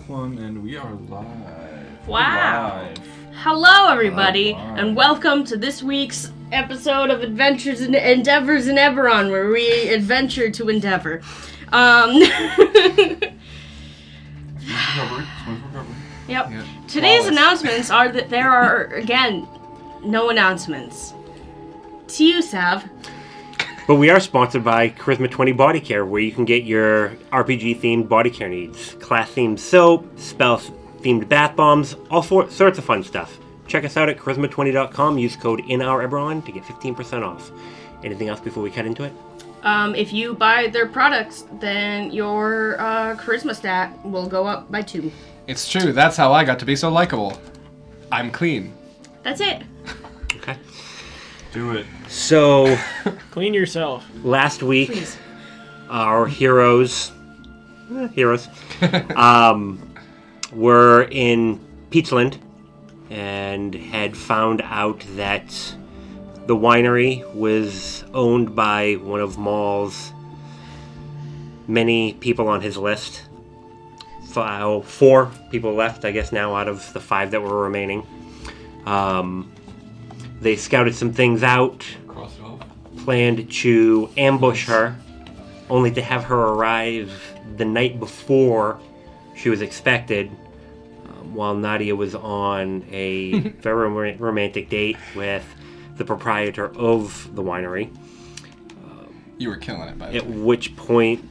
one, and we are live. Wow. Live. Hello, everybody, and welcome to this week's episode of Adventures and Endeavors in Eberron, where we adventure to endeavor. Smooth recovery. Yep. Today's announcements are that there are, again, no announcements. To you, Sav. But we are sponsored by Charisma 20 Body Care, where you can get your RPG-themed body care needs. Class-themed soap, spell-themed bath bombs, all sorts of fun stuff. Check us out at charisma20.com. Use code INOUREBERON to get 15% off. Anything else before we cut into it? If you buy their products, then your charisma stat will go up by 2. It's true. That's how I got to be so likable. I'm clean. That's it. Okay. Do it. So, Clean yourself. last week, Please. our heroes, were in Peachland and had found out that the winery was owned by one of Maul's many people on his list. 4 people left, I guess, now out of the 5 that were remaining. They scouted some things out, Cross it off. planned to ambush her, only to have her arrive the night before she was expected, while Nadia was on a very romantic date with the proprietor of the winery. You were killing it, by the At way. which point,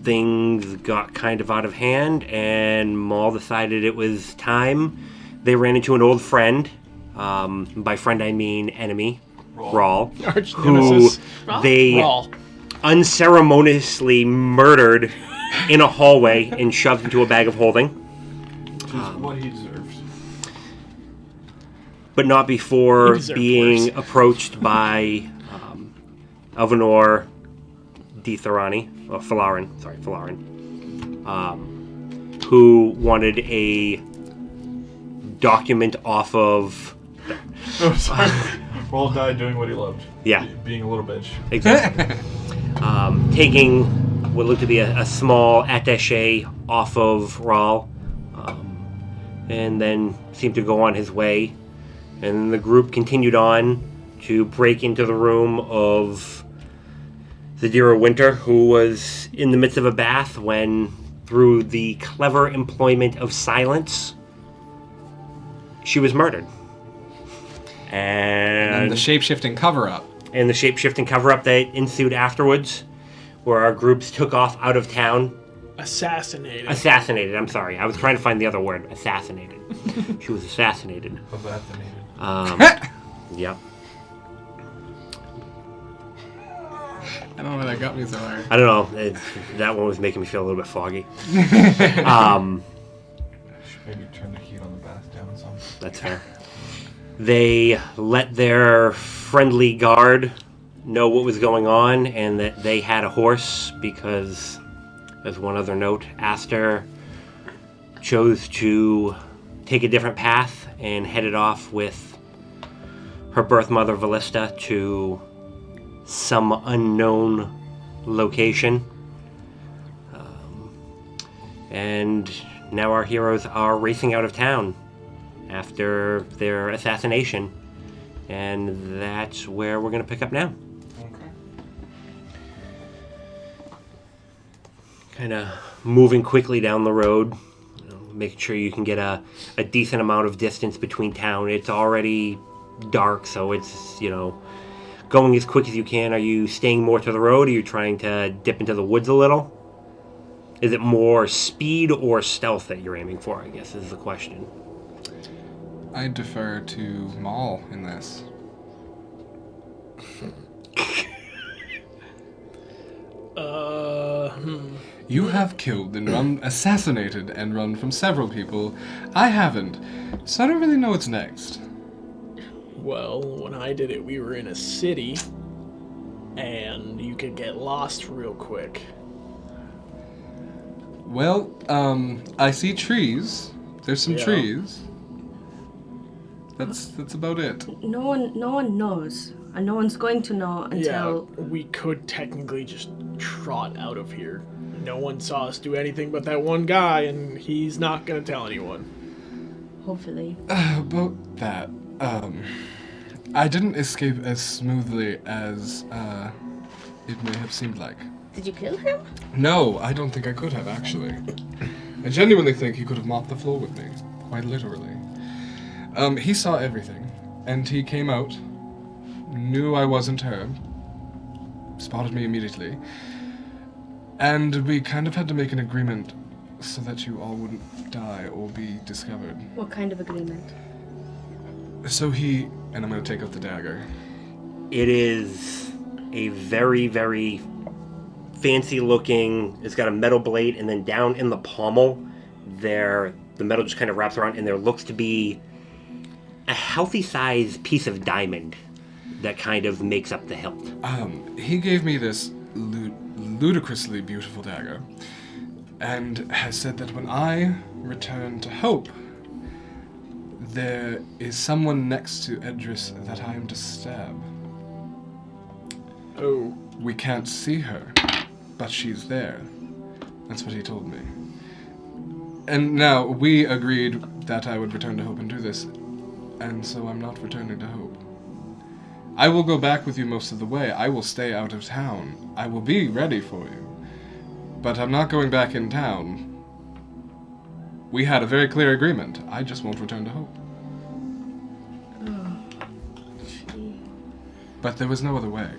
things got kind of out of hand, and Maul decided it was time. They ran into an old friend. By friend, I mean enemy, Rawl, Arch who nemesis. they Rawl. unceremoniously murdered in a hallway and shoved into a bag of holding. Which is what he deserves. But not before He deserved being worse. approached by Elvenor Falarin, who wanted a document off of... Oh, sorry. Raul died doing what he loved. Yeah. Being a little bitch. Exactly. Taking what looked to be a small attaché off of Rawl, and then seemed to go on his way. And the group continued on to break into the room of Zadira Winter, who was in the midst of a bath when, through the clever employment of silence, she was murdered. And the shape-shifting cover-up. And the shape-shifting cover-up that ensued afterwards, where our groups took off out of town. Assassinated. I'm sorry. I was trying to find the other word. Assassinated. She was assassinated. Assassinated. Yep. I don't know why that got me so hard. I don't know. That one was making me feel a little bit foggy. Maybe turn the heat on the bath down some. That's fair. They let their friendly guard know what was going on and that they had a horse because, as one other note, Aster chose to take a different path and headed off with her birth mother, Valista, to some unknown location. And now our heroes are racing out of town after their assassination, and that's where we're going to pick up now. Okay. Kind of moving quickly down the road, making sure you can get a decent amount of distance between town. It's already dark, so it's, going as quick as you can. Are you staying more to the road? Are you trying to dip into the woods a little? Is it more speed or stealth that you're aiming for, I guess, is the question. I defer to Maul in this. You have killed and assassinated and run from several people. I haven't, so I don't really know what's next. Well, when I did it, we were in a city, and you could get lost real quick. Well, I see trees. There's some Yeah. trees. That's about it. No one knows. And no one's going to know until... Yeah, we could technically just trot out of here. No one saw us do anything but that one guy, and he's not gonna tell anyone. Hopefully. About that, I didn't escape as smoothly as, it may have seemed like. Did you kill him? No, I don't think I could have, actually. I genuinely think he could have mopped the floor with me. Quite literally. He saw everything, and he came out, knew I wasn't her, spotted me immediately, and we kind of had to make an agreement so that you all wouldn't die or be discovered. What kind of agreement? So he, and I'm going to take out the dagger. It is a very, very fancy looking, it's got a metal blade, and then down in the pommel, the metal just kind of wraps around, and there looks to be a healthy size piece of diamond that kind of makes up the hilt. He gave me this ludicrously beautiful dagger, and has said that when I return to Hope, there is someone next to Edris that I am to stab. Oh. We can't see her, but she's there. That's what he told me. And now, we agreed that I would return to Hope and do this, and so I'm not returning to Hope. I will go back with you most of the way. I will stay out of town. I will be ready for you. But I'm not going back in town. We had a very clear agreement. I just won't return to Hope. Gee. But there was no other way.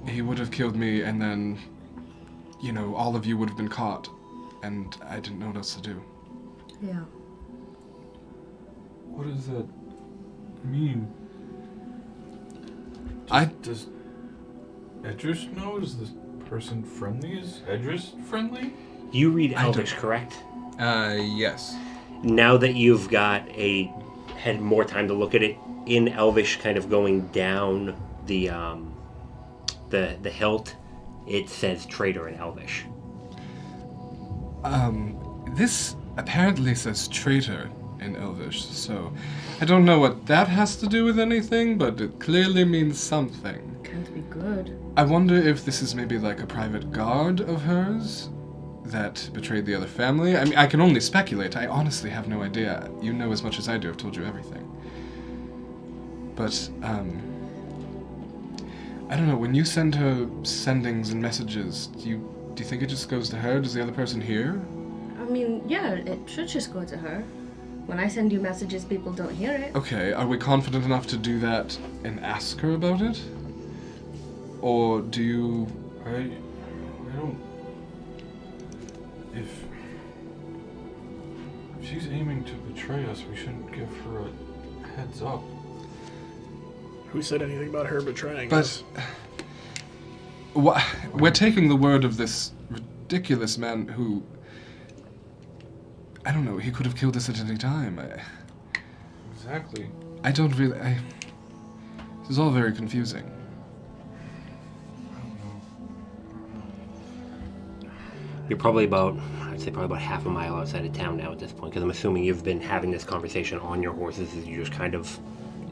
He would have killed me, and then, all of you would have been caught, and I didn't know what else to do. Yeah. What does that mean? Does Edris know? Is this person friendly? Is Edris friendly? You read Elvish, correct? Yes. Now that you've had more time to look at it, in Elvish kind of going down the hilt, it says traitor in Elvish. This apparently says traitor in Elvish, so I don't know what that has to do with anything, but it clearly means something. Can't be good. I wonder if this is maybe like a private guard of hers that betrayed the other family. I mean, I can only speculate. I honestly have no idea. You know as much as I do. I've told you everything. But, I don't know. When you send her sendings and messages, do you think it just goes to her? Does the other person hear? I mean, yeah, it should just go to her. When I send you messages, people don't hear it. Okay, are we confident enough to do that and ask her about it? Or do you... I don't... If she's aiming to betray us, we shouldn't give her a heads up. Who said anything about her betraying But... us? We're taking the word of this ridiculous man who... I don't know, he could have killed us at any time. Exactly. I don't really... This is all very confusing. I don't know. You're probably about half a mile outside of town now at this point, because I'm assuming you've been having this conversation on your horses as you just kind of...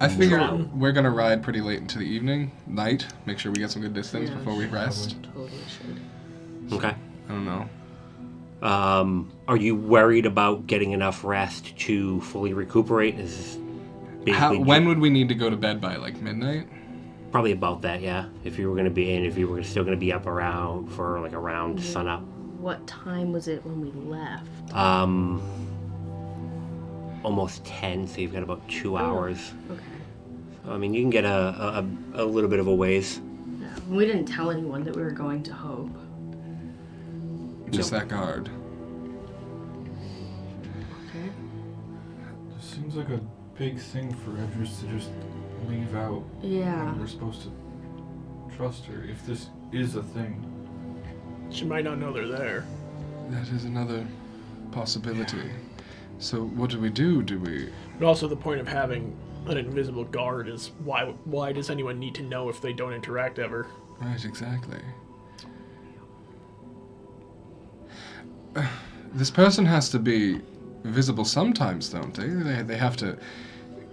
I figure we're gonna ride pretty late into the evening, night, make sure we get some good distance before we rest. Totally should. Okay. I don't know. Are you worried about getting enough rest to fully recuperate? When would we need to go to bed by, like midnight? Probably about that, yeah. If you were still gonna be up around sunup. What time was it when we left? Almost 10, so you've got about 2 hours. Okay. So, I mean, you can get a little bit of a ways. Yeah, we didn't tell anyone that we were going to Hope. Just that guard. Okay. This seems like a big thing for Edris to just leave out. Yeah. And we're supposed to trust her if this is a thing. She might not know they're there. That is another possibility. So what do we do? But also the point of having an invisible guard is why does anyone need to know if they don't interact ever? Right, exactly. This person has to be visible sometimes, don't they? They have to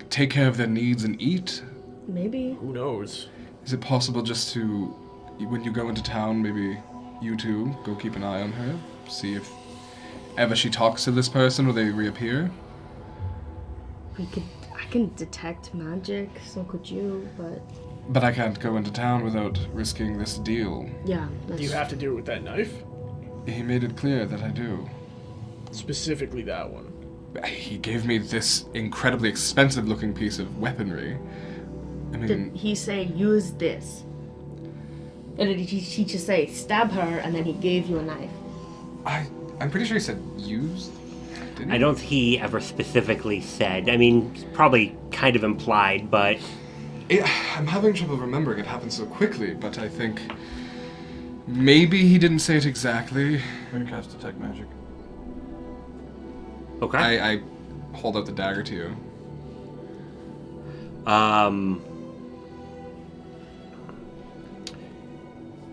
take care of their needs and eat. Maybe. Who knows? Is it possible just to when you go into town, maybe you two go keep an eye on her, see if ever she talks to this person or they reappear. I can detect magic, so could you, but... But I can't go into town without risking this deal. Yeah, Do you have to do it with that knife? He made it clear that I do. Specifically that one. He gave me this incredibly expensive-looking piece of weaponry. I mean... Did he say, use this? Or did he just say, stab her, and then he gave you a knife? I'm pretty sure he said use. Didn't he? I don't think he ever specifically said. I mean, probably kind of implied, but... I'm having trouble remembering. It happened so quickly, but I think... Maybe he didn't say it exactly. I'm gonna cast Detect Magic. Okay. I hold out the dagger to you.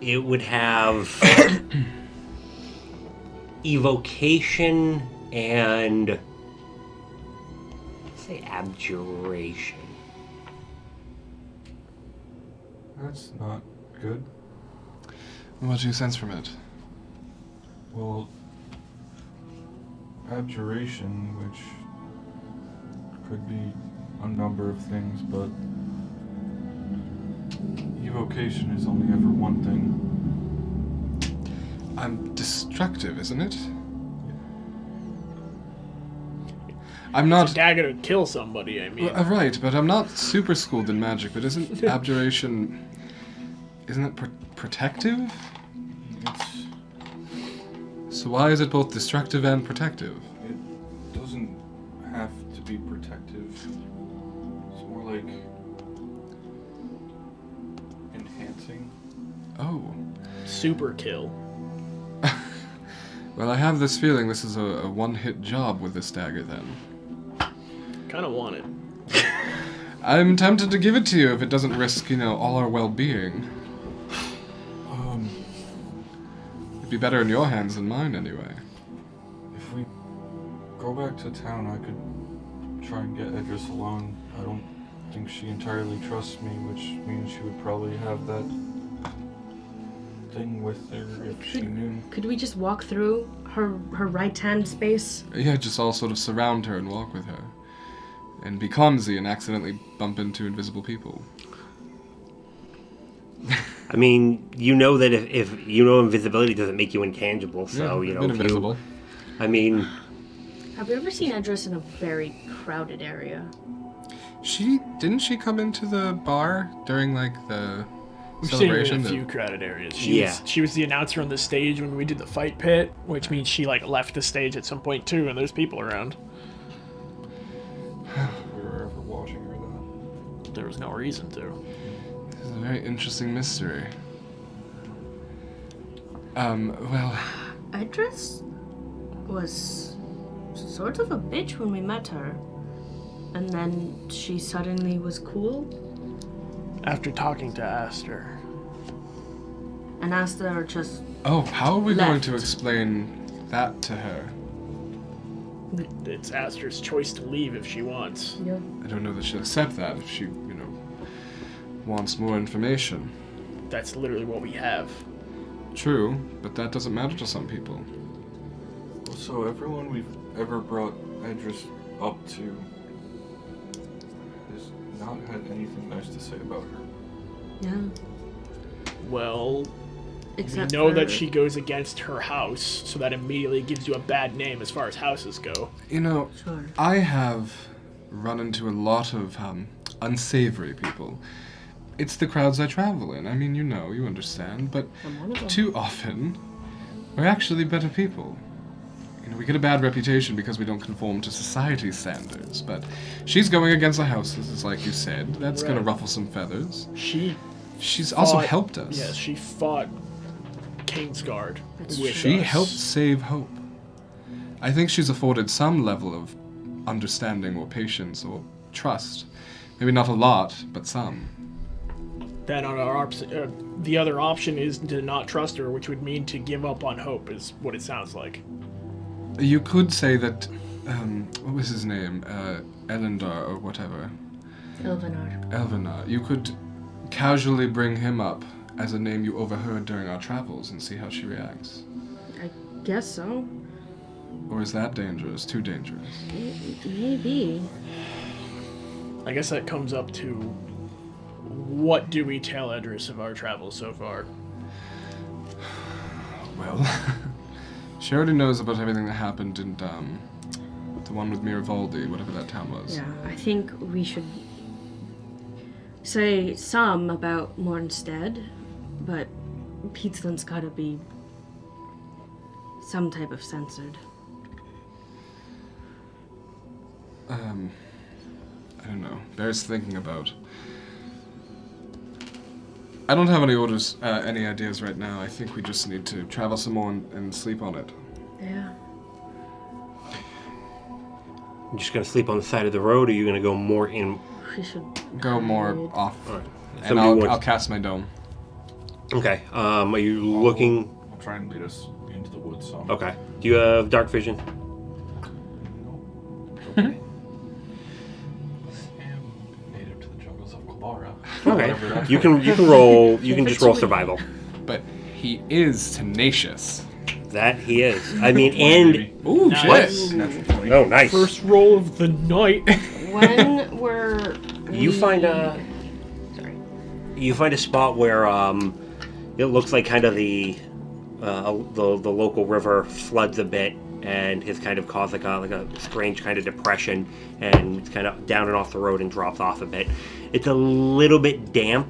It would have evocation and say abjuration. That's not good. What do you sense from it? Well, abjuration, which could be a number of things, but evocation is only ever one thing. I'm destructive, isn't it? I'm not... It's a dagger to kill somebody, I mean. Right, but I'm not super schooled in magic, but isn't abjuration... Isn't it protective? It's... So why is it both destructive and protective? It doesn't have to be protective. It's more like... enhancing. Oh. Super kill. Well, I have this feeling this is a one-hit job with this dagger, then. Kind of want it. I'm tempted to give it to you if it doesn't risk, all our well-being. It'd be better in your hands than mine, anyway. If we go back to town, I could try and get Edris alone. I don't think she entirely trusts me, which means she would probably have that thing with her if she knew. Could we just walk through her right-hand space? Yeah, just all sort of surround her and walk with her. And be clumsy and accidentally bump into invisible people. I mean, you know that if invisibility doesn't make you intangible, so, yeah, been invisible. I mean... Have you ever seen Edris in a very crowded area? Didn't she come into the bar during, the We've seen her celebration? in a few crowded areas. Yeah. She was the announcer on the stage when we did the fight pit, which means she, left the stage at some point, too, and there's people around. We were ever watching her, though. There was no reason to. This is a very interesting mystery. Well... Edris was sort of a bitch when we met her. And then she suddenly was cool. After talking to Aster. And Aster just... Oh, how are we going left. to explain that to her? It's Aster's choice to leave if she wants. Yeah. I don't know that she'll accept that if she, wants more information. That's literally what we have. True, but that doesn't matter to some people. So everyone we've ever brought Edris up to has not had anything nice to say about her. Yeah. Well, Except we know for... that she goes against her house, so that immediately gives you a bad name as far as houses go. Sure. I have run into a lot of unsavory people. It's the crowds I travel in. I mean, you understand, but I'm one of them. too often, we're actually better people. We get a bad reputation because we don't conform to society's standards, but she's going against the houses, like you said. That's going to Right. ruffle some feathers. She's also helped us. Yes, she fought Kingsguard That's with She us. helped save Hope. I think she's afforded some level of understanding or patience or trust. Maybe not a lot, but some. Then on our the other option is to not trust her, which would mean to give up on Hope, is what it sounds like. You could say that, what was his name? Elendar or whatever. Elvenar. Elvenar. You could casually bring him up as a name you overheard during our travels and see how she reacts? I guess so. Or is that dangerous? Too dangerous? Maybe. I guess that comes up to what do we tell Edris of our travels so far? Well, she already knows about everything that happened in the one with Miravaldi, whatever that town was. Yeah, I think we should say some about Mornstead, but Peatsland's gotta be some type of censored. I don't know. Bears thinking about. I don't have any orders, any ideas right now. I think we just need to travel some more and sleep on it. Yeah. You just gonna sleep on the side of the road, or are you gonna go more in? We should Go more hide. off, Alright. and Somebody wants- I'll cast my dome. Okay. Are you looking? I'll try and lead us into the woods some. Okay. Do you have dark vision? Okay. I am native to the jungles of Kalbara. Okay. Whatever that You can roll. You can just roll survival. But he is tenacious. That he is. I mean, and Ooh, Nice. shit! Natural 20. oh, nice. First roll of the night. When were You find a. Sorry. You find a spot where it looks like kind of the local river floods a bit and has kind of caused like a strange kind of depression, and it's kind of down and off the road and drops off a bit. It's a little bit damp,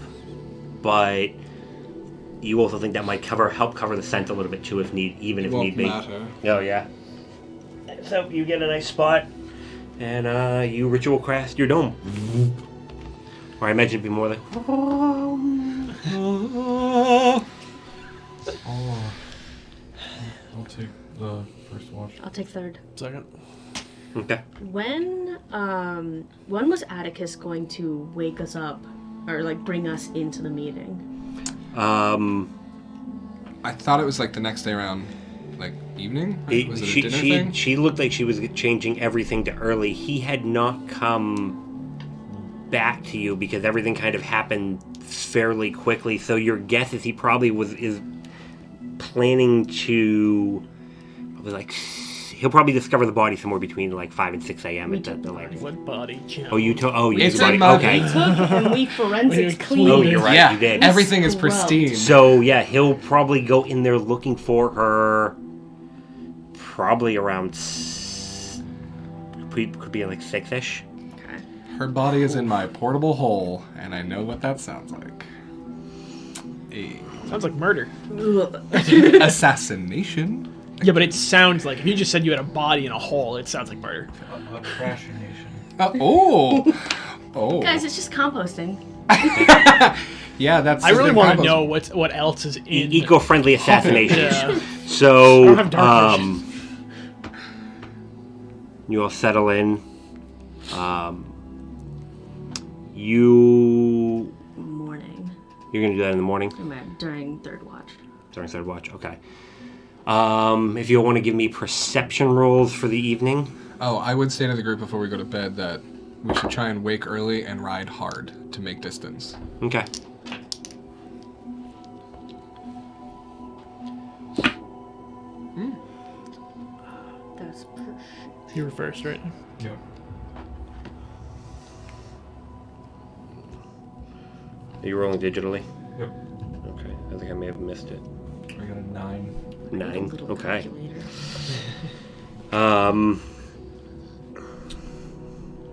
but you also think that might help cover the scent a little bit too, if need be. Matter. Oh yeah. So you get a nice spot, and you ritual cast your dome. Or I imagine it'd be more like. I'll take the first watch. I'll take third. Second. Okay. When was Atticus going to wake us up or like bring us into the meeting? I thought it was like the next day around, like evening. Was it a dinner thing? She looked like she was changing everything to early. He had not come back to you because everything kind of happened fairly quickly. So your guess is he probably is planning to. He'll probably discover the body somewhere between like 5 and 6 a.m. at the landing. What body count? Oh, you took. Oh, you It's took the in body. my- Okay. We took and we forensics cleaned. Oh, you're right. Yeah, You did. everything is Scrubbed. pristine. So yeah, he'll probably go in there looking for her. Probably around. Could be like 6-ish. Okay. Her body is in my portable hole, and I know what that sounds like. Sounds like murder. Assassination. Yeah, but it sounds like if you just said you had a body in a hole, it sounds like murder. A crashination. Oh. Guys, it's just composting. Yeah, that's. I really want to combos. know what else is in. Eco-friendly assassination. Yeah. So, I don't have dark vision. you all settle in. You're Morning. gonna do that in the morning During third watch. during third watch. Okay. If you want to give me perception rolls for the evening. Oh, I would say to the group before we go to bed that we should try and wake early and ride hard to make distance. Okay. That's You were first, right? Yep. Are you rolling digitally? Yep. Okay. I think I may have missed it. I got a 9. 9. little Okay. calculator.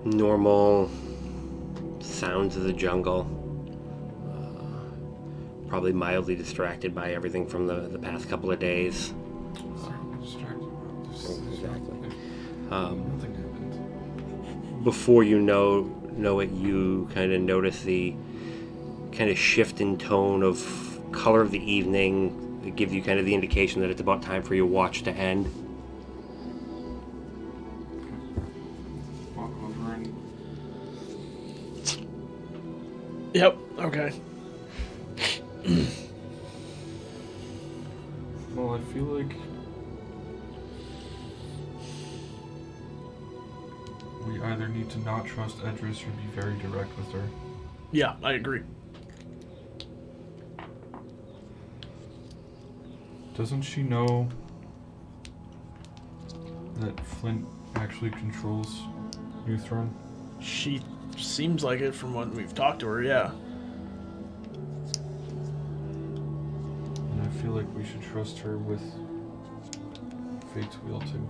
Normal sounds of the jungle. Probably mildly distracted by everything from the past couple of days. Exactly. Nothing happened. Before you know it, you kind of notice the kind of shift in tone of color of the evening. It gives you kind of the indication that it's about time for your watch to end. Walk over and Yep. Okay. well, I feel like we either need to not trust Edris or be very direct with her. Yeah, I agree. Doesn't she know that Flint actually controls New Throne? She seems like it from when we've talked to her, yeah. And I feel like we should trust her with Fate's Wheel too.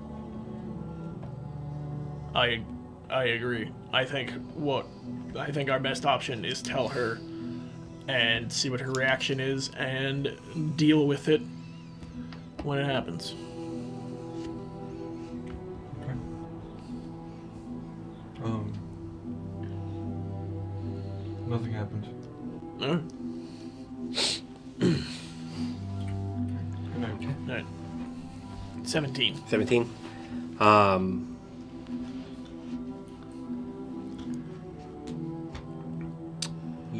I agree. I think our best option is tell her and see what her reaction is and deal with it when it happens. Okay. Nothing happened. Alright. Good night. Alright. 17. 17.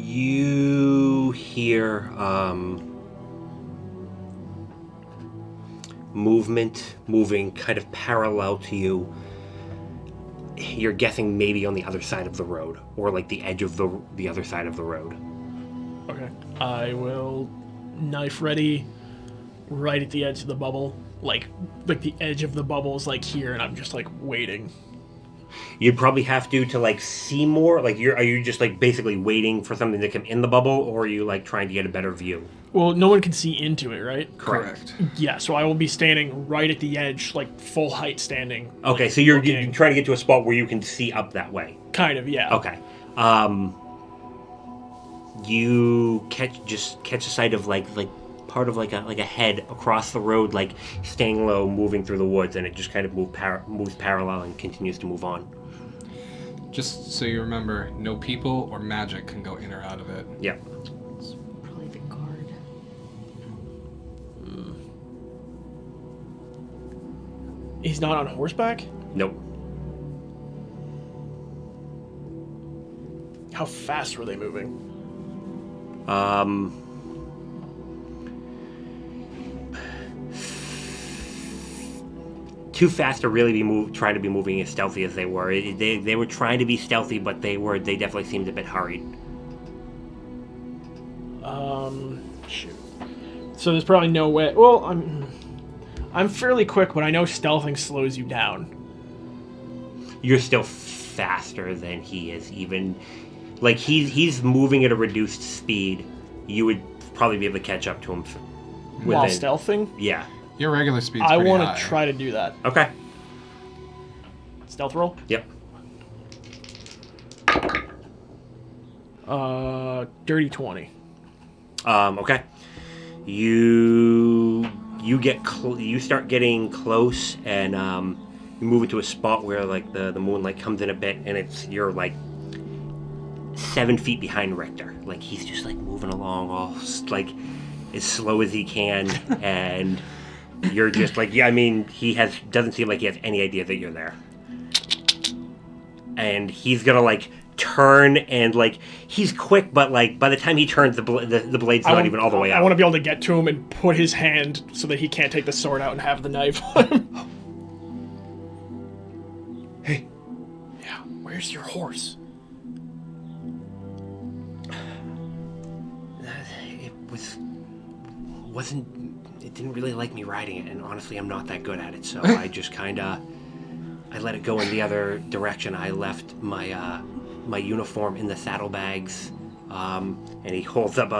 You hear movement moving kind of parallel to you. You're guessing maybe on the other side of the road, or like the edge of the other side of the road. Okay. I will knife ready right at the edge of the bubble. Like the edge of the bubble is like here, and I'm just like waiting. You'd probably have to like see more. Like, are you just like basically waiting for something to come in the bubble, or are you like trying to get a better view? Well, no one can see into it, right? Correct. Yeah, so I will be standing right at the edge, like full height standing. Okay, like, so you're looking. trying to get to a spot where you can see up that way. Kind of, yeah. Okay. You catch a sight of like part of like a head across the road, like staying low, moving through the woods, and it just kind of moves parallel and continues to move on. Just so you remember, no people or magic can go in or out of it. Yeah. It's probably the guard. He's not on horseback? Nope. How fast were they moving? Too fast to really be trying to be moving as stealthy as they were. They were trying to be stealthy, but they definitely seemed a bit hurried. Shoot. So there's probably no way. Well, I'm fairly quick, but I know stealthing slows you down. You're still faster than he is, even like he's moving at a reduced speed. You would probably be able to catch up to him While stealthing? Yeah. Your regular speed's I pretty want high. to try to do that. Okay. Stealth roll? Yep. Dirty 20. Okay. You get you start getting close, and you move into a spot where like the moonlight comes in a bit, and you're like 7 feet behind Richter. Like he's just like moving along all like as slow as he can, and you're just like, yeah, I mean, doesn't seem like he has any idea that you're there. And he's gonna like turn, and like he's quick, but like by the time he turns, the blade's not even all the way out. I want to be able to get to him and put his hand so that he can't take the sword out and have the knife on him. Hey. Yeah, where's your horse? It didn't really like me riding it, and honestly I'm not that good at it, so I just kinda I let it go in the other direction. I left my my uniform in the saddlebags, and he holds up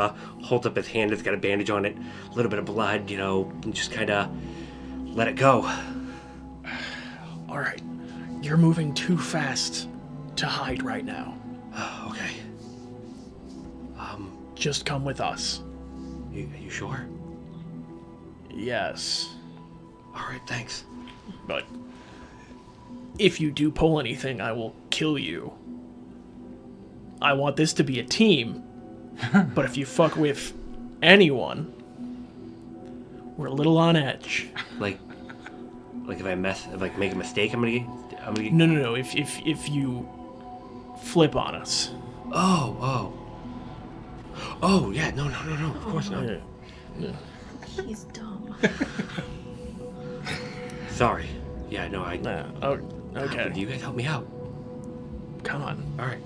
his hand. It's got a bandage on it, a little bit of blood, and just kinda let it go. Alright, you're moving too fast to hide right now. Okay. Just come with us. Are you sure? Yes. Alright, thanks. But if you do pull anything, I will kill you. I want this to be a team. But if you fuck with anyone, we're a little on edge. Like if I make a mistake, I'm gonna No. If you flip on us. Oh, yeah, no, of course not. Yeah. He's dumb. Sorry. Yeah, no, Oh, okay. You guys help me out. Come on. All right.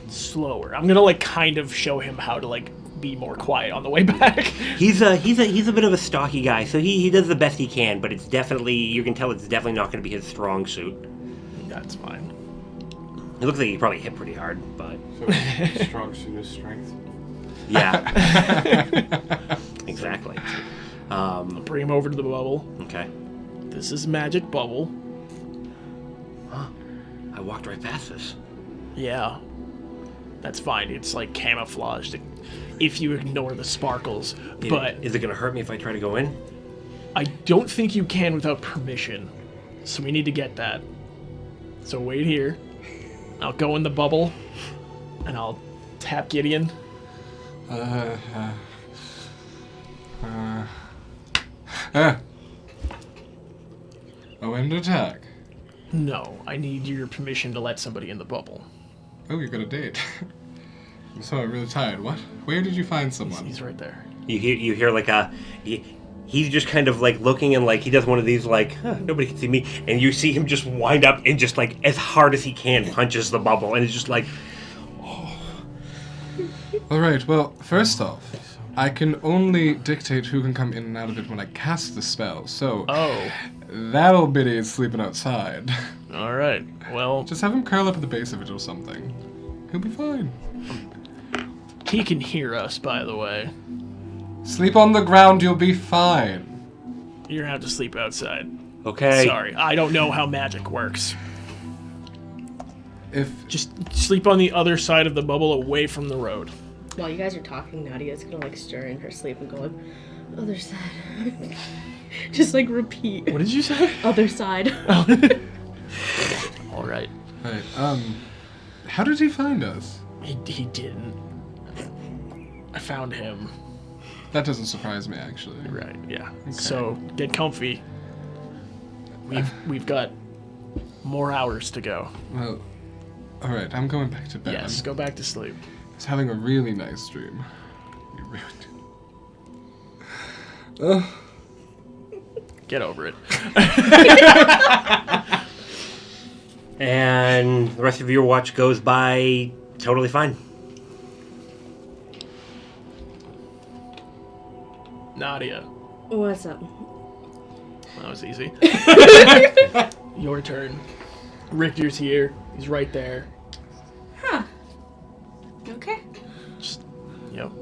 Slower. I'm gonna like kind of show him how to like be more quiet on the way back. He's a bit of a stocky guy, so he does the best he can, but it's definitely, you can tell it's definitely not going to be his strong suit. That's fine. It looks like he probably hit pretty hard, but So his strong suit is strength. yeah, exactly. Bring him over to the bubble. Okay. This is magic bubble. Huh. I walked right past this. Yeah. That's fine. It's like camouflaged if you ignore the sparkles. But Is it going to hurt me if I try to go in? I don't think you can without permission. So we need to get that. So wait here. I'll go in the bubble. And I'll tap Gideon. End attack. No, I need your permission to let somebody in the bubble. Oh, you got a date. I'm sorry, I'm really tired. What? Where did you find someone? He's right there. You hear like he's just kind of like looking and like he does one of these like nobody can see me, and you see him just wind up and just like as hard as he can punches the bubble, and it's just like Alright, well, first off, I can only dictate who can come in and out of it when I cast the spell, so Oh. that old biddy is sleeping outside. Alright. Well, Just have him curl up at the base of it or something. He'll be fine. he can hear us, by the way. Sleep on the ground, you'll be fine. You're gonna have to sleep outside. okay. Sorry, I don't know how magic works. If Just sleep on the other side of the bubble away from the road. While you guys are talking, Nadia's gonna like stir in her sleep and go like, other side. Just like repeat. What did you say? Other side. Alright. Right, how did he find us? He didn't. I found him. That doesn't surprise me, actually. Right, yeah. So, get comfy. We've got more hours to go. Well, alright, I'm going back to bed. Yes, go back to sleep. I was having a really nice dream. You ruined it. Get over it. And the rest of your watch goes by totally fine. Nadia. What's up? That was easy. Your turn. Richter's here. He's right there. Huh. Okay. Yep.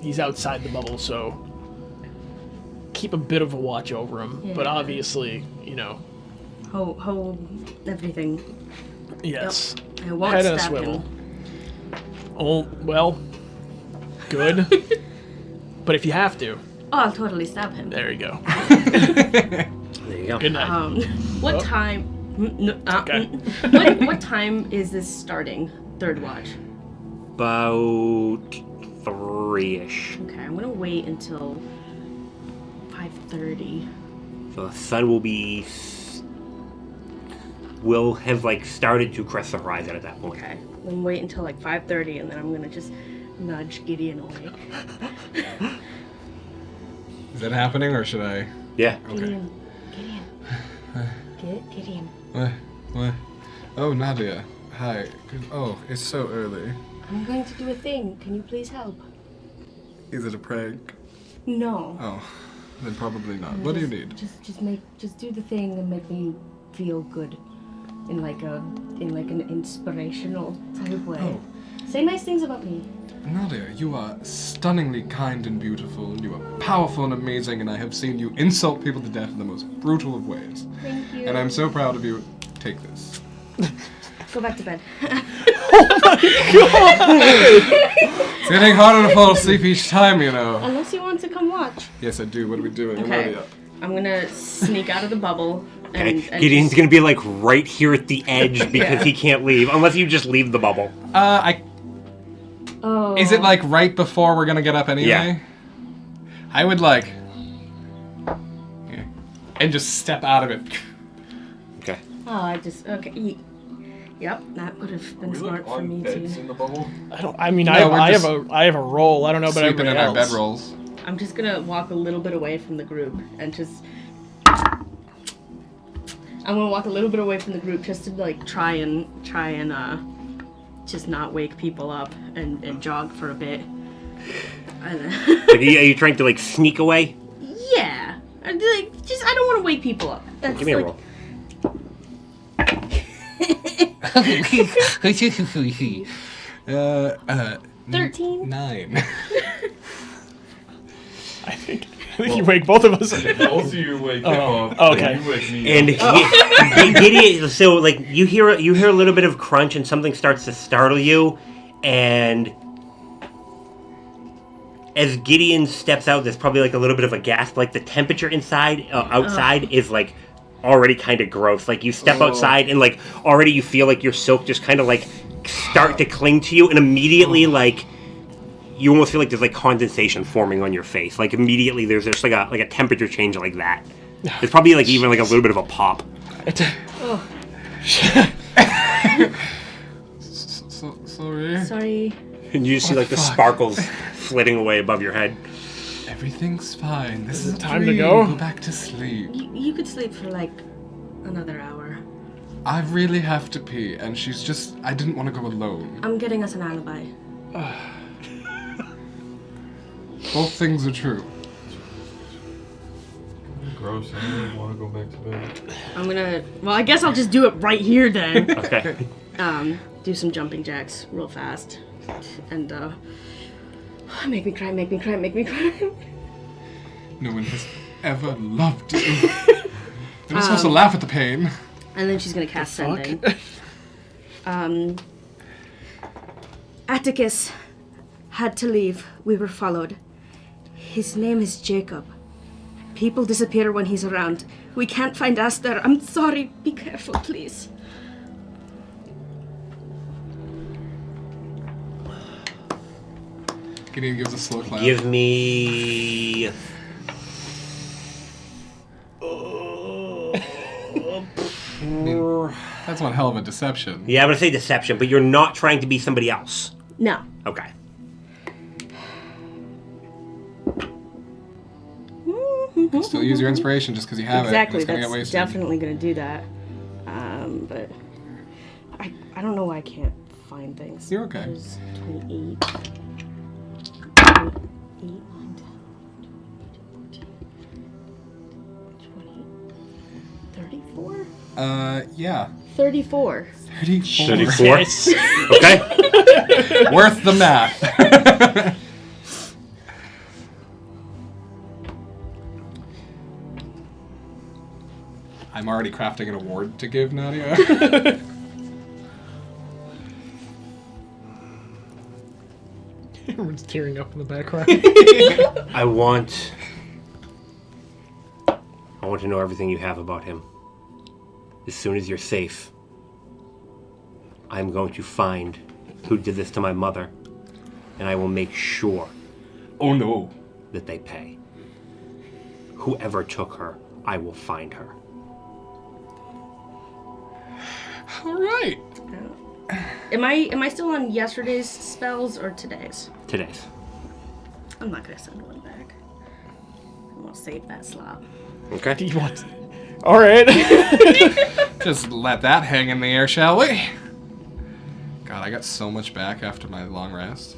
He's outside the bubble, so keep a bit of a watch over him. Yeah. But obviously, Hold everything. yes. I won't Head on a stab swivel. him. Oh, well, good. But if you have to, Oh, I'll totally stab him. there you go. There you go. Good night. What Oh. time? No, Okay. what time is this starting? Third watch. About 3-ish. Okay, I'm gonna wait until 5:30. So the sun will have like started to crest the horizon at that point. Okay, I'm gonna wait until like 5:30, and then I'm gonna just nudge Gideon away. Is that happening, or should I? Yeah. Okay. Gideon. What? Oh, Nadia. Hi. Oh, it's so early. I'm going to do a thing. Can you please help? Is it a prank? No. Oh, then probably not. What do you need? Just do the thing and make me feel good, in like an inspirational type way. Oh. Say nice things about me. Nadia, you are stunningly kind and beautiful, and you are powerful and amazing, and I have seen you insult people to death in the most brutal of ways. Thank you. And I'm so proud of you. Take this. Go back to bed. It's getting harder to fall asleep each time, you know. Unless you want to come watch. Yes, I do. What are we doing? I'm Okay. already up. I'm gonna sneak out of the bubble. Okay. And Gideon's just- gonna be like right here at the edge because he can't leave unless you just leave the bubble. Oh. Is it like right before we're gonna get up anyway? Yeah. I would like. Yeah. And just step out of it. Okay. Oh, I just okay. Yep, that would have been smart for me too. in the bubble? I mean, No, I we're have just a roll. I don't know about Sleeping everybody in our else. bedrolls. I'm just gonna walk a little bit away from the group and just. I'm gonna walk a little bit away from the group just to like try and just not wake people up and jog for a bit. I know. Like, are you trying to like sneak away? Yeah. I don't want to wake people up. That's Give me a like, roll. 13. 9. I think you wake both of us up. Both of you wake him Oh, up. okay. You wake me And up. Gideon, so like you hear a little bit of crunch, and something starts to startle you, and as Gideon steps out, there's probably like a little bit of a gasp. Like the temperature outside is like already kind of gross. Like you step outside, and like already you feel like your silk just kind of like start to cling to you, and immediately like you almost feel like there's like condensation forming on your face. Like immediately there's just like a temperature change like that. There's probably like even like a little bit of a pop. Sorry. Sorry. And you just see like the sparkles flitting away above your head. Everything's fine. This is a time to dream. go? Go back to sleep. You could sleep for like another hour. I really have to pee, and she's just... I didn't want to go alone. I'm getting us an alibi. Both things are true. Gross. I don't even want to go back to bed. Well, I guess I'll just do it right here then. Okay. Do some jumping jacks real fast. And, make me cry. No one has ever loved you. You're not supposed to laugh at the pain. And then she's gonna cast Sending. Atticus had to leave. We were followed. His name is Jacob. People disappear when he's around. We can't find Aster. I'm sorry. Be careful, please. Gideon gives a slow clap. Give me. That's one hell of a deception. Yeah, I'm gonna say deception, but you're not trying to be somebody else. No. Okay. Still use your inspiration just because you have Exactly. it. It's gonna get That's wasted. definitely gonna do that. But I don't know why I can't find things. You're okay. There's 28. 34? Yeah. 34. 34. 34. Yes. Okay. Worth the math. I'm already crafting an award to give Nadia. Everyone's tearing up in the background. I want to know everything you have about him. As soon as you're safe, I'm going to find who did this to my mother, and I will make sure Oh no. that they pay. Whoever took her, I will find her. Alright. Am I still on yesterday's spells or today's? Today's. I'm not gonna send one back. I'm gonna save that slot. Okay. Do you want? All right. Just let that hang in the air, shall we? God, I got so much back after my long rest.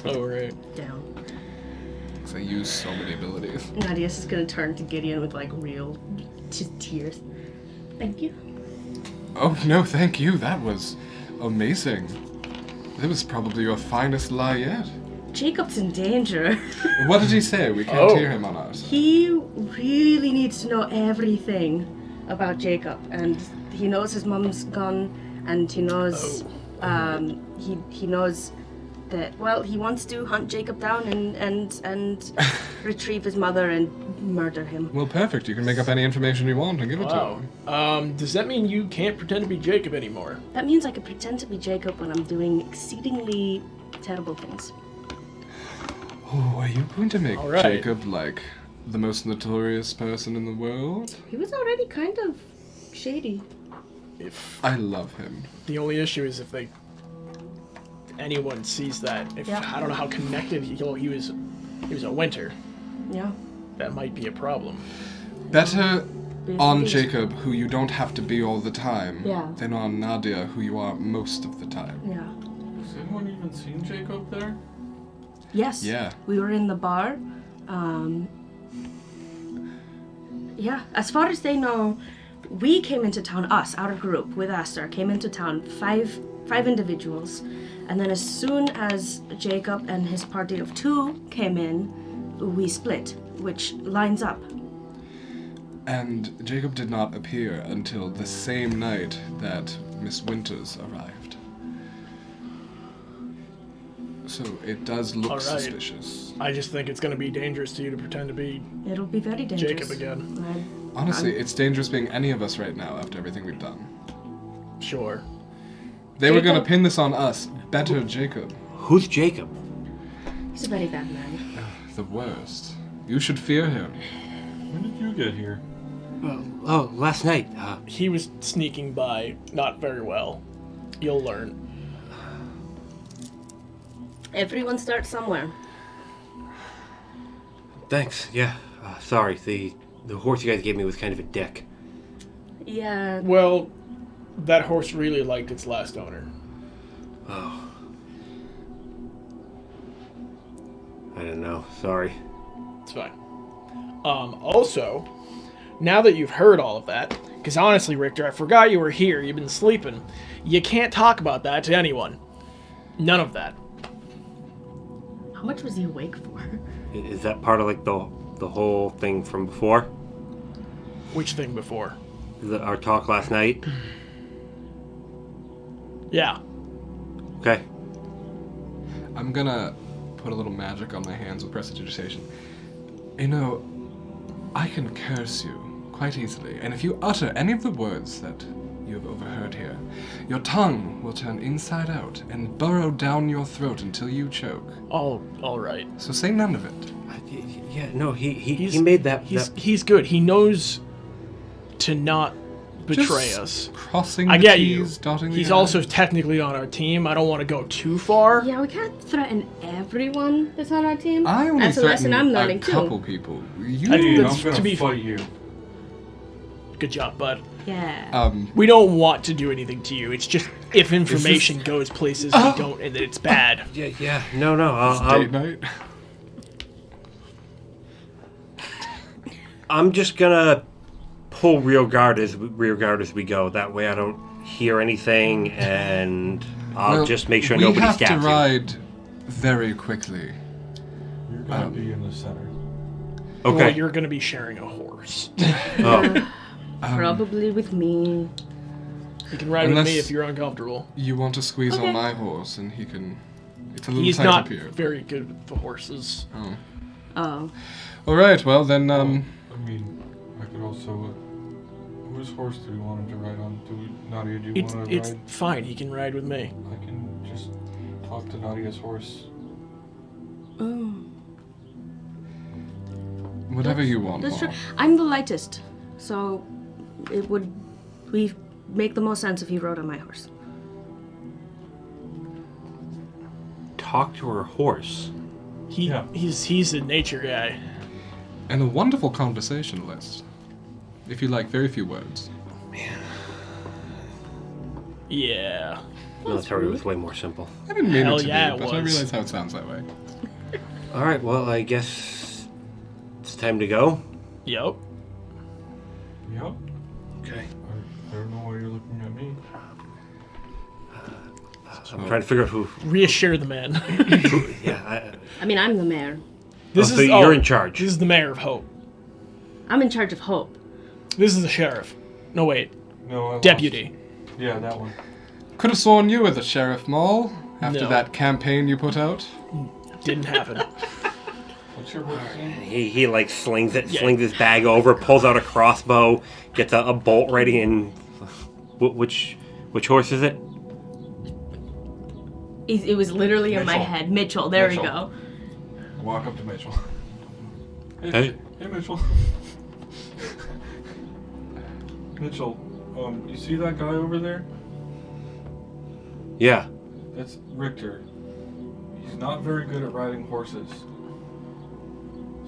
Oh right. Down. Because I used so many abilities. Nadia's is gonna turn to Gideon with like real just tears. Thank you. Oh no, thank you. That was amazing. That was probably your finest lie yet. Jacob's in danger. What did he say? We can't Oh. hear him on ours. He really needs to know everything about Jacob, and he knows his mom's gone, and he knows, he knows that he wants to hunt Jacob down and retrieve his mother and murder him. Well, perfect. You can make up any information you want and give it to Wow. him. Does that mean you can't pretend to be Jacob anymore? That means I could pretend to be Jacob when I'm doing exceedingly terrible things. Oh, are you going to make All right. Jacob like the most notorious person in the world? He was already kind of shady. If I love him. the only issue is if anyone sees that, Yeah. I don't know how connected he was a winter. Yeah. That might be a problem. Better on Indeed. Jacob, who you don't have to be all the time, Yeah. than on Nadia, who you are most of the time. Yeah. Has anyone even seen Jacob there? Yes. Yeah. We were in the bar. Yeah, as far as they know, we came into town, our group with Aster, came into town, five individuals. And then as soon as Jacob and his party of 2 came in, we split, which lines up. And Jacob did not appear until the same night that Miss Winters arrived. So it does look All right. suspicious. I just think it's going to be dangerous to you to pretend to be It'll be very dangerous. Jacob again. Honestly, it's dangerous being any of us right now after everything we've done. Sure. They were going to Jacob? pin this on us. Better Jacob. Who's Jacob? He's a very bad man. The worst. You should fear him. When did you get here? Oh, last night. He was sneaking by, not very well. You'll learn. Everyone starts somewhere. Thanks. Yeah. Sorry. The horse you guys gave me was kind of a dick. Yeah. Well, that horse really liked its last owner. Oh. I don't know. Sorry. It's fine. Also, now that you've heard all of that, because honestly, Richter, I forgot you were here. You've been sleeping. You can't talk about that to anyone. None of that. How much was he awake for? Is that part of like the whole thing from before? Which thing before? Our talk last night? Yeah. Okay. I'm gonna put a little magic on my hands with prestidigitation. You know, I can curse you quite easily, and if you utter any of the words that you have overheard here, your tongue will turn inside out and burrow down your throat until you choke. All right. So say none of it. Yeah. No. He made that. He's good. He knows to not betray Just us. Crossing I the get T's, you. dotting the He's I's. also technically on our team. I don't want to go too far. Yeah, we can't threaten everyone that's on our team. I only That's a lesson threaten I'm learning a couple too. people. I You, do. I'm gonna to be- fight you. Good job, bud. Yeah. We don't want to do anything to you. It's just if information goes places we don't, and that it's bad. Yeah. No. date night. I'm just gonna pull rear guard as we go. That way I don't hear anything, and I'll Well, just make sure we nobody have stabs to you. ride very quickly. You're gonna be in the center. Okay. Well, you're going to be sharing a horse. Oh. Probably with me. You can ride with Unless- me if you're uncomfortable. You want to squeeze Okay. on my horse, and he can. It's a little He's tight not up here. very good with the horses. Oh. Oh. All right. Well then. I mean, I could also. Whose horse do we want him to ride on? Nadia, do you want to It's ride? fine. He can ride with me. I can just talk to Nadia's horse. Oh. Whatever you want. That's true. Mom. I'm the lightest, so we make the most sense if he rode on my horse. Talk to her horse. Yeah. He's a nature guy. And a wonderful conversationalist. If you like very few words. Yeah. Military was way more simple. I didn't mean Hell it to yeah, be, it but I was. realize how it sounds that way. All right. Well, I guess it's time to go. Yep. Yep. Okay. I don't know why you're looking at me. I'm trying to figure out who. Reassure the man. Yeah. I mean, I'm the mayor. So you're in charge. This is the mayor of Hope. I'm in charge of Hope. This is the sheriff. No, wait. No, I lost. Deputy. Yeah, that one. Could have sworn you were the Sheriff Maul after No. that campaign you put out. Didn't happen. What's your horse name? He like slings Yeah. his bag over, pulls out a crossbow, gets a bolt ready, and which horse is it? It was literally in my Mitchell. head. Mitchell, there we Mitchell. go. Walk up to Mitchell. Hey. Hey, Mitchell. Mitchell, you see that guy over there? Yeah. That's Richter. He's not very good at riding horses.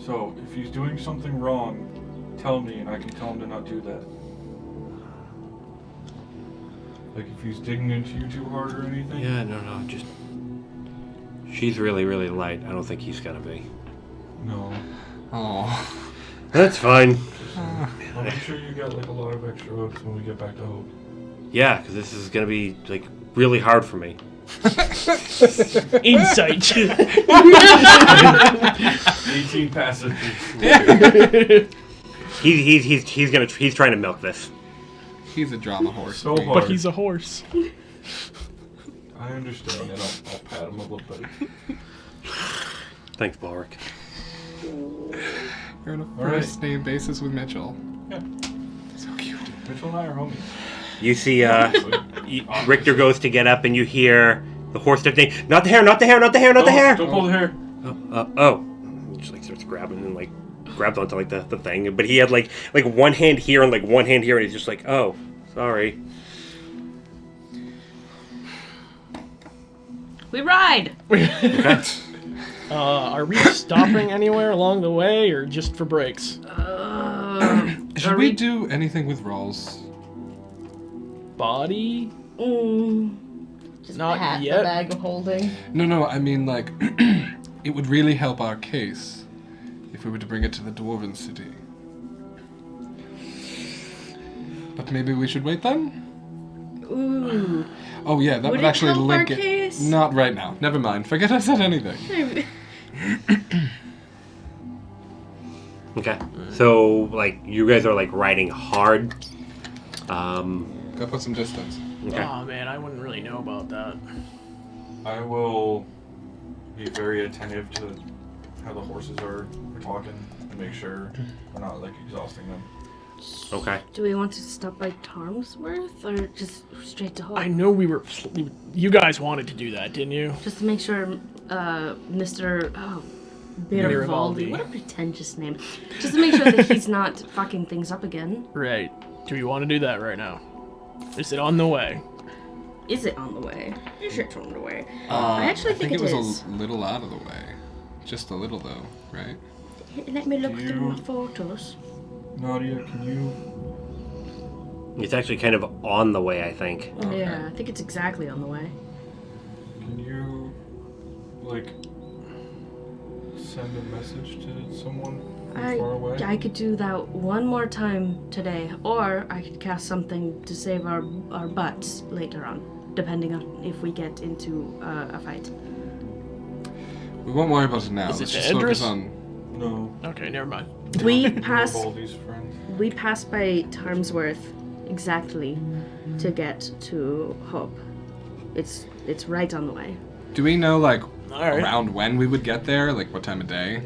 So, if he's doing something wrong, tell me and I can tell him to not do that. Like if he's digging into you too hard or anything? Yeah. No. Just She's really, really light. I don't think he's gonna be. No. Oh. That's fine. I'm sure you got like a lot of extra hooks when we get back to Hope. Yeah, because this is gonna be like really hard for me. Insight. 18 passes. He's trying to milk this. He's a drama horse. So Queen. hard. But he's a horse. I understand, and I'll pat him a little bit. Thanks, Balric. You're on a All right. first name basis with Mitchell. Yeah. So cute. Mitchell and I are homies. You see, Richter goes to get up, and you hear the horse start saying, "Not the hair! Not the hair! Not the hair! Not the hair!" Don't pull the hair. He just like starts grabbing and like grabs onto like the thing, but he had like one hand here and like one hand here, and he's just like, "Oh, sorry." We ride. Okay. Are we stopping anywhere along the way, or just for breaks? Should we do anything with rolls? Body? Just Not pat yet. the bag of holding. No, I mean, like, it would really help our case if we were to bring it to the Dwarven city. But maybe we should wait then? Ooh. Oh yeah, that Would would it actually help link our it. case? Not right now. Never mind. Forget I said anything. Okay. So like you guys are like riding hard. Go put some distance. Okay. Oh man, I wouldn't really know about that. I will be very attentive to how the horses are talking and make sure we're not like exhausting them. Okay. Do we want to stop by Tarmsworth or just straight to Hope? I know you guys wanted to do that, didn't you? Just to make sure, Mr. Miravaldi. What a pretentious name. Just to make sure that he's not fucking things up again. Right. Do we want to do that right now? Is it on the way? Is it on the way? Is it on the way? I actually think it it was is. a little out of the way. Just a little though, right? Let me look Do through you- my photos. Nadia, can you? It's actually kind of on the way, I think. Okay. Yeah, I think it's exactly on the way. Can you, like, send a message to someone far away? I could do that one more time today, or I could cast something to save our butts later on, depending on if we get into a fight. We won't worry about it now. Is it Let's the just focus Edris? on. No. Okay, never mind. We pass Baldy's friend. we pass by Tarmsworth exactly to get to Hope. It's right on the way. Do we know like All right. around when we would get there? Like what time of day?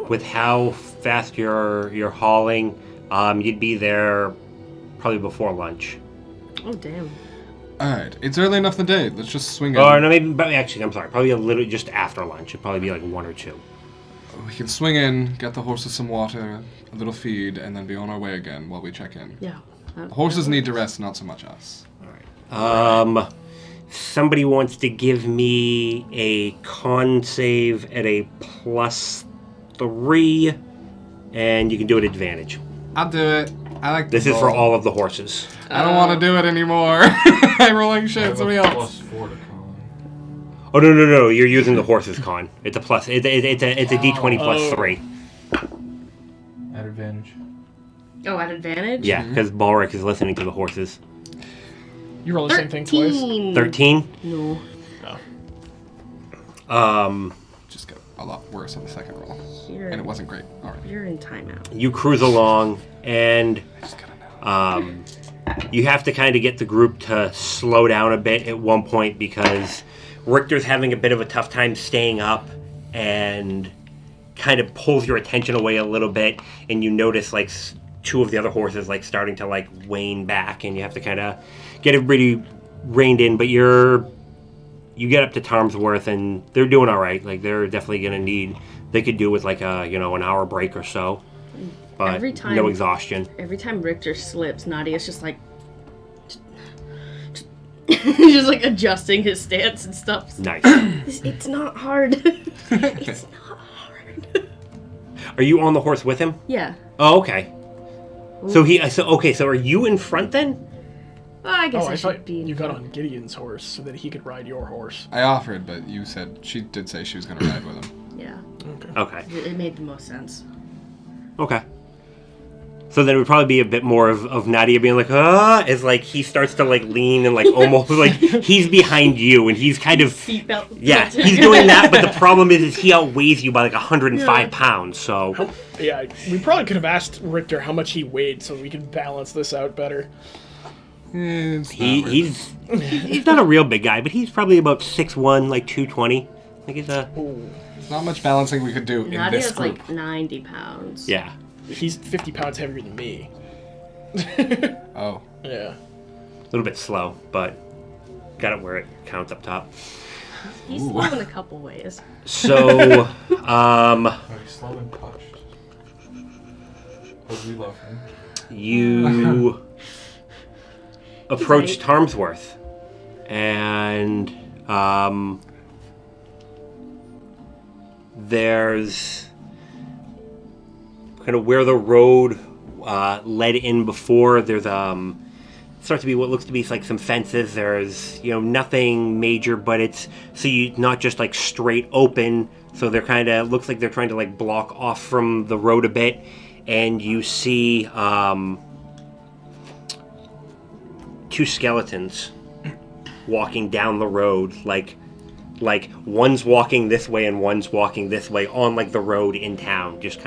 With how fast you're hauling, you'd be there probably before lunch. Oh damn. All right, it's early enough in the day. Let's just swing in. Or no, maybe. But actually, I'm sorry. Probably a little just after lunch. It'd probably be like 1 or 2. We can swing in, get the horses some water, a little feed, and then be on our way again while we check in. Yeah. The horses need to rest, not so much us. Somebody wants to give me a con save at a +3, and you can do it at advantage. I'll do it. I like This is for all of the horses. I don't want to do it anymore. I'm rolling shit. I have Somebody a else. +4 to con. Oh no! You're using the horses con. It's a plus. It's a D20 plus 3. At advantage. Oh, at advantage? Yeah, because Balric is listening to the horses. You roll the same thing twice. 13. No. Just got a lot worse on the second roll, You're, and it wasn't great already. you're in timeout. You cruise along, and I just gotta know. you have to kind of get the group to slow down a bit at one point because Richter's having a bit of a tough time staying up and kind of pulls your attention away a little bit, and you notice like 2 of the other horses like starting to like wane back, and you have to kind of get everybody reined in. But you get up to Tarmsworth, and they're doing all right. Like they're definitely gonna need. They could do with like a an hour break or so, but Every time- no exhaustion. Every time Richter slips, Nadia's just like... just like adjusting his stance and stuff. Nice. It's not hard. It's not hard. Are you on the horse with him? Yeah. Oh, okay. So are you in front then? Well, I guess Oh, I I should thought be. you got on Gideon's horse so that he could ride your horse. I offered, but you said she did say she was going to ride with him. Yeah, Okay. it made the most sense. Okay. So then it would probably be a bit more of Nadia being like, as like he starts to like lean and like almost like he's behind you and he's kind of Seatbelt. yeah, he's doing that, but the problem is he outweighs you by like 105 pounds, so Yeah, we probably could have asked Richter how much he weighed so we could balance this out better. It's he's not a real big guy, but he's probably about 6'1", like 220. I think he's a There's not much balancing we could do in this Nadia's group. like 90 pounds. yeah. He's 50 pounds heavier than me. Oh. Yeah. A little bit slow, but got it where it counts up top. He's slow in a couple ways. So, He's slow and touched. But we love him. you approach Right. Tarmsworth, and there's kind of where the road led in before. There's starts to be what looks to be like some fences. There's nothing major, but it's not just like straight open. So they're kind of looks like they're trying to like block off from the road a bit, and you see two skeletons walking down the road, like one's walking this way and one's walking this way on like the road in town, just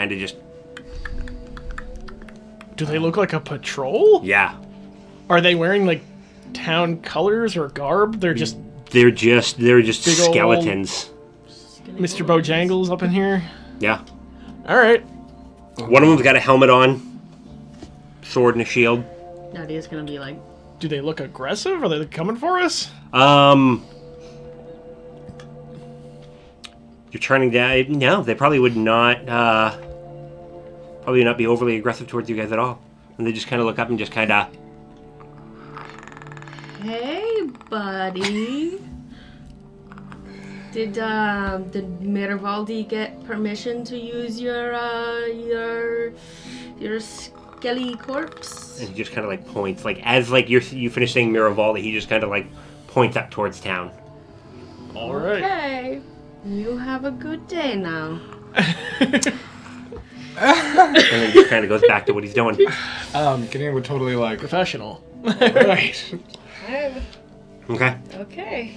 Do they look like a patrol? yeah. Are they wearing like town colors or garb? They're just They're just Big ol' skeletons. Mr. Bojangles up in here. Yeah. All right. One of them's got a helmet on, sword and a shield. Nadia's gonna be like, Do they look aggressive? Are they coming for us? You're turning down. No, they probably would not. Probably not be overly aggressive towards you guys at all. And they just kind of look up and just kind of. "Hey, buddy. Did Miravaldi get permission to use your skelly corpse?" And he just kind of like points, like as like you finish saying Miravaldi, he just kind of like points up towards town. All right. Okay. You have a good day now. And then he kind of goes back to what he's doing. Gideon would totally like. Professional. Right. Okay. Okay.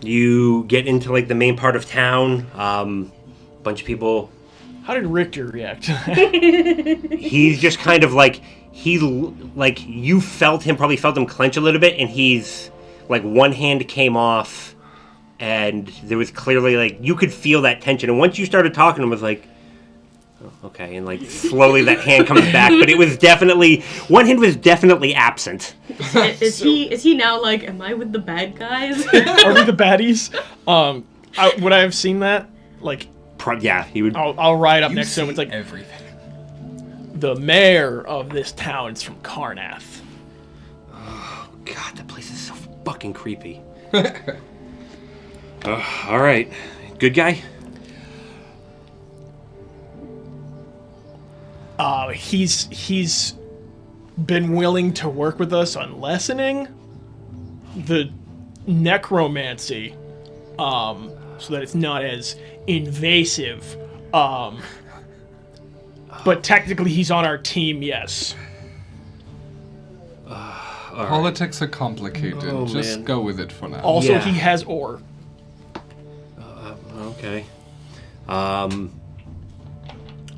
You get into like the main part of town. Bunch of people. How did Richter react? He's just kind of like you probably felt him clench a little bit, and he's like one hand came off, and there was clearly like you could feel that tension. And once you started talking to him, it was like, oh, okay, and like slowly that hand comes back, but it was definitely one hand was definitely absent. Is he now like, am I with the bad guys? Are we the baddies? Would I have seen that? Like, Yeah, he would. I'll ride up next to him. It's like everything. the mayor of this town is from Karnath. God, that place is so fucking creepy. All right, good guy. He's been willing to work with us on lessening the necromancy, so that it's not as invasive. But technically, he's on our team. Yes. Politics are complicated. Oh, Just man. go with it for now. Also, Yeah. he has ore. Okay.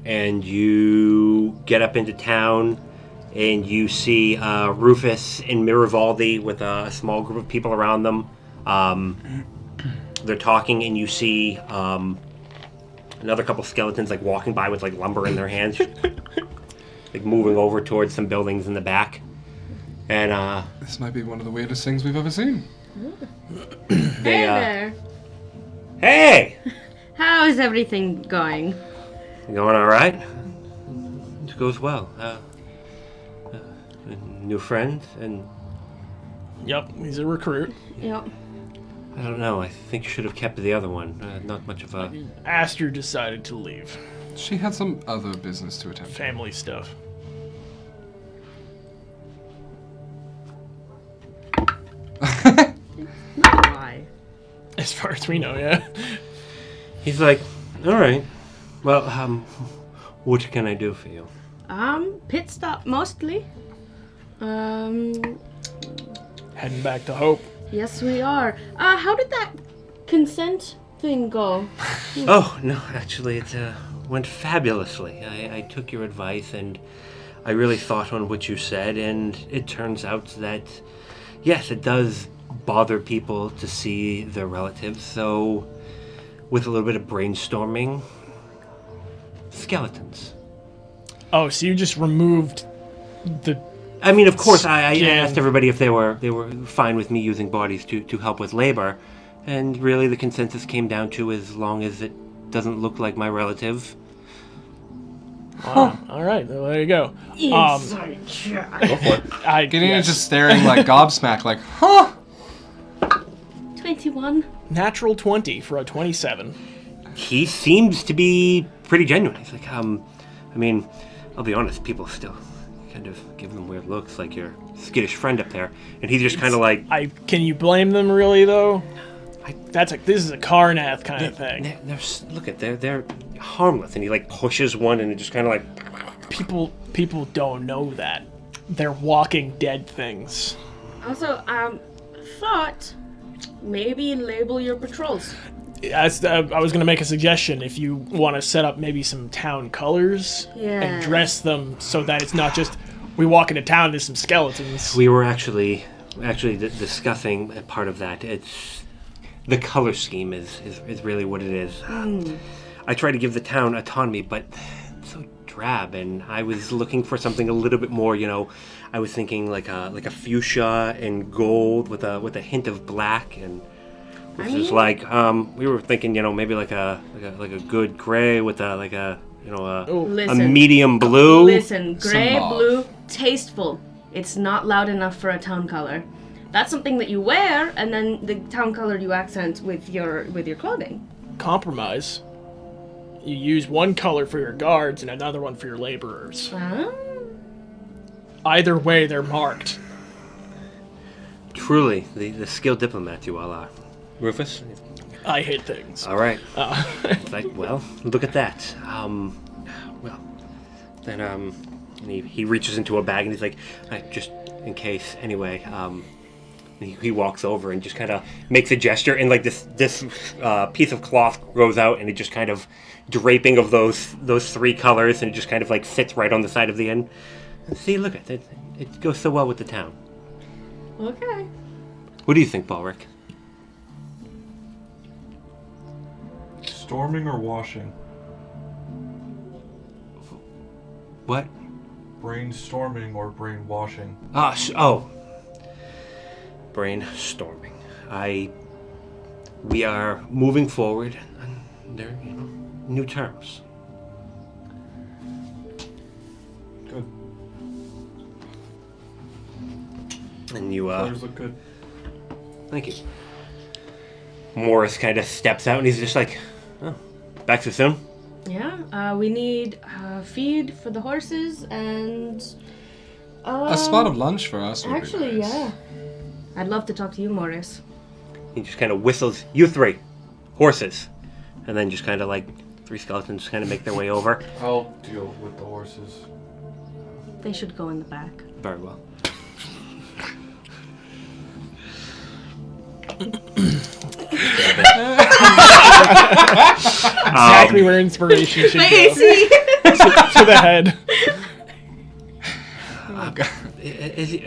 And you get up into town, and you see Rufus and Miravaldi with a small group of people around them. They're talking, and you see another couple skeletons like walking by with like lumber in their hands, like moving over towards some buildings in the back. And This might be one of the weirdest things we've ever seen. they, Hey there. hey, How is everything going? going all right? It goes well. New friends, and Yep, he's a recruit. Yep. I don't know. I think you should have kept the other one. Not much of a. Aster decided to leave. She had some other business to attend to. Family stuff. As far as we know, yeah. He's like, all right. Well, what can I do for you? Pit stop mostly. Heading back to Hope. Yes, we are. How did that consent thing go? Oh, no, actually, it went fabulously. I took your advice, and I really thought on what you said, and it turns out that, yes, it does bother people to see their relatives, so with a little bit of brainstorming, skeletons. Oh, so you just removed the... I mean, of course, I Yeah. asked everybody if they were fine with me using bodies to help with labor, and really the consensus came down to as long as it doesn't look like my relative. All right, well, there you go. Inside job. Go for it. Gideon is just staring like gobsmacked, like, huh? 21. Natural 20 for a 27. He seems to be pretty genuine. He's like, I mean, I'll be honest, people still kind of give them weird looks, like your skittish friend up there, and he's just kind of like, Can you blame them really though? This is a Karnath kind of thing. they're harmless, and he like pushes one, and it just kind of like, People don't know that. They're walking dead things. Also, thought maybe label your patrols. I was going to make a suggestion. If you want to set up maybe some town colors Yeah. and dress them so that it's not just we walk into town, there's some skeletons. we were actually discussing a part of that. It's the color scheme is really what it is. I try to give the town autonomy, but it's so drab, and I was looking for something a little bit more. I was thinking like a fuchsia and gold with a hint of black, and this is like we were thinking, maybe like a good gray with a Listen. medium blue. Listen, gray, mauve. blue, tasteful. It's not loud enough for a town color. That's something that you wear, and then the town color you accent with your clothing. Compromise. You use one color for your guards and another one for your laborers. Either way, they're marked. Truly, the skilled diplomat you all are. Rufus? I hate things. All right. It's like, well, look at that. Well, then, and he reaches into a bag, and he's like, just in case, anyway, he walks over and just kind of makes a gesture, and like this piece of cloth grows out, and it just kind of draping of those three colors, and it just kind of like sits right on the side of the inn. See, look at it. It goes so well with the town. Okay. What do you think, Balric? Storming or washing? What? Brainstorming or brain washing? Brainstorming. We are moving forward under, new terms. Good. And you, Colors look good. thank you. Morris kind of steps out, and he's just like, oh, back so soon? Yeah, we need feed for the horses and... A spot of lunch for us would Actually, be nice. yeah. I'd love to talk to you, Morris. He just kind of whistles, you three, horses. And then just kind of like, three skeletons kind of make their way over. I'll deal with the horses. They should go in the back. Very well. Exactly where inspiration should go. AC! To the head.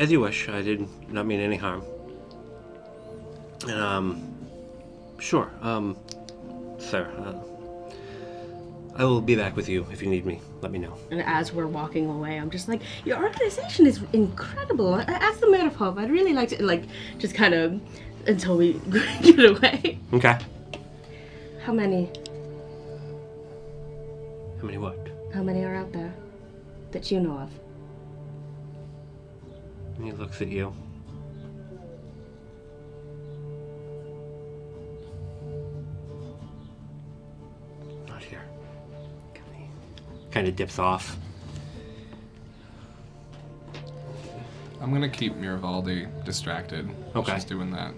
As you wish. I did not mean any harm. And, sure. Sir, I will be back with you if you need me. Let me know. And as we're walking away, I'm just like, your organization is incredible. As the mayor of Hope, I'd really like to, just kind of, until we get away. Okay. How many? How many what? How many are out there that you know of? And he looks at you. Not here. Kind of dips off. I'm gonna keep Miravaldi distracted. Okay. She's doing that.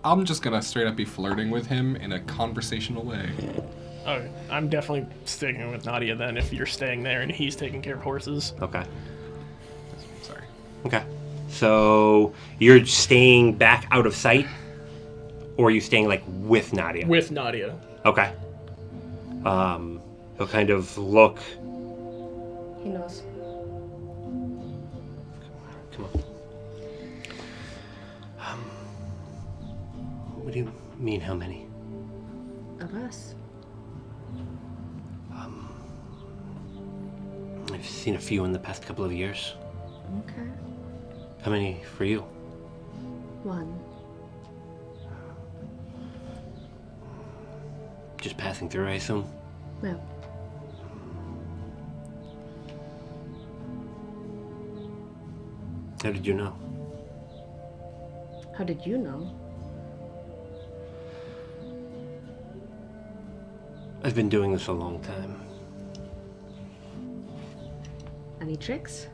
I'm just gonna straight up be flirting with him in a conversational way. Okay, I'm definitely sticking with Nadia then if you're staying there and he's taking care of horses. Okay. Sorry. Okay. So you're staying back out of sight? Or are you staying, like, with Nadia? With Nadia. Okay. He'll kind of look... He knows. Come on. What do you mean, how many? Of us. I've seen a few in the past couple of years. Okay. How many for you? 1. Just passing through, I assume? Well, How did you know? how did you know? I've been doing this a long time. Any tricks?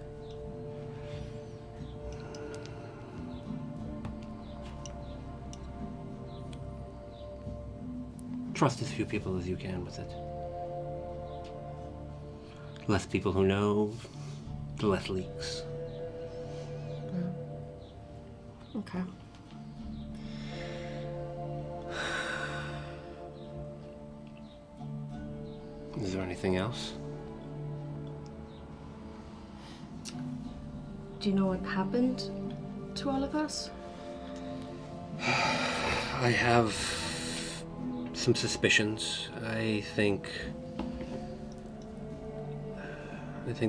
Trust as few people as you can with it. Less people who know, the less leaks. Okay. Is there anything else? Do you know what happened to all of us? I have some suspicions. I think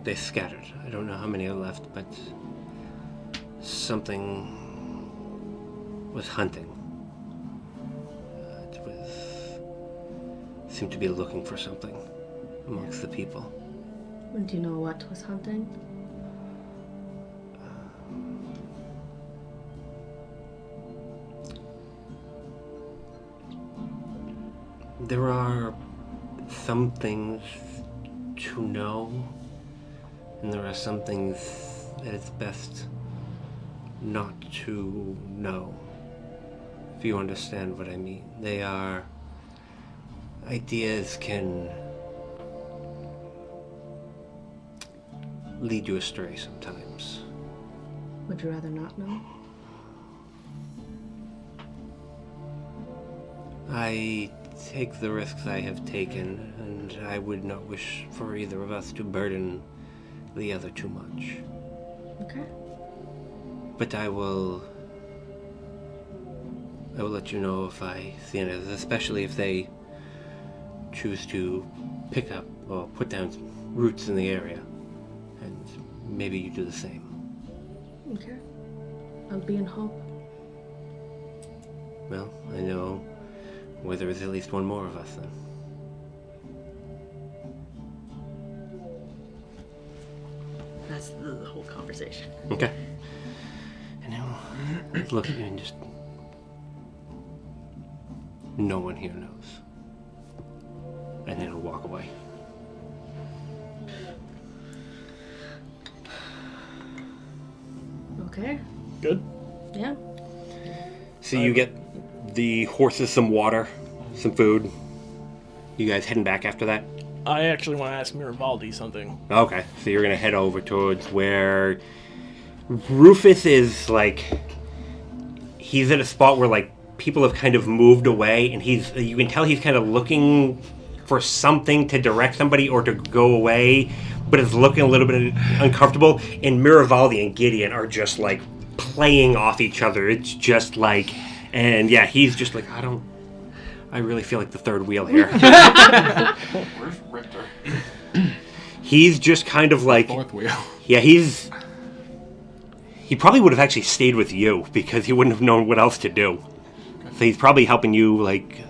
they scattered. I don't know how many are left, but something was hunting. Seemed to be looking for something amongst the people. And do you know what was hunting? There are some things to know, and there are some things that it's best not to know, if you understand what I mean. They are... Ideas can lead you astray sometimes. Would you rather not know? I take the risks I have taken, and I would not wish for either of us to burden the other too much. Okay. But I will let you know if I see any others, especially if they choose to pick up or put down roots in the area. And maybe you do the same. Okay. I'll be in hope. Well, I know where there is at least one more of us then. That's the whole conversation. Okay. And he'll look at you and just... No one here knows. And then he'll walk away. Okay. Good. Yeah. So you get the horses some water, some food. You guys heading back after that? I actually want to ask Miravaldi something. Okay, so you're gonna head over towards where Rufus is, like, he's at a spot where, like, people have kind of moved away, and you can tell he's kind of looking for something to direct somebody or to go away, but is looking a little bit uncomfortable, and Miravaldi and Gideon are just, like, playing off each other. It's just like, and yeah, he's just like, I really feel like the third wheel here. Where's Richter? He's just kind of like... Fourth wheel. Yeah, he probably would have actually stayed with you because he wouldn't have known what else to do. So he's probably helping you, like...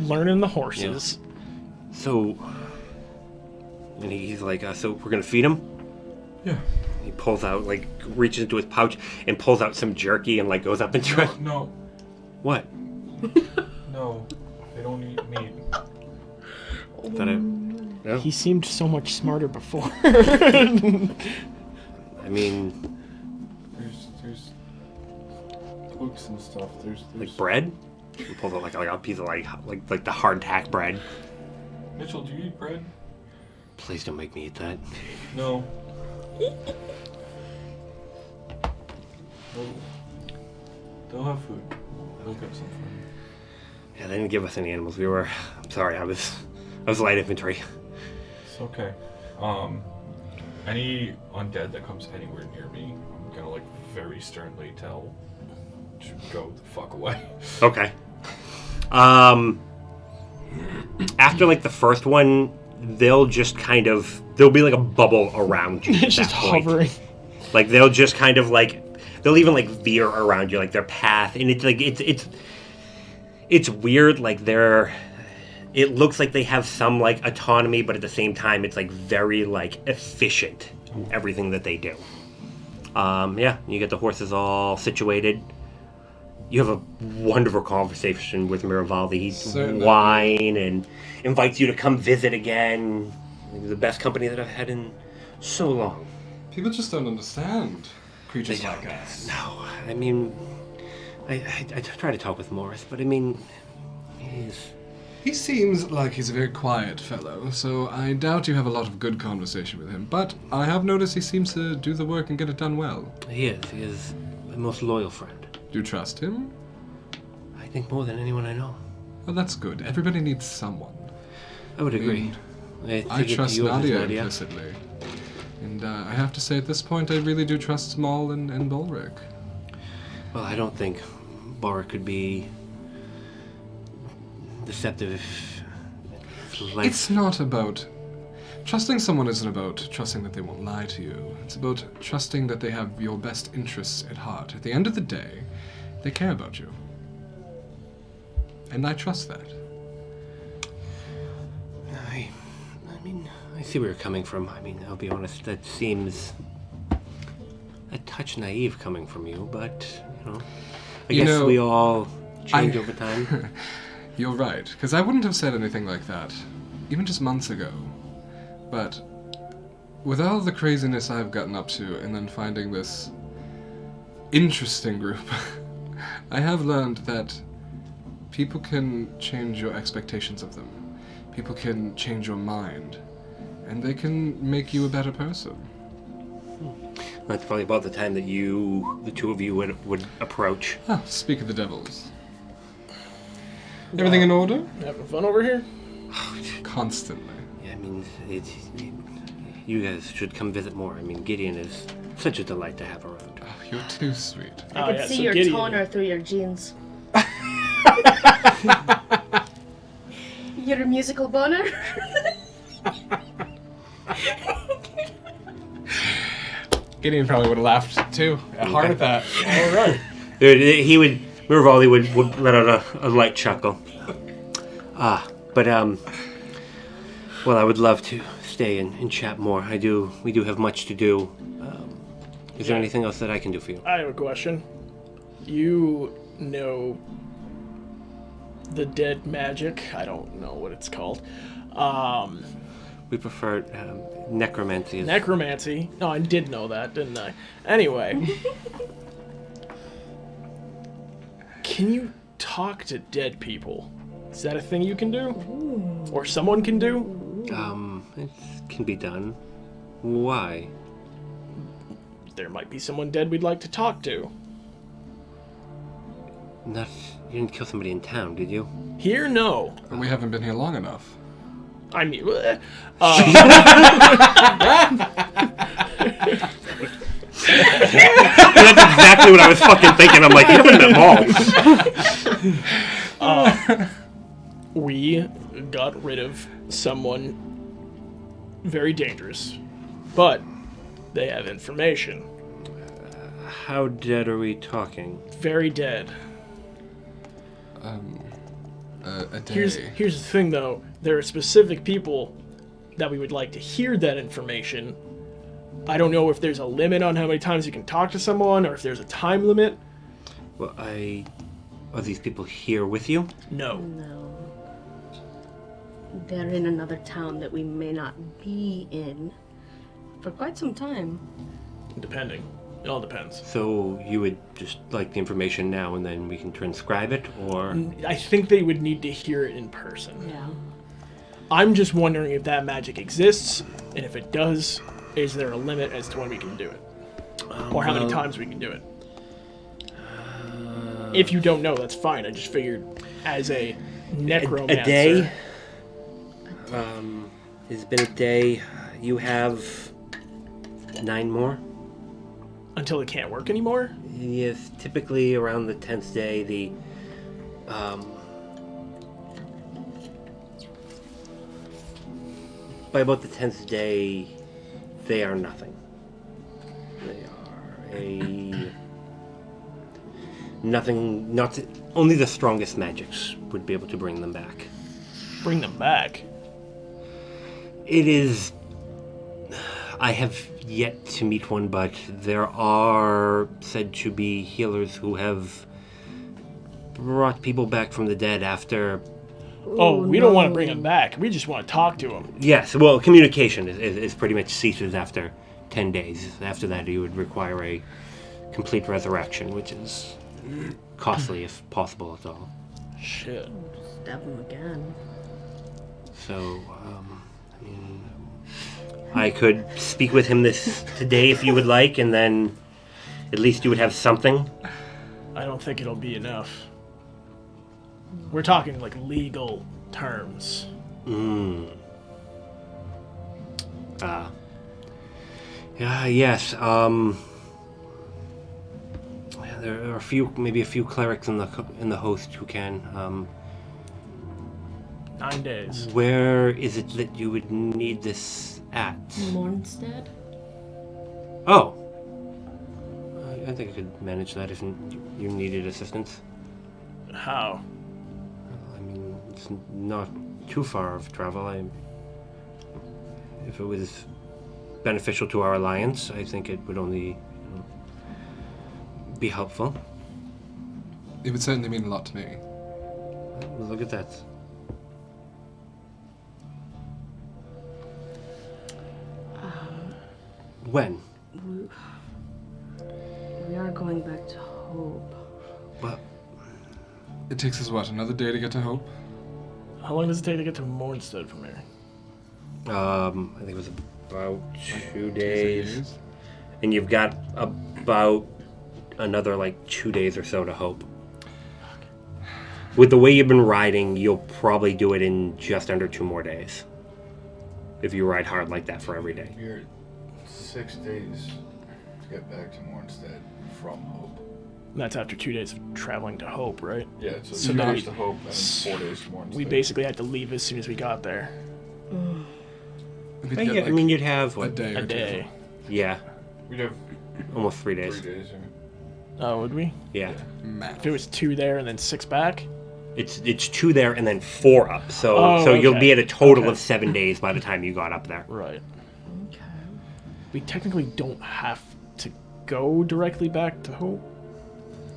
Learning the horses. Yeah. So... And he's like, so we're going to feed him? Yeah. He pulls out, like, reaches into his pouch and pulls out some jerky and, like, goes up into it. No. What? No. They don't eat meat. No? He seemed so much smarter before. I mean... There's cookbooks and stuff. There's Like bread? You pulled out like a piece of like the hardtack bread. Mitchell, do you eat bread? Please don't make me eat that. No. They'll have food. They'll get some food. Yeah, they didn't give us any animals. I'm sorry, I was light infantry. It's okay. Any undead that comes anywhere near me, I'm gonna like very sternly tell to go the fuck away. Okay. After like the first one, they'll just there'll be like a bubble around you. It's just hovering. Like they'll just kind of like, they'll even like veer around you, like their path, and it's like it's weird. Like it looks like they have some like autonomy, but at the same time, it's like very like efficient everything that they do. Yeah, you get the horses all situated. You have a wonderful conversation with Miravaldi. He's wine and invites you to come visit again. The best company that I've had in so long. People just don't understand creatures like us. No, I mean, I try to talk with Morris, but I mean, He seems like he's a very quiet fellow, so I doubt you have a lot of good conversation with him. But I have noticed he seems to do the work and get it done well. He is my most loyal friend. Do you trust him? I think more than anyone I know. Well, that's good. Everybody needs someone. I would agree. I trust Nadia implicitly. And I have to say, at this point, I really do trust Small and Bulric. Well, I don't think Bulric could be deceptive. It's not about... Trusting someone isn't about trusting that they won't lie to you. It's about trusting that they have your best interests at heart. At the end of the day, they care about you. And I trust that. I mean, I see where you're coming from. I mean, I'll be honest, that seems a touch naive coming from you, but, I guess we all change over time. You're right, because I wouldn't have said anything like that, even just months ago. But with all the craziness I've gotten up to, and then finding this interesting group, I have learned that people can change your expectations of them. People can change your mind. And they can make you a better person. That's probably about the time that the two of you would approach. Ah, speak of the devils. Everything in order? Having fun over here? Constantly. Yeah, I mean, you guys should come visit more. I mean, Gideon is such a delight to have around. Oh, you're too sweet. I can see your Gideon. toner through your jeans. You're a musical boner? Gideon probably would have laughed too. Hard at that. All right. Miravaldi would let out a light chuckle. But well, I would love to stay and chat more. We do have much to do. Is there anything else that I can do for you? I have a question. You know the dead magic? I don't know what it's called. We prefer necromancy. Necromancy. No, I did know that, didn't I? Anyway. Can you talk to dead people? Is that a thing you can do? Or someone can do? It can be done. Why? There might be someone dead we'd like to talk to. You didn't kill somebody in town, did you? Here, no. We haven't been here long enough. I mean, That's exactly what I was fucking thinking. I'm like, you haven't met Maul. we got rid of someone very dangerous, but they have information. How dead are we talking? Very dead. A day. Here's the thing, though. There are specific people that we would like to hear that information. I don't know if there's a limit on how many times you can talk to someone, or if there's a time limit. Well, are these people here with you? No. No. They're in another town that we may not be in for quite some time. Depending. It all depends. So you would just like the information now and then we can transcribe it, or? I think they would need to hear it in person. Yeah. I'm just wondering if that magic exists, and if it does, is there a limit as to when we can do it? Or how many times we can do it? If you don't know, that's fine. I just figured as a necromancer... A day? It's been a day. You have 9 more? Until it can't work anymore? Yes, typically around the 10th day, the... by about the 10th day, they are nothing. They are nothing, only the strongest magics would be able to bring them back. Bring them back? It is... I have yet to meet one, but there are said to be healers who have brought people back from the dead after... Oh, we don't want to bring them back. We just want to talk to them. Yes, well, communication is pretty much ceases after 10 days. After that, you would require a complete resurrection, which is costly if possible at all. Shit. Stab him again. So, I could speak with him today if you would like, and then at least you would have something. I don't think it'll be enough. We're talking like legal terms. Yes. There are maybe a few clerics in the host who can. 9 days. Where is it that you would need this at? Mornstead? Oh. I think I could manage that if you needed assistance. How? I mean, it's not too far of travel. If it was beneficial to our alliance, I think it would only be helpful. It would certainly mean a lot to me. Look at that. When? We are going back to Hope. Well, It takes us, what, another day to get to Hope? How long does it take to get to Mornstead from here? I think it was about 2 days. 2 days? And you've got about another 2 days or so to Hope. With the way you've been riding, you'll probably do it in just under 2 more days. If you ride hard like that for every day. You're 6 days to get back to Mornstead from Hope. And that's after 2 days of traveling to Hope, right? Yeah, so So 2 now days to Hope and 4 days to Mornstead. We basically had to leave as soon as we got there. We'd But get, yeah, I mean, you'd have, a day or A day. Yeah, We'd have almost 3 days. 3 days, yeah. Oh, would we? Yeah. two. Math. If it was 2 there and then 6 back? It's 2 there and then 4 up. So Oh, you'll okay. be at a total Okay. of 7 days by the time you got up there. Right. Okay. We technically don't have to go directly back to Hope.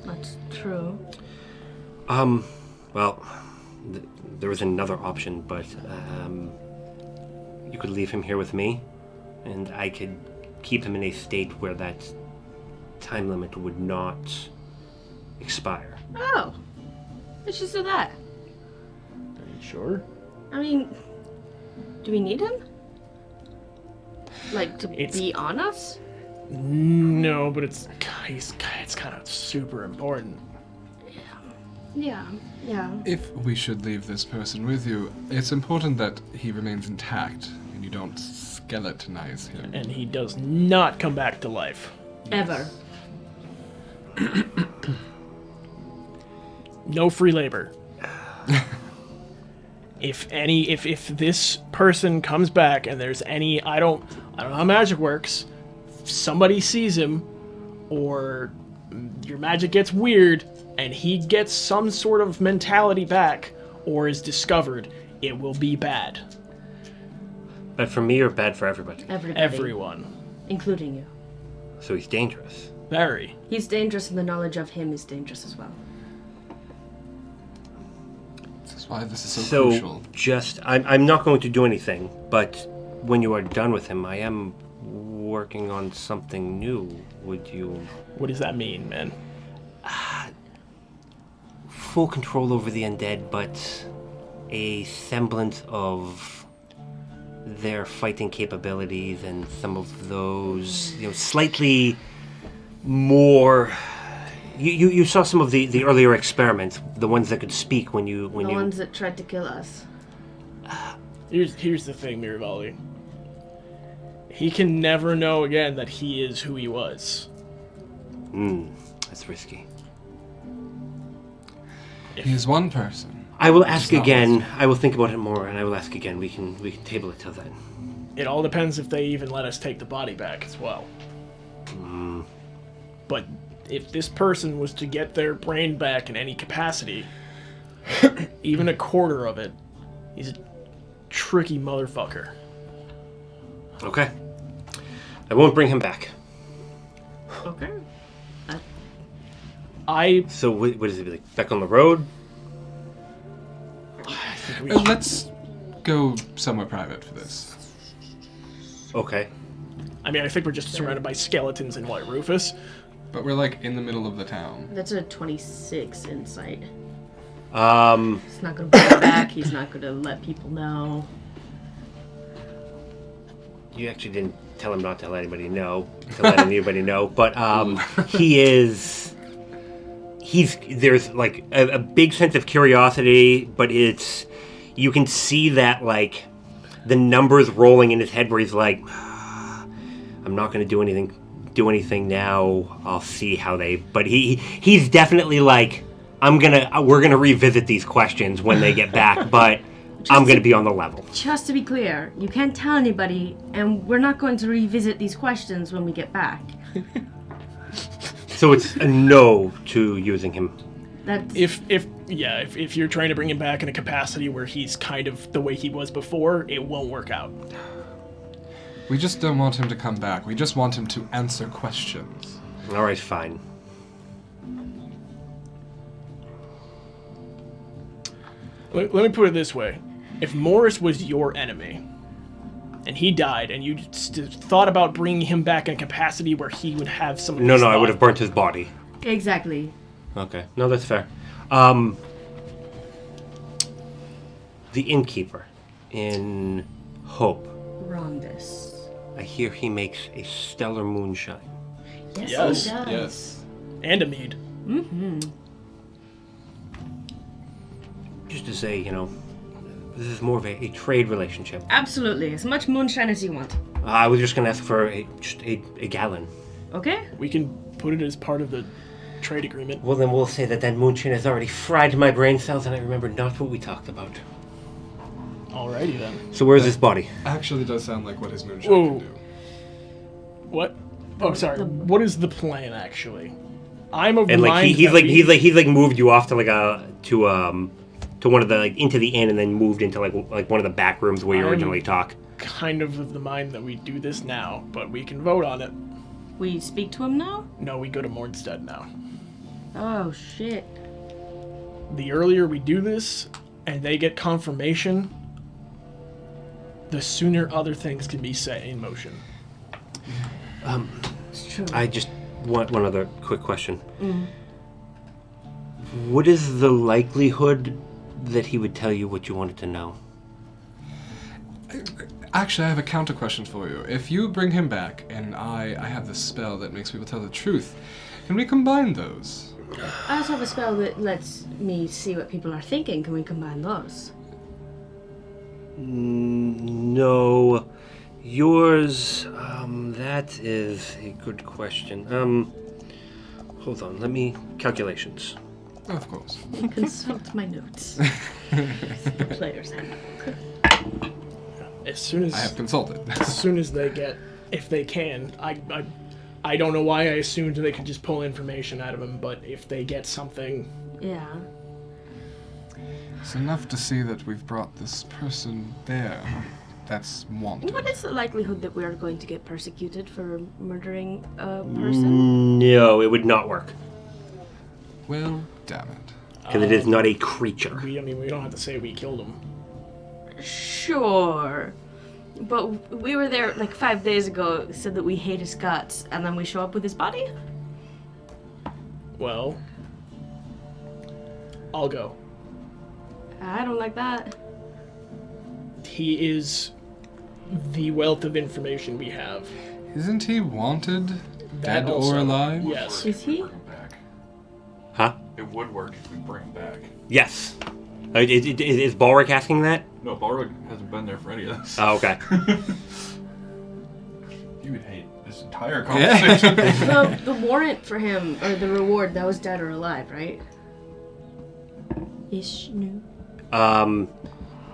That's true. Well, there was another option, but you could leave him here with me, and I could keep him in a state where that time limit would not expire. Oh. Let's just do that. Are you sure? I mean, do we need him? To It's- be on us? No, but it's kind of super important. Yeah. If we should leave this person with you, it's important that he remains intact and you don't skeletonize him. And he does not come back to life. Ever. No free labor. If this person comes back and there's any, I don't know how magic works. If somebody sees him, or your magic gets weird, and he gets some sort of mentality back, or is discovered, it will be bad. Bad for me or bad for everybody? Everybody. Everyone. Including you. So he's dangerous. Very. He's dangerous, and the knowledge of him is dangerous as well. That's why this is so crucial. I'm not going to do anything, but when you are done with him, I am working on something new, would you? What does that mean, man? Full control over the undead, but a semblance of their fighting capabilities and some of those, slightly more. You saw some of the earlier experiments, the ones that could speak when you. The ones that tried to kill us. Here's the thing, Miravalli. He can never know again that he is who he was. That's risky. He's one person. I will ask again. I will think about it more, and I will ask again. We can table it till then. It all depends if they even let us take the body back as well. But if this person was to get their brain back in any capacity, even a quarter of it, he's a tricky motherfucker. Okay. I won't bring him back. Okay. So what is it like? Back on the road? I think we Let's go somewhere private for this. Okay. I mean, I think we're just surrounded by skeletons in White Rufus. But we're like in the middle of the town. That's a 26 insight. He's He's not gonna bring it back. He's not gonna let people know. You actually didn't tell him not to let anybody know, but he is. There's like a big sense of curiosity, but you can see that like the numbers rolling in his head where he's like, I'm not going to do anything now. I'll see how but he's definitely like, we're gonna revisit these questions when they get back, but I'm going to be on the level. Just to be clear, you can't tell anybody, and we're not going to revisit these questions when we get back. So it's a no to using him. That's If you're trying to bring him back in a capacity where he's kind of the way he was before, it won't work out. We just don't want him to come back. We just want him to answer questions. All right, fine. Let me put it this way. If Morris was your enemy, and he died, and you thought about bringing him back in a capacity where he would have some of his No, I would have burnt his body. exactly. Okay. No, that's fair. The innkeeper in Hope. Rhombus. I hear he makes a stellar moonshine. Yes, Yes, he does. Yes. And a mead. Mm-hmm. Just to say, this is more of a trade relationship. Absolutely. As much moonshine as you want. I was just going to ask for just a gallon. Okay? We can put it as part of the trade agreement. Well, then we'll say that moonshine has already fried my brain cells and I remember not what we talked about. Alrighty then. So where's this body? Actually does sound like what his moonshine Whoa. can do. What? Oh, sorry. What is the plan actually? I'm of And like mind he's that like moved you off to like to one of the into the inn and then moved into like one of the back rooms where you originally talk. kind of the mind that we do this now, but we can vote on it. We speak to him now? No, we go to Mornstead now. Oh, shit. The earlier we do this, and they get confirmation, the sooner other things can be set in motion. It's true. I just want one other quick question. What is the likelihood that he would tell you what you wanted to know? Actually, I have a counter question for you. If you bring him back, and I have this spell that makes people tell the truth, can we combine those? I also have a spell that lets me see what people are thinking. Can we combine those? No. Yours, that is a good question. Hold on, let me... Calculations. Of course. Consult my notes. Player's handbook. As soon as I have consulted. as soon as they get, if they can, I don't know why I assumed they could just pull information out of him, but if they get something, Yeah. It's enough to see that we've brought this person there. That's wanted. What is the likelihood that we are going to get persecuted for murdering a person? No, it would not work. Well, damn it. Because it is not a creature. we don't have to say we killed him. Sure. But we were there like 5 days ago, said that we hate his guts, and then we show up with his body? Well, I'll go. I don't like that. He is the wealth of information we have. Isn't he wanted? That Dead also- or alive? Yes. Is he? Bring him back. Huh? It would work if we bring him back. Yes. Is Balric asking that? No, Balrog hasn't been there for any of this. Oh, okay. You would hate this entire conversation. The warrant for him, or the reward, that was dead or alive, right? Ish, no.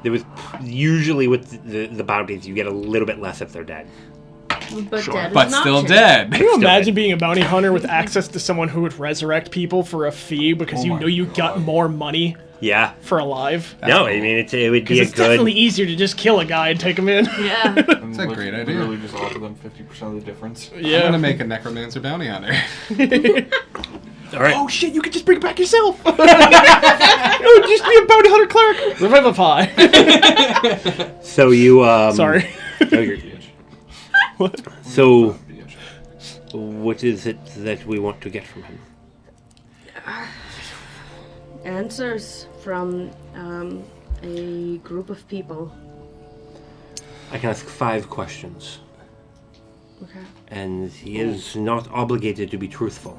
There was usually with the bounties, you get a little bit less if they're dead. But Sure. dead is But an still option. dead. Can you Still imagine dead. being a bounty hunter with access to someone who would resurrect people for a fee because Oh you my know you God. got more money Yeah. for alive? No, I mean it would Because be a it's good. definitely easier to just kill a guy and take him in. Yeah. And That's a great idea. Literally just offer them 50% of the difference. I'm Yeah. gonna make a necromancer bounty hunter. All right. Oh shit, you could just bring it back yourself. It would just be a bounty hunter cleric. Revivify. So you Sorry. no, you're- What? so Bitch. what is it that we want to get from him? Answers from a group of people. I can ask 5 questions, Okay. and he is not obligated to be truthful.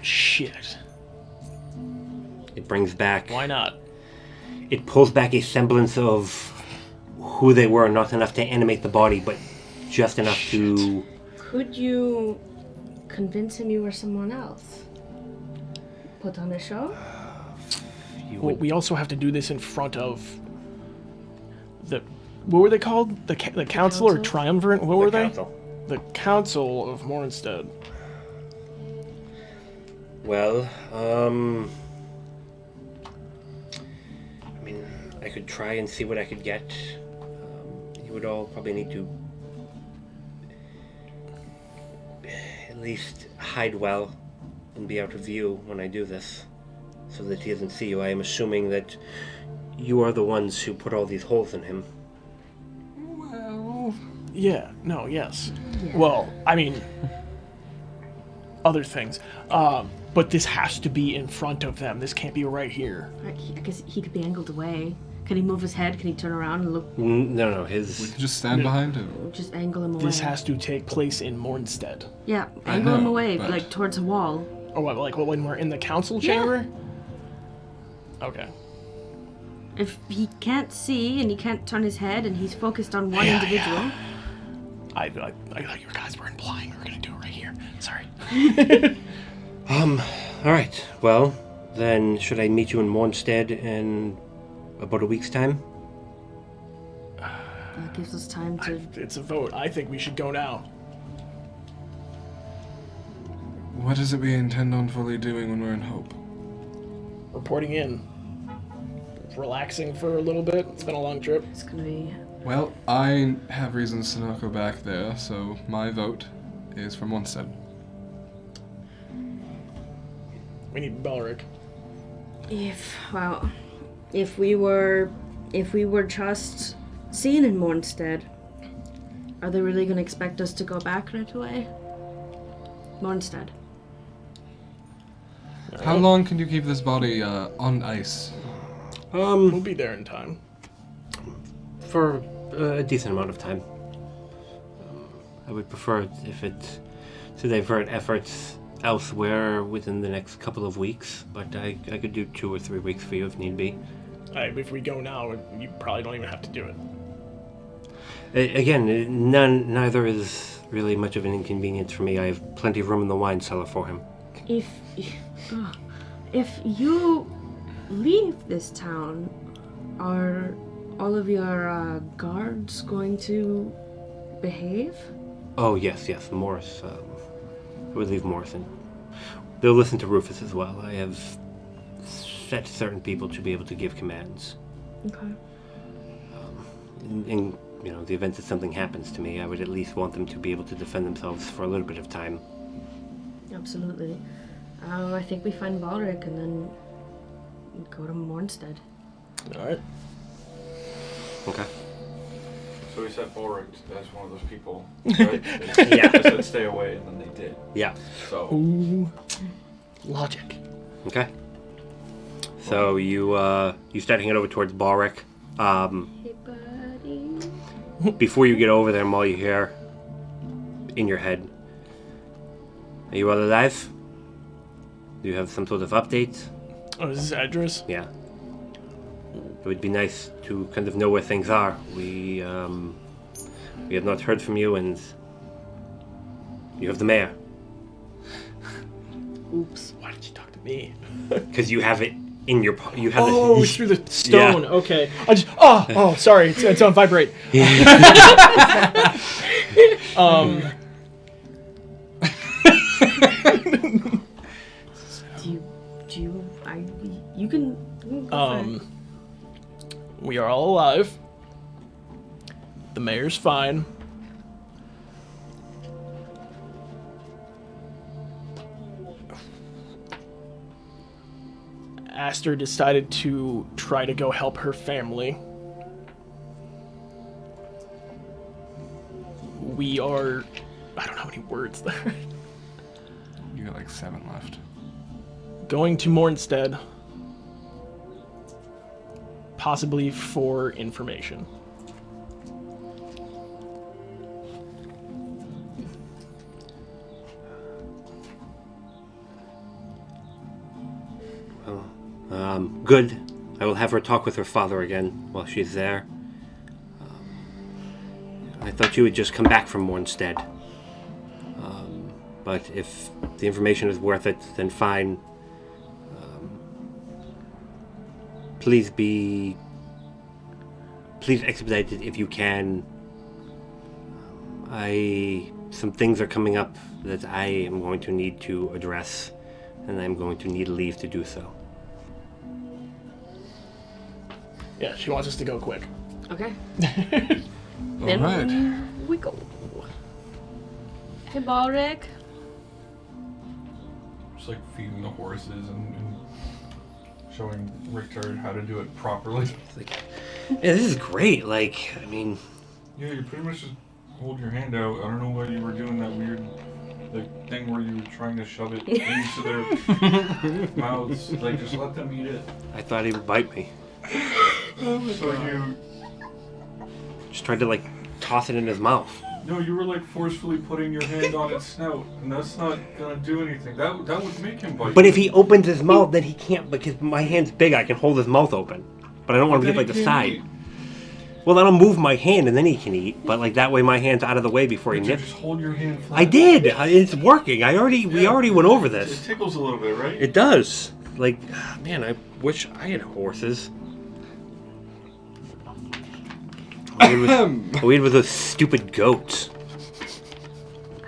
Shit. It brings back. Why not? It pulls back a semblance of who they were, not enough to animate the body, but just enough to. Could you convince him you were someone else? Put on a show? You Well, would, we also have to do this in front of the. What were they called? The council or council? triumvirate? What were they? council. The council of Mornstead. Well, I mean, I could try and see what I could get. You would all probably need to at least hide well and be out of view when I do this, so that he doesn't see you. I am assuming that you are the ones who put all these holes in him. Well, Yeah. No. Yes. Well, I mean, other things. But this has to be in front of them. This can't be right here. I guess he could be angled away. Can he move his head? Can he turn around and look? No, we his. can just stand behind him. Just angle him away. This has to take place in Mornstead. Yeah, I angle him know, away, but- like towards a wall. Or what? Like when we're in the council chamber? Okay. If he can't see and he can't turn his head and he's focused on one individual. I thought you guys were implying we were gonna do it right here. Sorry. All right. Well, then, should I meet you in Mornstead in about a week's time? That gives us time to. It's a vote. I think we should go now. What is it we intend on fully doing when we're in Hope? Reporting in. Relaxing for a little bit. It's been a long trip. It's gonna be. Well, I have reasons to not go back there, so my vote is for Mornstead. We need Belric. If we were just seen in Mornstead, are they really gonna expect us to go back right away? Mornstead. How long can you keep this body on ice? We'll be there in time. For a decent amount of time. I would prefer it if it to divert efforts elsewhere within the next couple of weeks, but I could do 2 or 3 weeks for you if need be. If we go now, you probably don't even have to do it. Again, neither is really much of an inconvenience for me. I have plenty of room in the wine cellar for him. If you leave this town, are all of your guards going to behave? Oh, yes, Morris. I would leave Morris in. They'll listen to Rufus as well. I have set certain people to be able to give commands. Okay. In the event that something happens to me, I would at least want them to be able to defend themselves for a little bit of time. Absolutely. I think we find Balric and then go to Mornstead. All right. Okay. So he said Ulrich as one of those people, right? Yeah. They said stay away, and then they did. Yeah. So Ooh. Logic. Okay. So you start hanging over towards Balric. Hey, buddy. Before you get over there, Maul, you hear in your head, "Are you all alive? Do you have some sort of update?" Oh, is this address? Yeah. It would be nice to kind of know where things are. We have not heard from you, and you have the mayor. Oops. Why did you talk to me? Because you have it in your... You have Oh, it. it's through the stone. Yeah. Okay. I just... Oh, sorry. It's on vibrate. You can go for it. We are all alive. The mayor's fine. Aster decided to try to go help her family. We are... I don't know how many words there. You got like 7 left. Going to Mornstead. Possibly for information. Good. I will have her talk with her father again while she's there. I thought you would just come back from Mornstead. But if the information is worth it, then fine. Please expedite it if you can. Some things are coming up that I am going to need to address, and I'm going to need leave to do so. Yeah, she wants us to go quick. Okay. All Then right. we go. Hey, Balric. just like feeding the horses and showing Richter how to do it properly. It's like, yeah, this is great. Like, I mean, Yeah, you pretty much just hold your hand out. I don't know why you were doing that weird thing where you were trying to shove it into their mouths. Like, just let them eat it. I thought he would bite me. So you... Just tried to like toss it in his mouth. No, you were like forcefully putting your hand on its snout, and that's not gonna do anything. That would make him bite. But you. if he opens his mouth, then he can't, because my hand's big. I can hold his mouth open, but I don't want to Then get like he the can't side. eat. Well, then I'll move my hand and then he can eat. But like that way, my hand's out of the way before he Did you nips. just hold your hand flat? I did. It's working. We already went over It this. tickles a little bit, right? It does. Like, man, I wish I had horses. Weird with those stupid goats.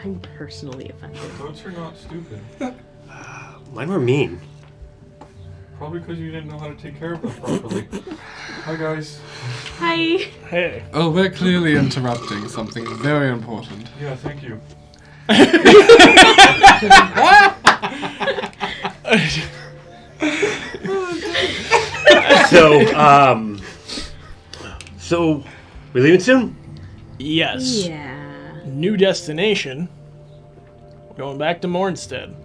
I'm personally offended. Goats are not stupid. Mine were mean. Probably because you didn't know how to take care of them properly. Hi, guys. Hi. Hey. Oh, we're clearly interrupting something very important. Yeah, thank you. So, we leaving soon? Yes. Yeah. New destination. Going back to Mornstead.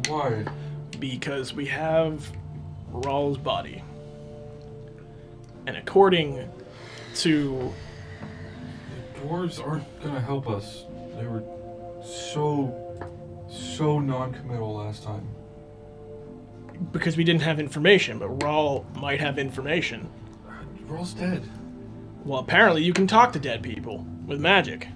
Why? Because we have Rawl's body. And according to... Dwarves aren't gonna help us. They were so non-committal last time. Because we didn't have information, but Rawl might have information. Raw's dead. Well, apparently you can talk to dead people with magic.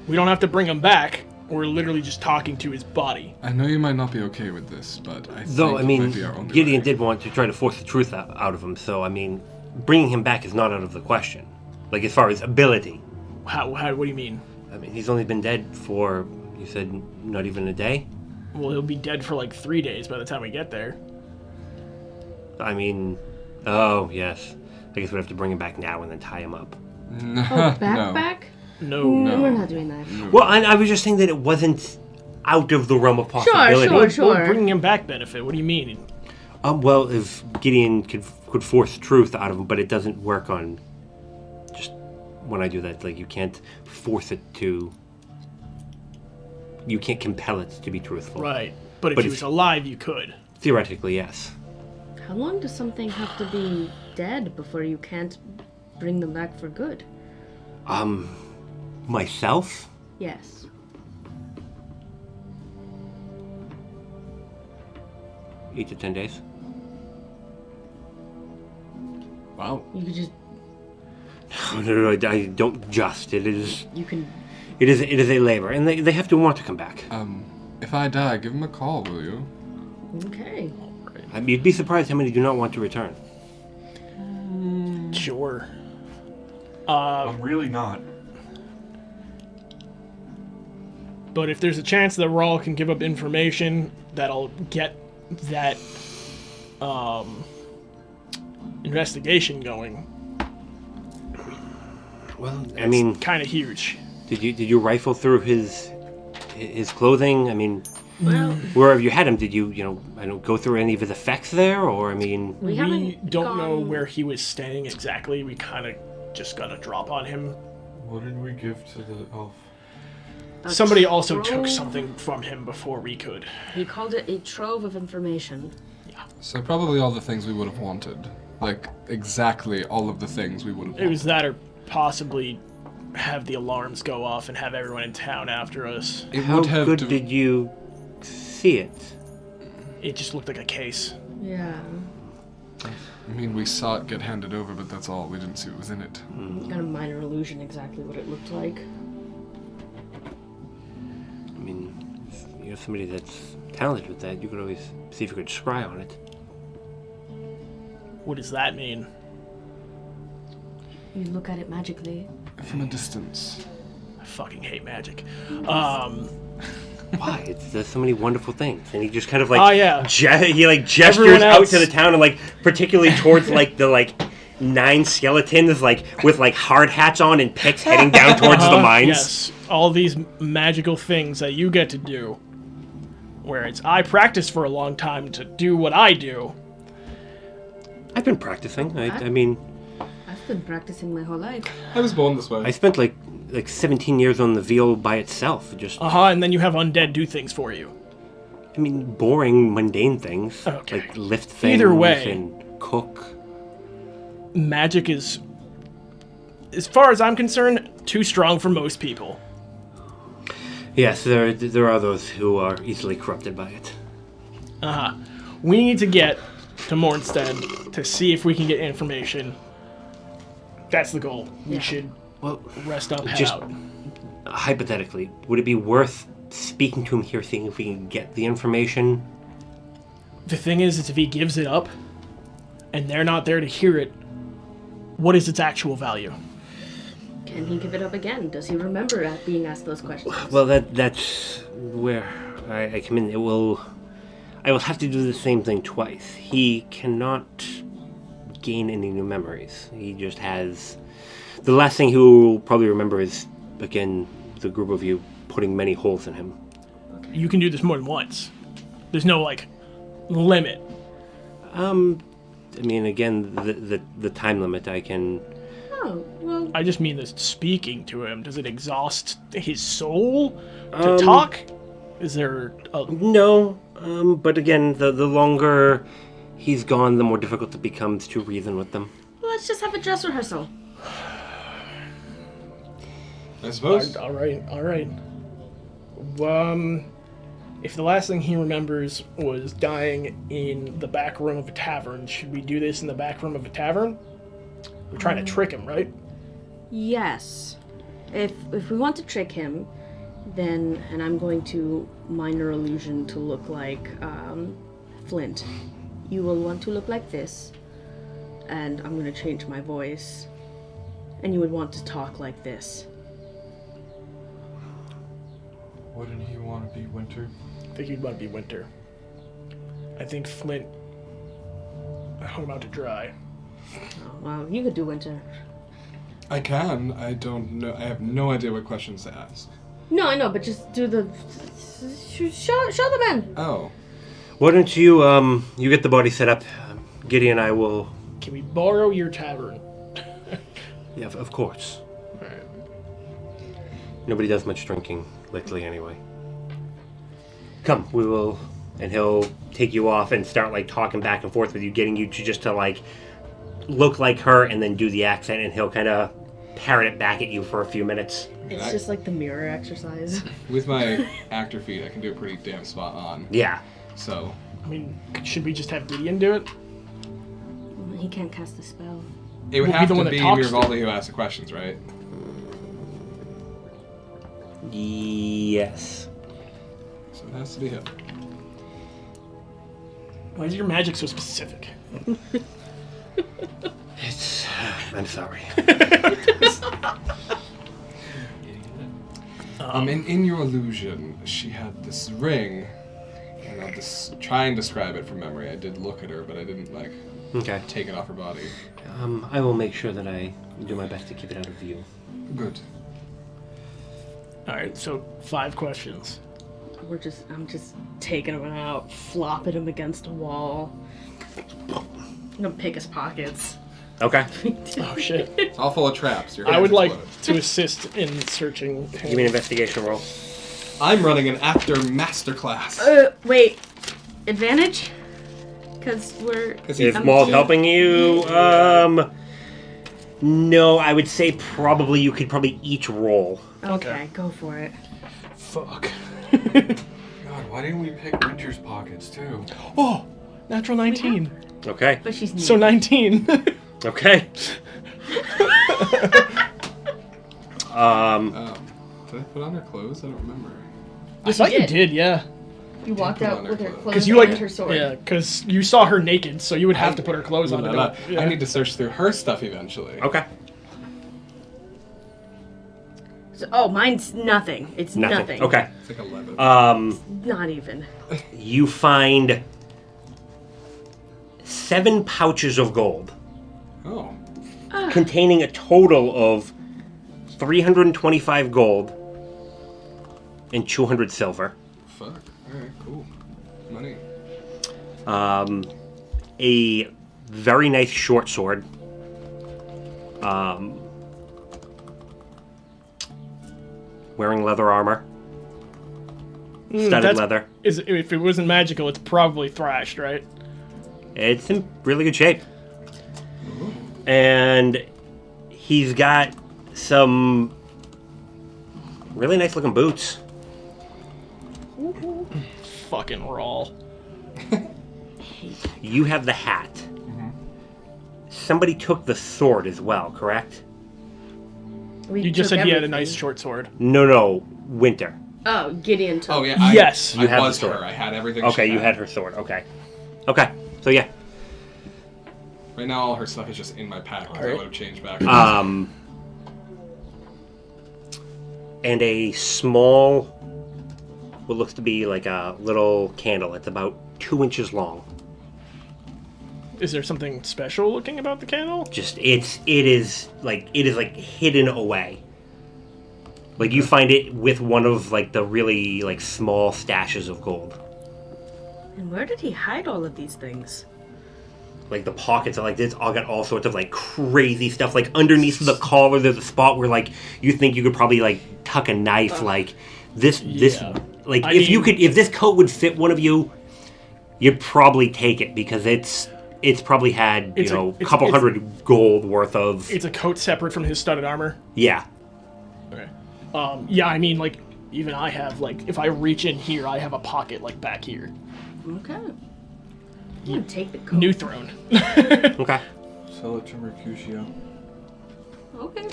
We don't have to bring him back. We're literally just talking to his body. I know you might not be okay with this, but I Though, think I it mean, might be our only Gideon way. did want to try to force the truth out of him, so, I mean, bringing him back is not out of the question. Like, as far as ability. How what do you mean? I mean, he's only been dead for, you said, not even a day? Well, he'll be dead for like 3 days by the time we get there. I mean, oh, yes. I guess we'd have to bring him back now and then tie him up. No, Oh, no. back? No. We're not doing that. Well, I was just saying that it wasn't out of the realm of possibility. Sure. What would bringing him back benefit? What do you mean? Well, if Gideon could could force truth out of him, but it doesn't work on just when I do that. Like, you can't force it to... You can't compel it to be truthful. Right. But if he was alive, you could. Theoretically, yes. How long does something have to be dead before you can't bring them back for good? Myself? Yes. Eight to 10 days. Wow. You could just... No, I don't just. It is... You can... It is a labor, and they have to want to come back. If I die, give him a call, will you? Okay. I mean, you'd be surprised how many do not want to return. Sure. I'm really not. But if there's a chance that Rawl can give up information that'll get that investigation going, Well, I mean, kind of huge. did you rifle through his clothing? I mean, Well, wherever you had him, did you go through any of his effects there, or I mean, we haven't don't know gone- where he was staying exactly. We kind of just got a drop on him. What did we give to the elf? a Somebody also took trove- something from him before we could. He called it a trove of information. So probably all the things we would have wanted. Like, exactly all of the things we would have It wanted. was that, or possibly have the alarms go off and have everyone in town after us. It how would have good to... did you see it? It just looked like a case. Yeah. I mean, we saw it get handed over, but that's all. We didn't see what was in it. Got a minor illusion exactly what it looked like. I mean, if you have somebody that's talented with that, you could always see if you could scry on it. What does that mean? You look at it magically. From a distance. I fucking hate magic. Why? It does so many wonderful things, and he just kind of like Oh, yeah. he like gestures Everyone out else- to the town, and like particularly towards like the 9 skeletons like with like hard hats on and picks heading down towards the mines. Yes, all these magical things that you get to do. Where it's, I practiced for a long time to do what I do. I've been practicing. I mean, I've been practicing my whole life. I was born this way. I spent like 17 years on the veal by itself. Just, And then you have undead do things for you. I mean, boring, mundane things Okay. like lift things Either way. and cook. Magic is, as far as I'm concerned, too strong for most people. Yes, there are those who are easily corrupted by it. We need to get to Mornstead to see if we can get information. That's the goal. We Yeah. should Well, rest up, head just out. hypothetically, would it be worth speaking to him here, seeing if we can get the information? The thing is if he gives it up, and they're not there to hear it, what is its actual value? Can he give it up again? Does he remember being asked those questions? Well, that's where I come in. I will have to do the same thing twice. He cannot gain any new memories. He just has... The last thing he will probably remember is, again, the group of you putting many holes in him. You can do this more than once. There's no, limit. I mean, again, the time limit, I can... Oh, well, I just mean this speaking to him. Does it exhaust his soul to talk? Is there a... No, but again, the longer he's gone, the more difficult it becomes to reason with them. let's just have a dress rehearsal. I suppose. All right. If the last thing he remembers was dying in the back room of a tavern, should we do this in the back room of a tavern? We're trying to trick him, right? Yes. If we want to trick him, then, and I'm going to minor illusion to look like Flint. You will want to look like this, and I'm going to change my voice, and you would want to talk like this. Wouldn't he want to be Winter? I think he'd want to be Winter. I think Flint hung him out to dry. Oh, well, you could do Winter. I can. I don't know. I have no idea what questions to ask. No, I know, but just do the... Show the men! Oh. Why don't you get the body set up? Giddy and I will Can we borrow your tavern? Yeah, of course. All right. Nobody does much drinking lately, anyway. Come, we will, and he'll take you off and start like talking back and forth with you, getting you to just to like look like her, and then do the accent, and he'll kind of parrot it back at you for a few minutes. It's just like the mirror exercise. With my actor feat, I can do it pretty damn spot on. Yeah. So, I mean, should we just have Gideon do it? He can't cast the spell. it would We'll be have the to one that be talks to Miravaldi who asks the questions, right? Yes. So it has to be him. Why is your magic so specific? It's. I'm sorry. In your illusion, she had this ring, and I'll try and describe it from memory. I did look at her, but I didn't, like, Okay. take it off her body. I will make sure that I do my best to keep it out of view. Good. All right, so 5 questions. I'm just taking him out, flopping him against a wall. I'm gonna pick his pockets. Okay. Oh shit! It's all full of traps. Your I hands would like explode. to assist in searching. Give me an investigation roll. I'm running an actor masterclass. Wait. Advantage? Because we're... Is I'm Maul deep. helping you? No, I would say probably you could probably each roll. Okay, go for it. Fuck. God, why didn't we pick Winter's pockets too? Oh, natural 19. Okay. But she's new. So 19. Okay. Did I put on her clothes? I don't remember. I thought you did. did, yeah. You walked put out on her with her clothes. clothes Because you and like, her sword. yeah, because you saw her naked, so you would have to put her clothes on. No, to no, do it. Yeah. I need to search through her stuff eventually. Okay. So, mine's nothing. It's nothing. Okay. It's like 11. Not even. You find 7 pouches of gold Oh. containing a total of 325 gold and 200 silver. Fuck. Alright, cool. Money. A very nice short sword. Wearing leather armor. Studded that's- leather. If it wasn't magical, it's probably thrashed, right? It's in really good shape. And he's got some really nice looking boots. Fucking raw. You have the hat. Somebody took the sword as well, correct? We You just took said he had a everything. nice short sword. No, Winter. Oh, Gideon took. Oh, yeah. Yes. I You have was the sword. her. I had everything. Okay, she you had her sword. Okay. Okay. So yeah. Right now, all her stuff is just in my pack because I Alright. would have changed back. And a small, what looks to be like a little candle. It's about 2 inches long. Is there something special looking about the candle? Just it is like hidden away. Like you find it with one of like the really like small stashes of gold. And where did he hide all of these things? Like the pockets are like this, all got all sorts of like crazy stuff. Like underneath the collar, there's a spot where like you think you could probably like tuck a knife. Like this, Yeah. like I if you mean- could, if this coat would fit one of you, you'd probably take it because it's probably had It's you a- know it's- couple it's- hundred gold worth of It's a coat separate from his studded armor. yeah. Okay. Yeah, I mean, like, even I have, like, if I reach in here, I have a pocket, like, back here. Okay. I'm gonna take the coat. New throne. Okay. Sell it to Mercutio. Okay.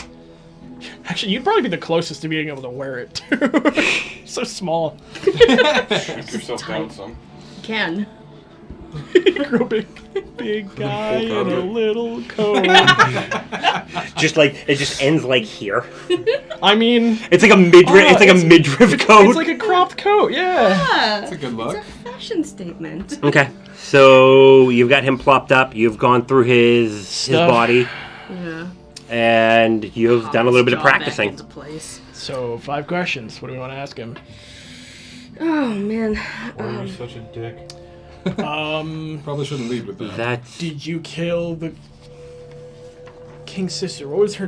Actually, you'd probably be the closest to being able to wear it, too. So small. Shrink yourself down some. Can. Grow big guy in a little coat. Just like it just ends like here. I mean, It's like a midriff. Oh, it's like a midriff coat. it's like a cropped coat, yeah. That's a good look. It's a fashion statement. Okay, so you've got him plopped up. You've gone through his Stuff. body, Yeah. and you've done a little bit of Jaw back practicing. into place. So, 5 questions. What do we want to ask him? Oh man. Why are you such a dick? Probably shouldn't lead with that. That's Did you kill the king's sister? What was her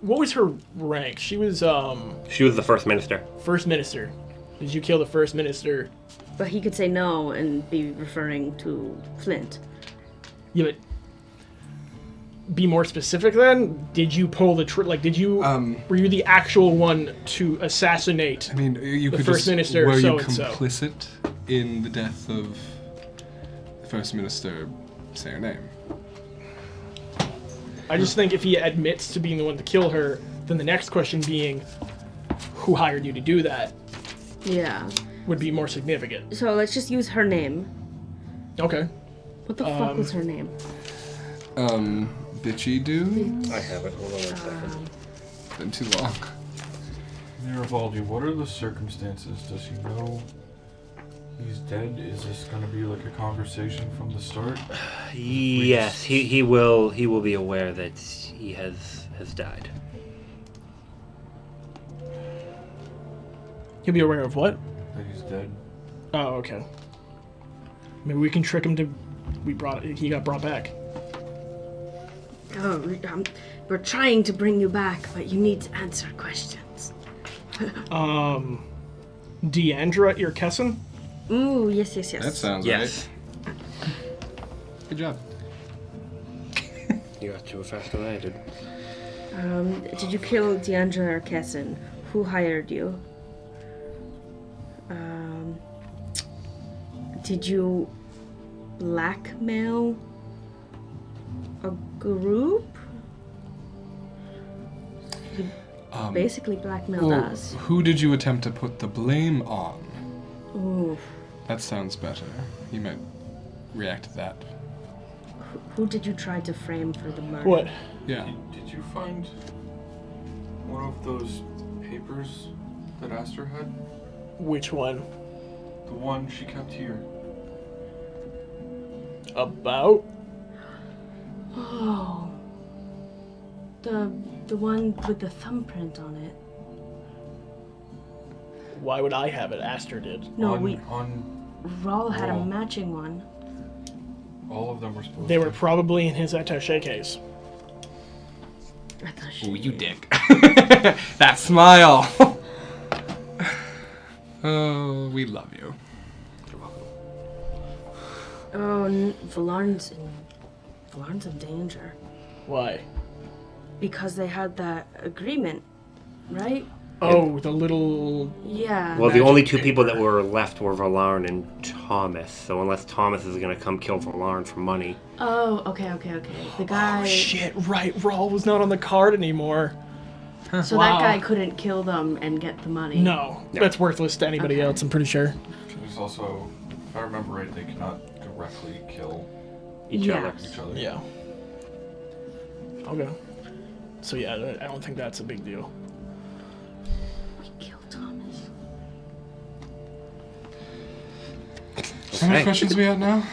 What was her rank? She was She was the first minister. first minister. Did you kill the first minister? But he could say no and be referring to Flint. Yeah, but be more specific then. Did you pull the did you were you the actual one to assassinate? I mean, you The could First just, Minister, were you so-and-so. complicit in the death of the First Minister? Say her name. I just think if he admits to being the one to kill her, then the next question being, who hired you to do that, Yeah. would be more significant. So let's just use her name. Okay. What the fuck was her name? Bitchy dude? I have it. Hold on 1 second. Been too long. Miravaldi, what are the circumstances? Does he know he's dead? Is this going to be like a conversation from the start? Yes, he will be aware that he has died. He'll be aware of what? That he's dead? Oh, okay. Maybe we can trick him to. He got brought back. Oh, we're trying to bring you back, but you need to answer questions. Deandra Irkessen? Ooh, yes. That sounds Yes. right. Good job. You got to it faster than I did. Did you kill Deandra Kessin? Who hired you? Did you blackmail a group? You basically blackmailed us. Who did you attempt to put the blame on? Ooh. That sounds better. You might react to that. Who did you try to frame for the murder? What? Yeah. Did you find one of those papers that Aster had? Which one? The one she kept here. About? Oh. The one with the thumbprint on it. Why would I have it? Aster did. No, on Raul had a Raul. matching one. all of them were supposed They to. were probably in his attaché case. I thought she Oh, you dick. That smile. Oh, we love you. Oh, Valarn's in danger. Why? Because they had that agreement, right? Oh, the little. Yeah. Well, the only two people that were left were Valarn and Thomas. So unless Thomas is going to come kill Valarn for money, Oh, okay. The guy. Oh, shit, right. Raul was not on the card anymore. So that guy couldn't kill them and get the money. No, that's worthless to anybody Okay. else, I'm pretty sure. There's also, if I remember right, they cannot directly kill each Yeah. other. each other. Yeah. Okay. So yeah, I don't think that's a big deal. We killed Thomas. How many Okay. questions we at now?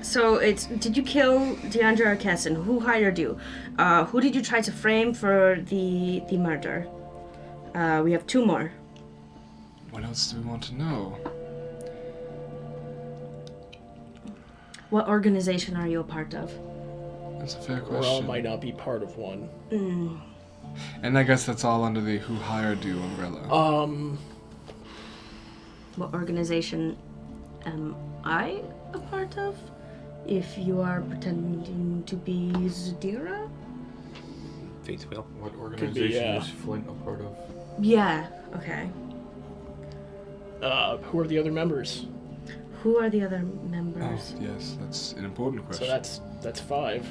So it's, did you kill Deandra Arkessen? Who hired you? Who did you try to frame for the murder? We have two more. What else do we want to know? What organization are you a part of? That's a fair Raul question. might not be part of one. And I guess that's all under the who hired you umbrella. What organization am I a part of? If you are pretending to be Zadira? Fate's wheel. What organization yeah. is Flint a part of? Yeah, okay. Who are the other members? Who are the other Oh, members? yes, that's an important So question. that's 5.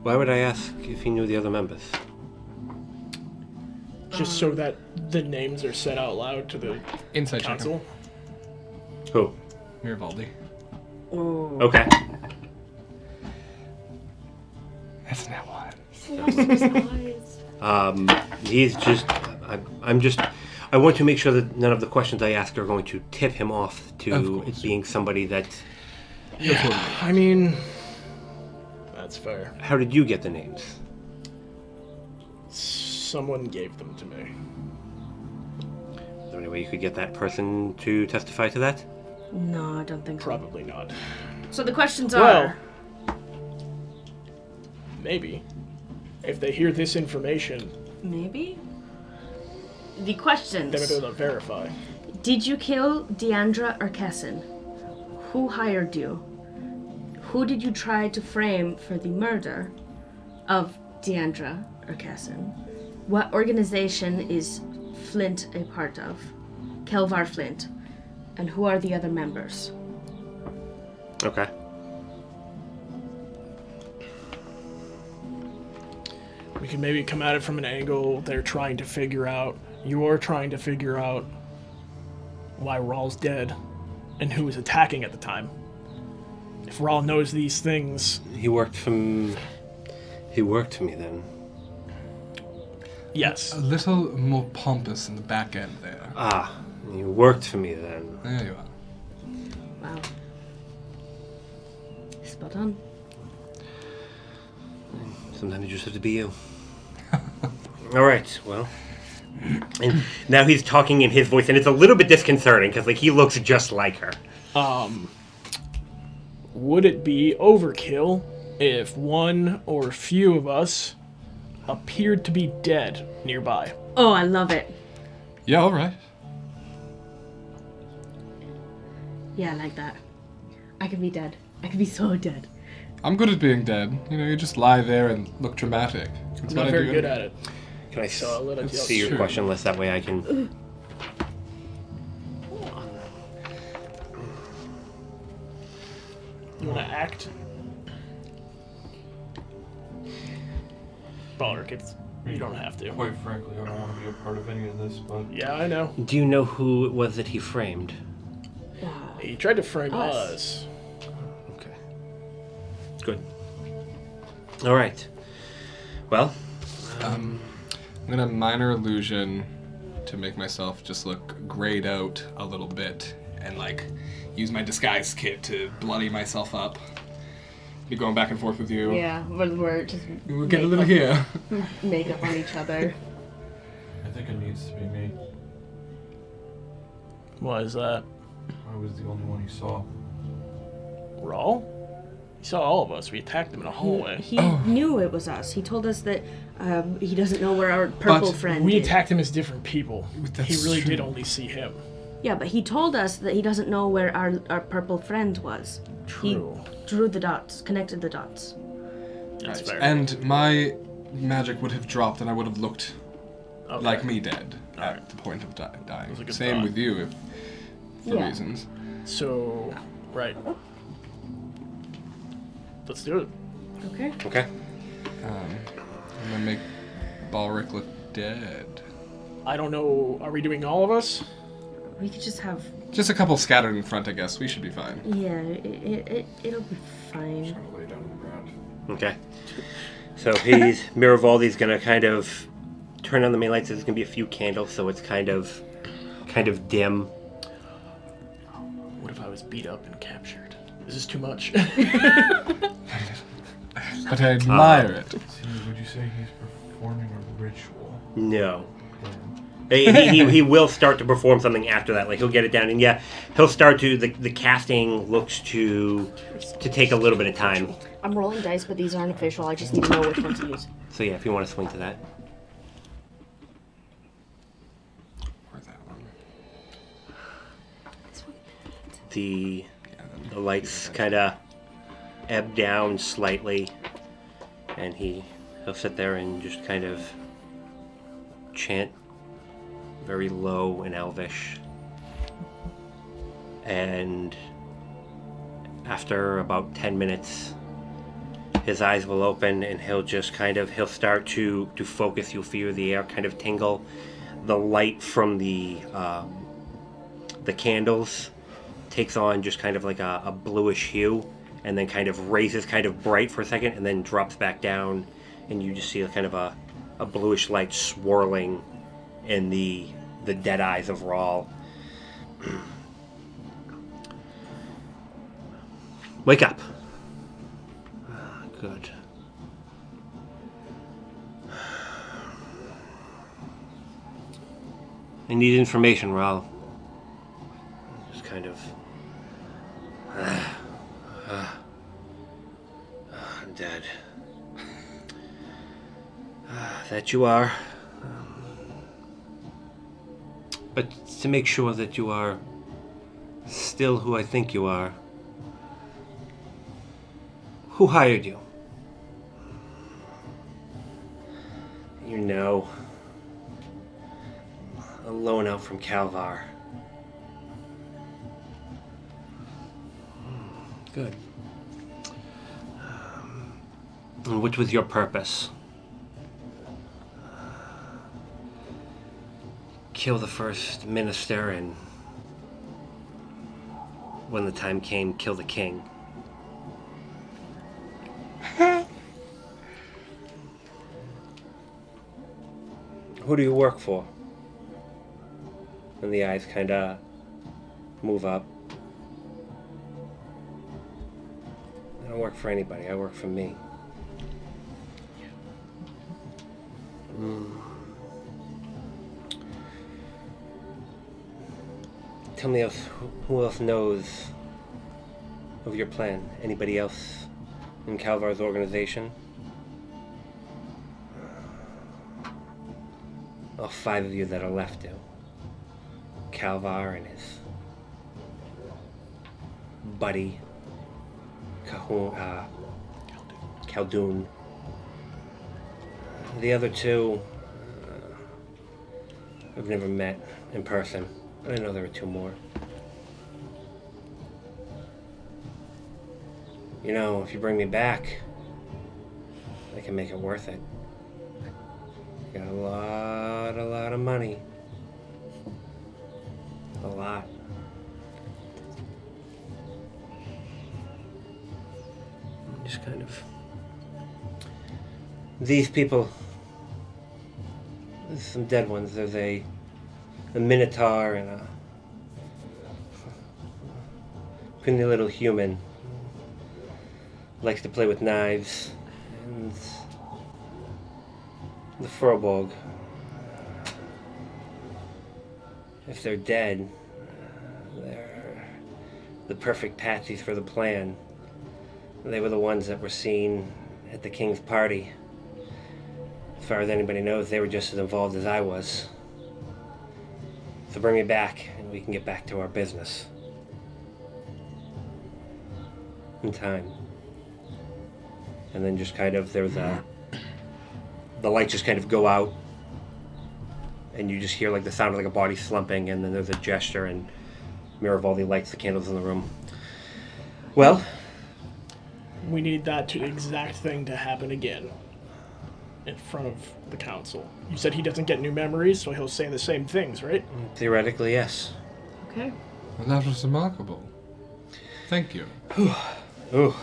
Why would I ask if he knew the other members? Just so that the names are said out loud to the Inside council. Who? Miravaldi. Oh. Okay. That's not one. He's just. I'm just. I want to make sure that none of the questions I ask are going to tip him off Of to course. it being somebody that. I mean, that's fair. How did you get the names? Someone gave them to me. Is there any way you could get that person to testify to that? No, I don't think so. Probably not. So the questions Well- are... Maybe. If they hear this information, Maybe? The questions. they might be able to verify. Did you kill Deandra or Kessin? Who hired you? Who did you try to frame for the murder of Deandra or Kessin? What organization is Flint a part of? Kelvar Flint. And who are the other members? Okay. We can maybe come at it from an angle you're trying to figure out why Rawl's dead and who was attacking at the time. If Rawl knows these things... He worked for me then. Yes. A little more pompous in the back end there. Ah, he worked for me then. There you are. Wow. Spot on. Sometimes you just have to be you. All right, well. And now he's talking in his voice, and it's a little bit disconcerting, because he looks just like her. Would it be overkill if one or few of us appeared to be dead nearby? Oh, I love it. Yeah, all right. Yeah, I like that. I could be dead. I could be so dead. I'm good at being dead. You just lie there and look dramatic. That's I'm not what I very do good anyway. at it. Can I So I'll let it see your Sure. question list? That way I can... You want to act? Baldric, you don't have to. Quite frankly, I don't want to be a part of any of this, but Yeah, I know. Do you know who it was that he framed? He tried to frame Us. us. Okay. Good. All right. Well, I'm gonna minor illusion to make myself just look grayed out a little bit and use my disguise kit to bloody myself up. Be going back and forth with you. Yeah, we're just We'll get a little here. makeup on each other. I think it needs to be me. Why is that? I was the only one he saw. Rawl? He saw all of us. We attacked him in a hallway. He knew it was us. He told us that he doesn't know where our purple But friend We is. attacked him as different people. That's He really true. did only see him. Yeah, but he told us that he doesn't know where our purple friend was. True. He drew the dots, connected the dots. That's Right. fair. And my magic would have dropped and I would have looked Okay. like me dead at Alright. the point of dying. was a good Same thought. with you, for Yeah. reasons. So, right. Let's do it. Okay. okay. I'm gonna make Balric look dead. I don't know. Are we doing all of us? We could just have. Just a couple scattered in front, I guess. We should be fine. Yeah, it'll be fine. Lay down on the ground. Okay. So Miravaldi's gonna kind of turn on the main lights. There's gonna be a few candles, so it's kind of dim. What if I was beat up and captured? Is this too much? But I admire it. See, would you say he's performing a ritual? No. He will start to perform something after that. He'll get it down, and yeah, he'll start to the casting looks to take a little bit of time. I'm rolling dice, but these aren't official. I just need to know which one to use. So yeah, if you want to swing to that. Or that one. The lights kind of ebb down slightly, and he'll sit there and just kind of chant very low and elvish. And after about 10 minutes, his eyes will open and he'll start to focus. You'll feel the air kind of tingle. The light from the candles takes on just kind of like a bluish hue, and then kind of raises kind of bright for a second and then drops back down, and you just see kind of a bluish light swirling in the dead eyes of Rawl. Wake up. Good. I need information, Rawl. Just kind of... I'm dead. That you are. But to make sure that you are still who I think you are, who hired you? You know, a loan out from Calvar. Good. And which was your purpose? Kill the first minister and, when the time came, kill the king. Who do you work for? And the eyes kind of move up. I don't work for anybody. I work for me. Tell me else, who else knows of your plan? Anybody else in Calvar's organization? All 5 of you that are left do. Calvar and his buddy, Khaldun. The other 2, I've never met in person. I know there were 2 more. You know, if you bring me back, I can make it worth it. Got a lot of money. A lot. Just kind of... These people... There's some dead ones. There's a minotaur and a puny little human. Likes to play with knives. And the Froborg. If they're dead, they're the perfect patsies for the plan. They were the ones that were seen at the king's party. As far as anybody knows, they were just as involved as I was. So bring me back, and we can get back to our business. In time. And then just kind of, there's a... The lights just kind of go out, and you just hear like the sound of like a body slumping, and then there's a gesture and mirror of all the lights, the candles in the room. Well? We need that exact thing to happen again. In front of the council. You said he doesn't get new memories, so he'll say the same things, right? Theoretically, yes. Okay. Well, that was remarkable. Thank you. Ooh.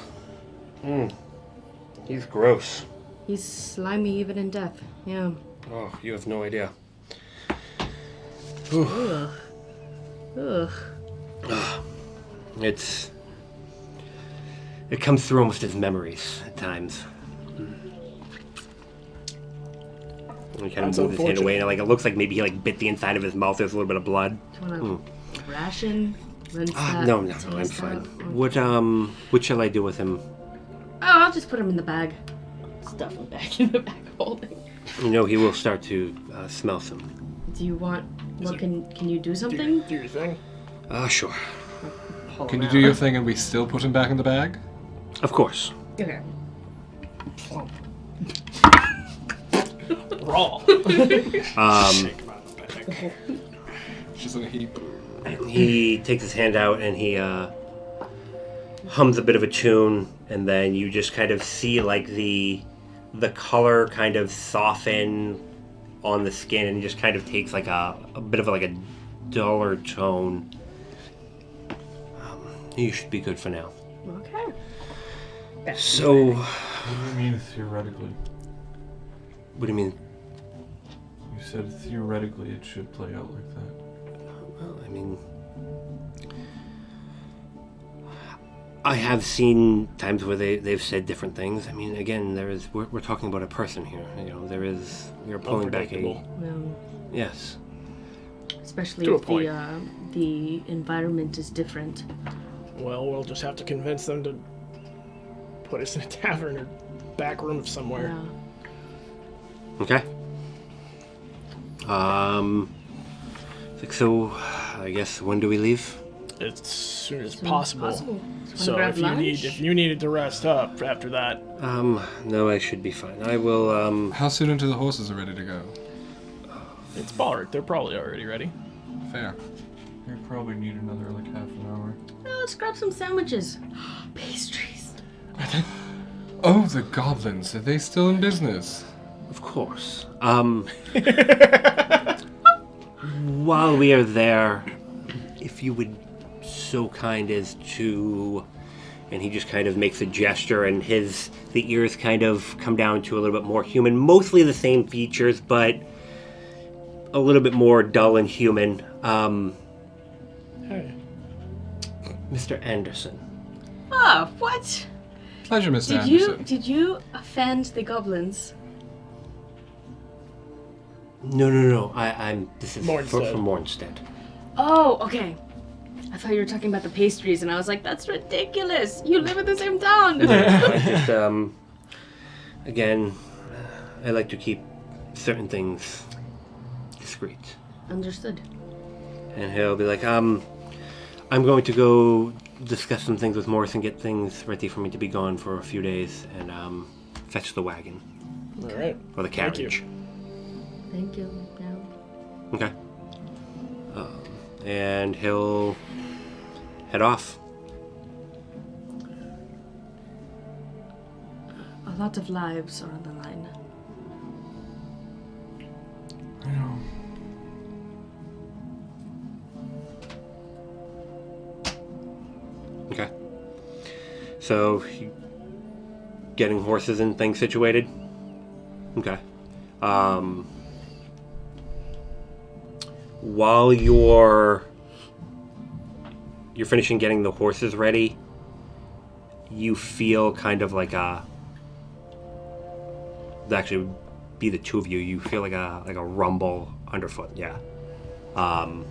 He's gross. He's slimy even in death. Yeah. Oh, you have no idea. Ugh. Ugh. It comes through almost as memories at times. And he kind of moves his hand away, and like it looks like maybe he like bit the inside of his mouth. There's a little bit of blood. Do you want to ration? Rinse that No, I'm taste fine. out? What shall I do with him? Oh, I'll just put him in the bag. Stuff him back in the bag holding. You know, he will start to smell some. Do you want? Well, can you do something? Do your thing. Sure. Can you do your thing and we still put him back in the bag? Of course. Okay. Raw. Just in a heap. He takes his hand out and he hums a bit of a tune, and then you just kind of see like the color kind of soften on the skin, and he just kind of takes like a bit of like a duller tone. You should be good for now. Okay. So, What do you mean theoretically? what do you mean? You said theoretically it should play out like that. Well, I mean, I have seen times where they've said different things. I mean, again, we're talking about a person here. You know, we're pulling back a... Yes. Especially To a if point. the environment is different. Well, we'll just have to convince them to put us in a tavern or back room somewhere. Yeah. Okay. So, I guess when do we leave? As soon as Soon as possible. possible. So grab if you needed to rest up after that, No, I should be fine. I will, How soon until the horses are ready to go? it's Balric. They're probably already ready. Fair. You probably need another like half an hour. Oh, let's grab some sandwiches. Pastries. Oh, the goblins. Are they still in business? Of course. While we are there, if you would so kind as to, and he just kind of makes a gesture, and the ears kind of come down to a little bit more human, mostly the same features, but a little bit more dull and human. Hey. Mr. Anderson. Oh, what? Pleasure, Mr. Anderson. Did you offend the goblins? No. This is Mornstead. from Mornstead. Oh, okay. I thought you were talking about the pastries, and I was like, that's ridiculous. You live in the same town. I just, again, I like to keep certain things discreet. Understood. And he'll be like, I'm going to go discuss some things with Morris and get things ready for me to be gone for a few days and fetch the wagon. All right. Or the Thank you. carriage. Thank you. No. Okay. And he'll head off. A lot of lives are on the line. I know. Okay. So, getting horses and things situated? Okay. While you're finishing getting the horses ready, you feel kind of like actually would be the two of you. You feel like a rumble underfoot, yeah.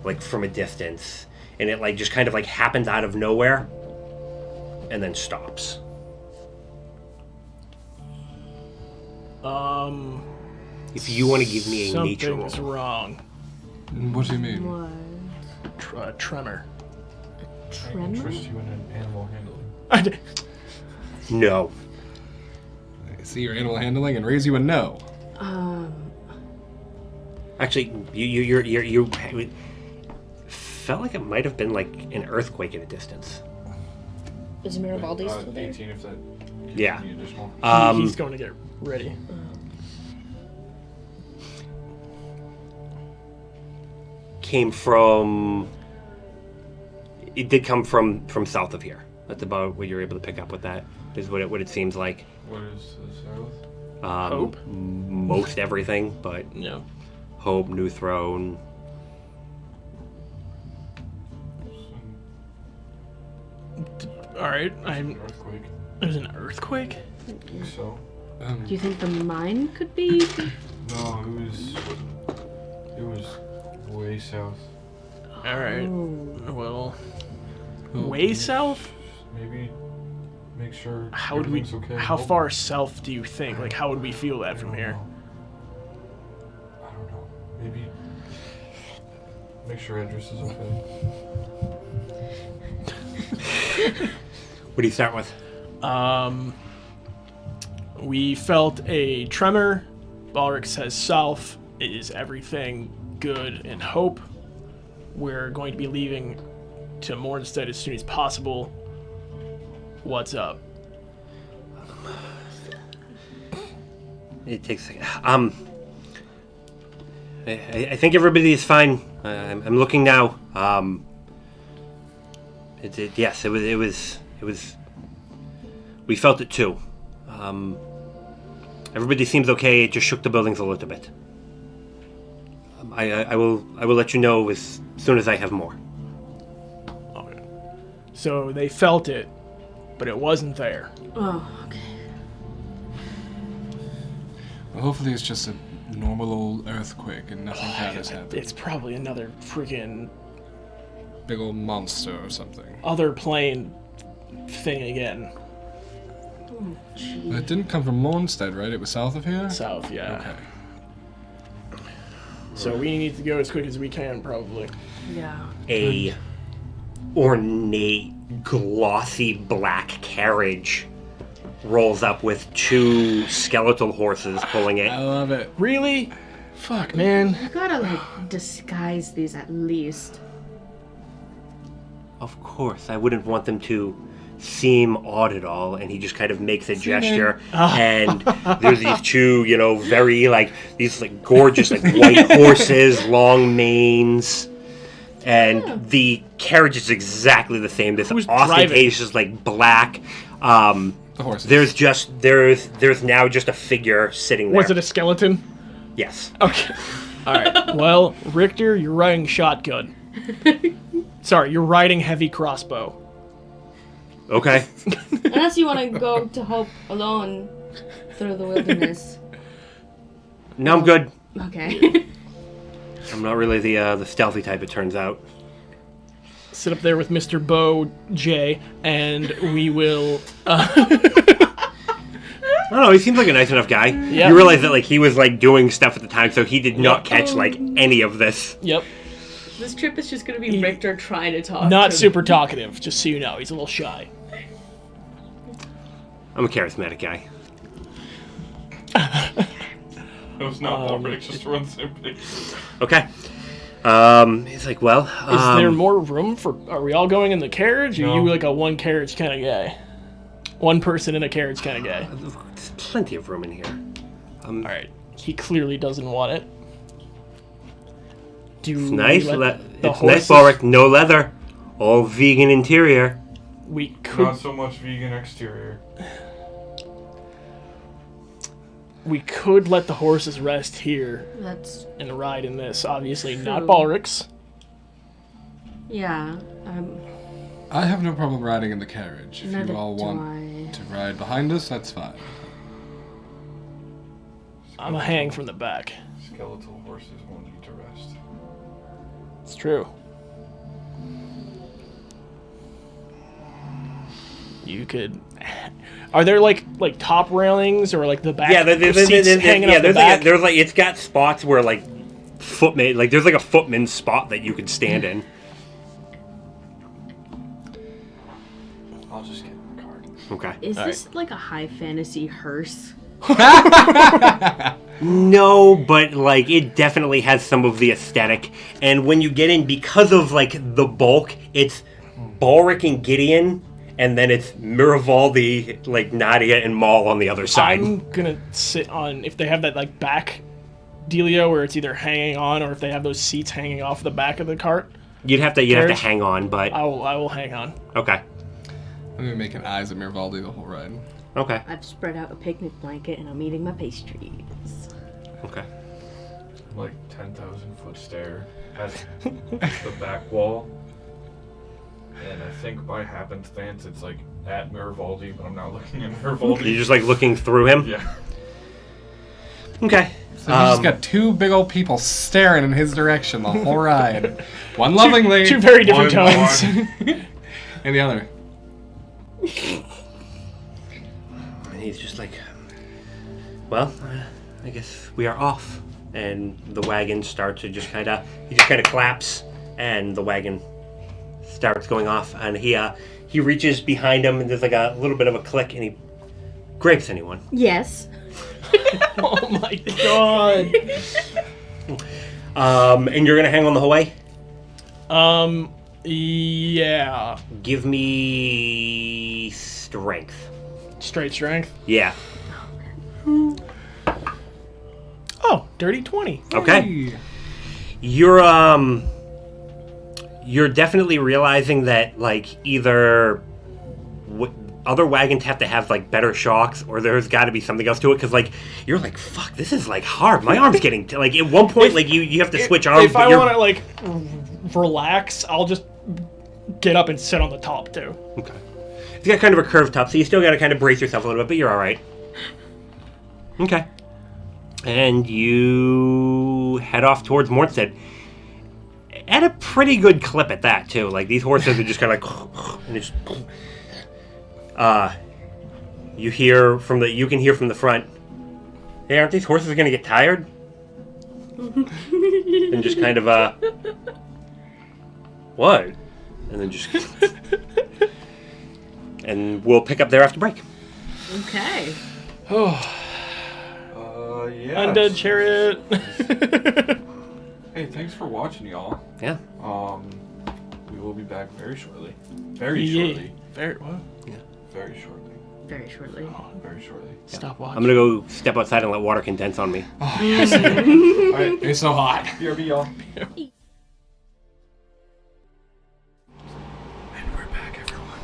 Like from a distance, and it like just kind of like happens out of nowhere, and then stops. If you want to give me a nature roll. Something's wrong. What do you mean? What? Tremor. I Tremor? interest you in an animal handling. No. I see your animal handling and raise you a no. Actually, you felt like it might have been like an earthquake at a distance. Is Mirabaldi still there? 18 if that gives Yeah. me additional. He's going to get ready. Came from. It did come from south of here. That's about what you're able to pick up with that. Is what it seems like. What is the south? Hope? Most everything, but Yeah. Hope, New Throne. All right. An earthquake. There's an earthquake? I think so. Do you think the mine could be? No, it was way south. All right. Oh. Well, way south? Maybe make sure How would we? everything's okay. How Hope- far south do you think? Like, how would we feel that from here? I don't know. Maybe make sure address is okay. What do you start with? We felt a tremor. Balric says south. Is everything good in Hope? We're going to be leaving to Mornstead as soon as possible. What's up? It takes a second. I think everybody is fine. I'm looking now. Yes, it was. We felt it too. Everybody seems okay. It just shook the buildings a little bit. I will let you know as soon as I have more. Okay. So they felt it, but it wasn't there. Oh, okay. Well, hopefully it's just a normal old earthquake and nothing bad has happened. It's probably another freaking Big old monster or something. other plane thing again. It didn't come from Mornstead, right? It was south of here? South, yeah. Okay. So we need to go as quick as we can, probably. Yeah. A ornate, glossy black carriage rolls up with 2 skeletal horses pulling it. I love it. Really? Fuck, man. You gotta, like, disguise these at least. Of course, I wouldn't want them to seem odd at all. And he just kind of makes a gesture, and there's these 2, you know, very like these like gorgeous like white horses, long manes, and the carriage is exactly the same. This Who's ostentatious like black. The horses. There's now just a figure sitting there. Was it a skeleton? Yes. Okay. All right. Well, Richter, you're riding shotgun. Sorry, you're riding heavy crossbow. Okay. Unless you want to go to Hope alone through the wilderness. No, I'm good. Okay. I'm not really the stealthy type, it turns out. Sit up there with Mr. Bo J, and we will. I don't know, he seems like a nice enough guy. Yeah. You realize that like he was like doing stuff at the time, so he did not catch like any of this. Yep. This trip is just gonna be Richter trying to talk. Not to super talkative, just so you know. He's a little shy. I'm a charismatic guy. It was not Ulrich, just to run the same place. Okay. He's like, well, Is there more room for... Are we all going in the carriage? Or No. are you like a one carriage kind of guy? One person in a carriage kind of guy. There's plenty of room in here. Alright. He clearly doesn't want it. Do It's nice. let the It's horses... nice, Ulrich. No leather. All vegan interior. We could... Not so much vegan exterior. We could let the horses rest here That's and ride in this. Obviously, not True. Balric's. yeah. I have no problem riding in the carriage. If Neither you all do want I. to ride behind us, that's fine. I'm a hang from the back. Skeletal horses won't need to rest. It's true. You could... Are there like top railings or like the back Yeah, seats hanging off the there's back? there's like it's got spots where like footman like there's like a footman spot that you can stand in. I'll just get in the cart. Okay. Is All this like a high fantasy hearse? No, but like it definitely has some of the aesthetic. And when you get in, because of like the bulk, it's Balric and Gideon, and then it's Miravaldi, like Nadia and Maul on the other side. I'm gonna sit on if they have that like back dealio where it's either hanging on or if they have those seats hanging off the back of the cart. You'd have to Carriage? hang on, but I will hang on. okay. I'm gonna be making eyes at Miravaldi the whole ride. Okay. I've spread out a picnic blanket and I'm eating my pastries. Okay. Like 10,000 foot stair at the back wall. And I think by happenstance it's like at Miravaldi, but I'm not looking at Miravaldi. You're just like looking through him? Yeah. Okay. So you just got 2 big old people staring in his direction the whole ride. One lovingly, Two very different One- tones. and the other. And he's just like, well, I guess we are off. And the wagon starts to just kind of, he just kind of claps, and the wagon starts going off. And he reaches behind him, and there's like a little bit of a click, and he grapes anyone. Yes. Oh my god. And you're gonna hang on the whole way. Yeah. Give me strength. Straight strength. Yeah. Oh, dirty 20. Okay. You're definitely realizing that like either other wagons have to have like better shocks, or there's got to be something else to it, because like you're like, fuck, this is like hard. My arm's getting like at one point like you have to switch arms. If but I you're... want to like relax, I'll just get up and sit on the top too. Okay. It's got kind of a curved top, so you still got to kind of brace yourself a little bit, but you're all right. Okay. And you head off towards Mornstead. At a pretty good clip at that, too. Like, these horses are just kind of like... And just, you can hear from the front, hey, aren't these horses going to get tired? and just kind of what? And then just and we'll pick up there after break. Okay. Oh, Yeah. undead chariot. Hey, thanks for watching, y'all. Yeah. We will be back very shortly. Very shortly. Very what? Very shortly. Very shortly. Very shortly. Stop watching. I'm gonna go step outside and let water condense on me. Oh, yes. Alright, it's so hot. BRB, y'all. And we're back, everyone.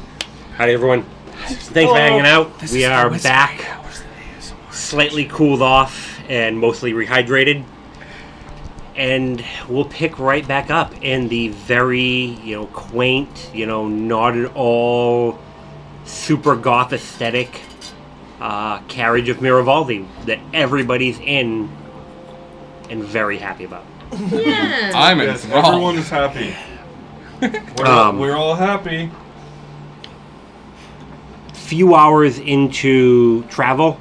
Howdy, everyone. Thanks for hanging out. We are back, slightly cooled off and mostly rehydrated. And we'll pick right back up in the very, quaint, not at all super goth aesthetic carriage of Miravaldi that everybody's in and very happy about. Yeah. I'm Yes, enthralled. everyone is happy. We're all happy. Few hours into travel,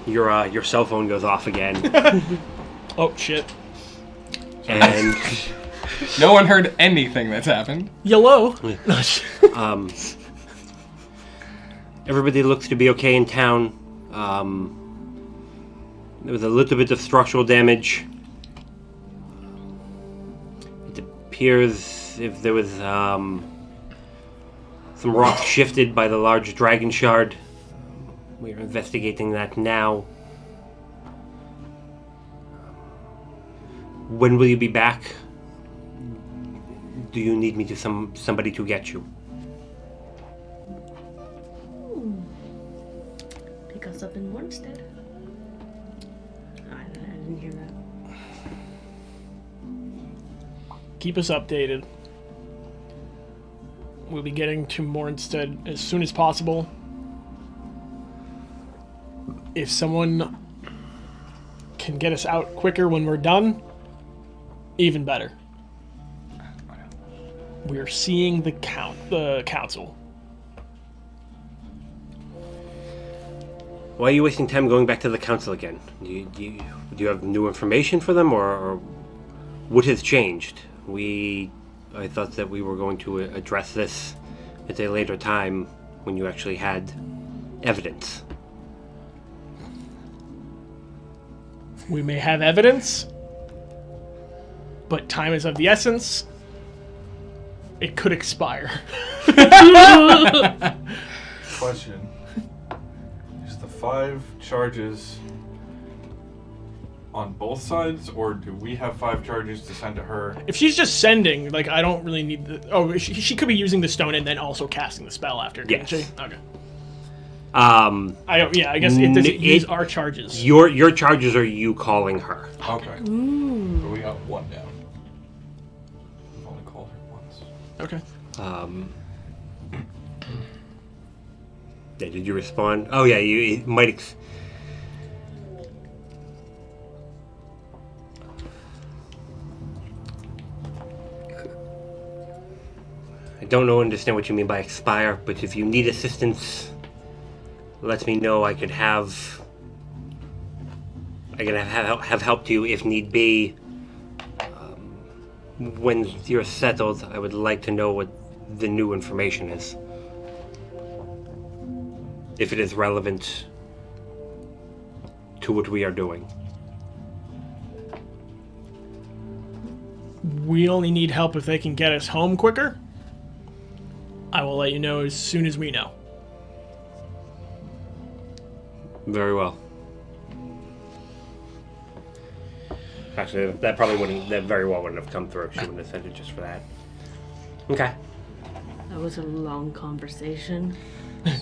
your cell phone goes off again, Oh shit. and No one heard anything that's happened. Yellow. everybody looks to be okay in town. There was a little bit of structural damage. It appears if there was some rock shifted by the large dragon shard. We are investigating that now. When will you be back? Do you need me to somebody to get you? Pick us up in Mornstead. I didn't hear that. Keep us updated. We'll be getting to Mornstead as soon as possible. If someone can get us out quicker when we're done, even better. We're seeing the council. Why are you wasting time going back to the council again? Do you have new information for them, or what has changed? I thought that we were going to address this at a later time when you actually had evidence. We may have evidence, but time is of the essence. It could expire. Question. Is the 5 charges on both sides, or do we have 5 charges to send to her? If she's just sending, I don't really need the... Oh, she could be using the stone and then also casting the spell after, couldn't she? Okay. I guess it doesn't use our charges. Your charges are you calling her. Okay. So we got 1 down. I've only called her once. Okay. Yeah, did you respond? Oh yeah, you might. I don't understand what you mean by expire, but if you need assistance, let me know. I could have help to you if need be. When you're settled, I would like to know what the new information is. If it is relevant to what we are doing. We only need help if they can get us home quicker. I will let you know as soon as we know. Very well. Actually, that very well wouldn't have come through. She wouldn't have sent it just for that. Okay. That was a long conversation.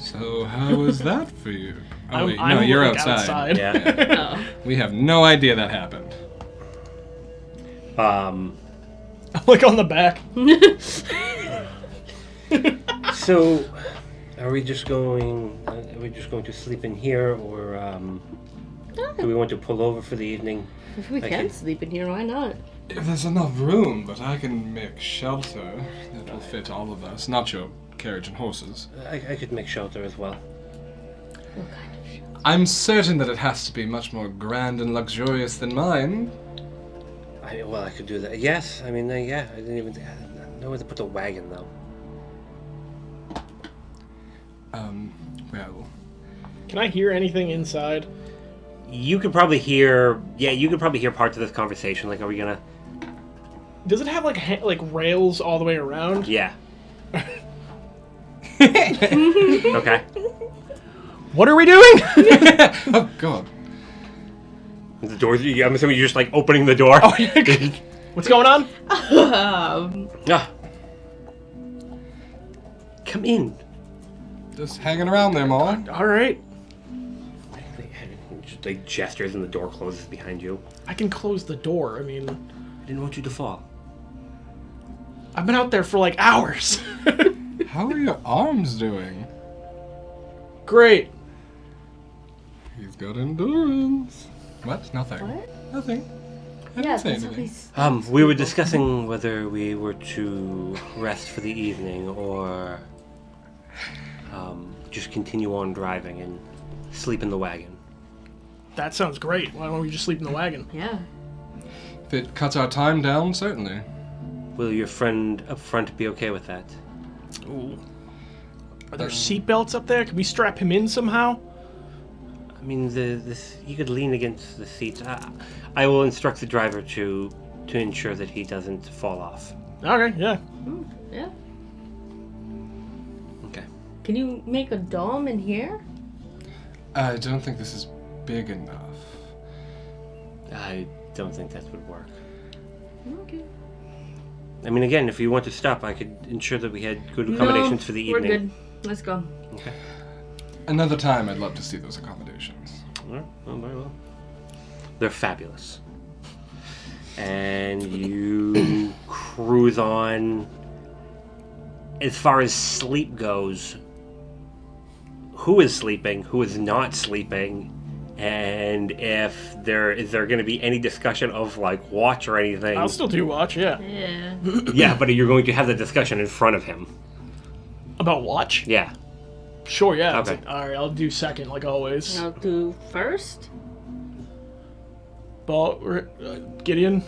So how was that for you? Oh I'm- wait, I'm no, you're like outside. Yeah. Oh. We have no idea that happened. On the back. So, are we just going to sleep in here, or do we want to pull over for the evening? If we I can can- sleep in here, why not? If there's enough room, but I can make shelter that will fit all of us, not your carriage and horses. I could make shelter as well. What kind of show? I'm certain that it has to be much more grand and luxurious than mine. I could do that. Yes, I mean, yeah, I didn't even know where to put the wagon, though. Well, Can I hear anything inside? You could probably hear, parts of this conversation. Like, are we gonna? Does it have like rails all the way around? Yeah. Okay. What are we doing? oh god. The door. I'm assuming you're just like opening the door. Oh, yeah. What's going on? Ah. Come in. Just hanging around there, Maul. All right. Just like gestures and the door closes behind you. I can close the door. I mean, I didn't want you to fall. I've been out there for like hours. How are your arms doing? Great. He's got endurance. What? Nothing. What? Nothing. I Yeah, didn't say that's anything. always... We were discussing whether we were to rest for the evening or just continue on driving and sleep in the wagon. That sounds great. Why don't we just sleep in the wagon? Yeah. If it cuts our time down, certainly. Will your friend up front be okay with that? Ooh. Are there seatbelts up there? Can we strap him in somehow? I mean, you could lean against the seats. I will instruct the driver to ensure that he doesn't fall off. Okay, yeah. Yeah. Okay. Can you make a dome in here? I don't think this is big enough. I don't think that would work. Okay. I mean, again, if you want to stop, I could ensure that we had good accommodations for the evening. We're good. Let's go. Okay. Another time, I'd love to see those accommodations. All right. Well, very well. They're fabulous. And you cruise on. As far as sleep goes, who is sleeping, who is not sleeping, and if is there going to be any discussion of like watch or anything? I'll still do watch, yeah. Yeah. Yeah, but you're going to have the discussion in front of him. About watch? Yeah. Sure, yeah. Okay. Alright, I'll do second, like always. I'll do first. Gideon?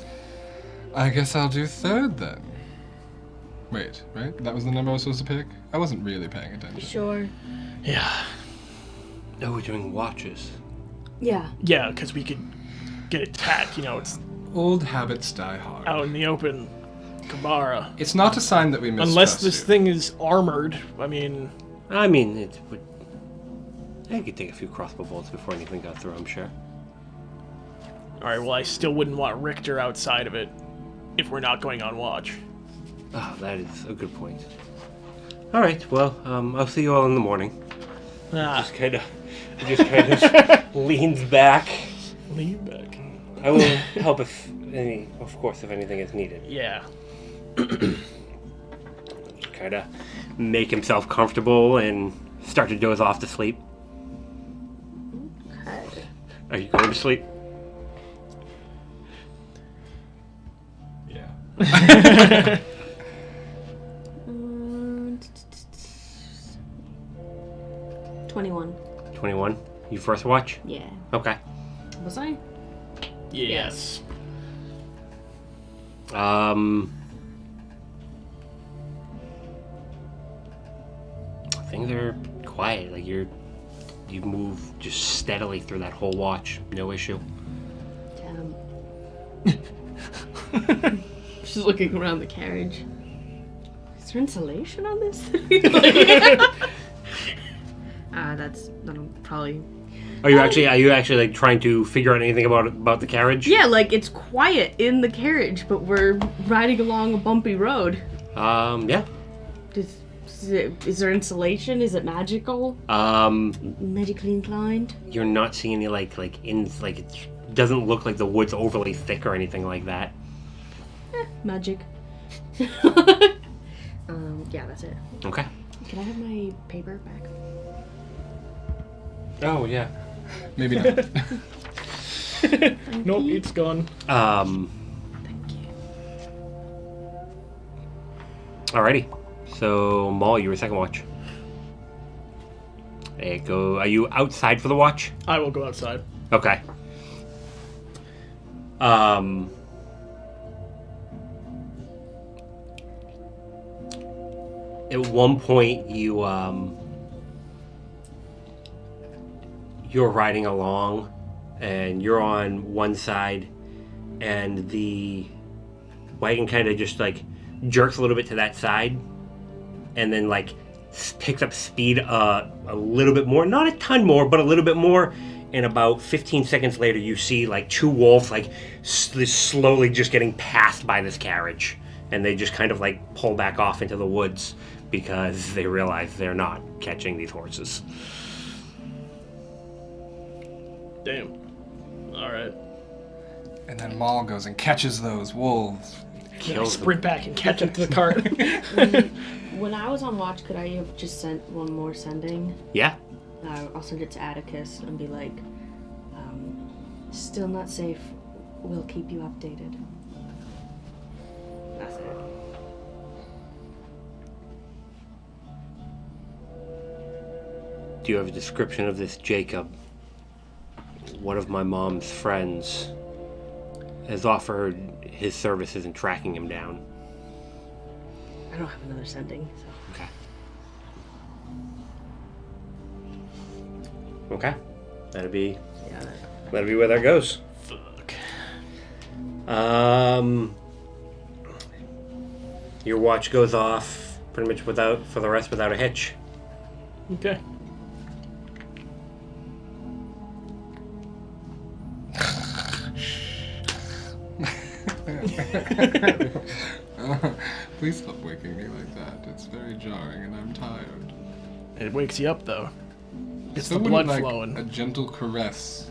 I guess I'll do third then. Wait, right? That was the number I was supposed to pick? I wasn't really paying attention. Sure. Yeah. No, we're doing watches. Yeah. Yeah, because we could get attacked, it's Old habits die hard. out in the open. Kabara. It's not a sign that we mistrust Unless this you. thing is armored, I mean... It would. I could take a few crossbow bolts before anything got through, I'm sure. Alright, well, I still wouldn't want Richter outside of it if we're not going on watch. Oh, that is a good point. All right, well, I'll see you all in the morning. Ah, Just kind of leans back. lean back. I will help if anything is needed. Yeah. Kind of make himself comfortable and start to doze off to sleep. Okay. Are you going to sleep? Yeah. 21. 21. You first watch? Yeah. Okay. Was I? Yes. Things are quiet. Like you move just steadily through that whole watch. No issue. Damn. She's looking around the carriage. Is there insulation on this thing? That'll probably... Are you actually like trying to figure out anything about the carriage? Yeah, like it's quiet in the carriage, but we're riding along a bumpy road. Yeah. Is there insulation? Is it magical? Magically inclined? You're not seeing any it doesn't look like the wood's overly thick or anything like that. Magic. Yeah, that's it. Okay. Can I have my paper back? Oh yeah. Maybe not. Nope, it's gone. Thank you. Alrighty. So Maul, you were second watch. Are you outside for the watch? I will go outside. Okay. At one point, you're riding along, and you're on one side, and the wagon kind of just like jerks a little bit to that side, and then like picks up speed a little bit more, not a ton more, but a little bit more. And about 15 seconds later, you see like two wolves like slowly just getting passed by this carriage, and they just kind of like pull back off into the woods because they realize they're not catching these horses. Damn. All right. And then Maul goes and catches those wolves. Can I sprint back and catch up to the cart? When I was on watch, could I have just sent one more sending? Yeah. I'll send it to Atticus and be like, still not safe. We'll keep you updated. That's it. Do you have a description of this Jacob? One of my mom's friends has offered his services in tracking him down. I don't have another sending, so. Okay. That'll be Yeah. where that goes. Fuck. Your watch goes off pretty much without a hitch. Okay. Please stop waking me like that. It's very jarring and I'm tired. It wakes you up though. It's So the blood like flowing. a gentle caress.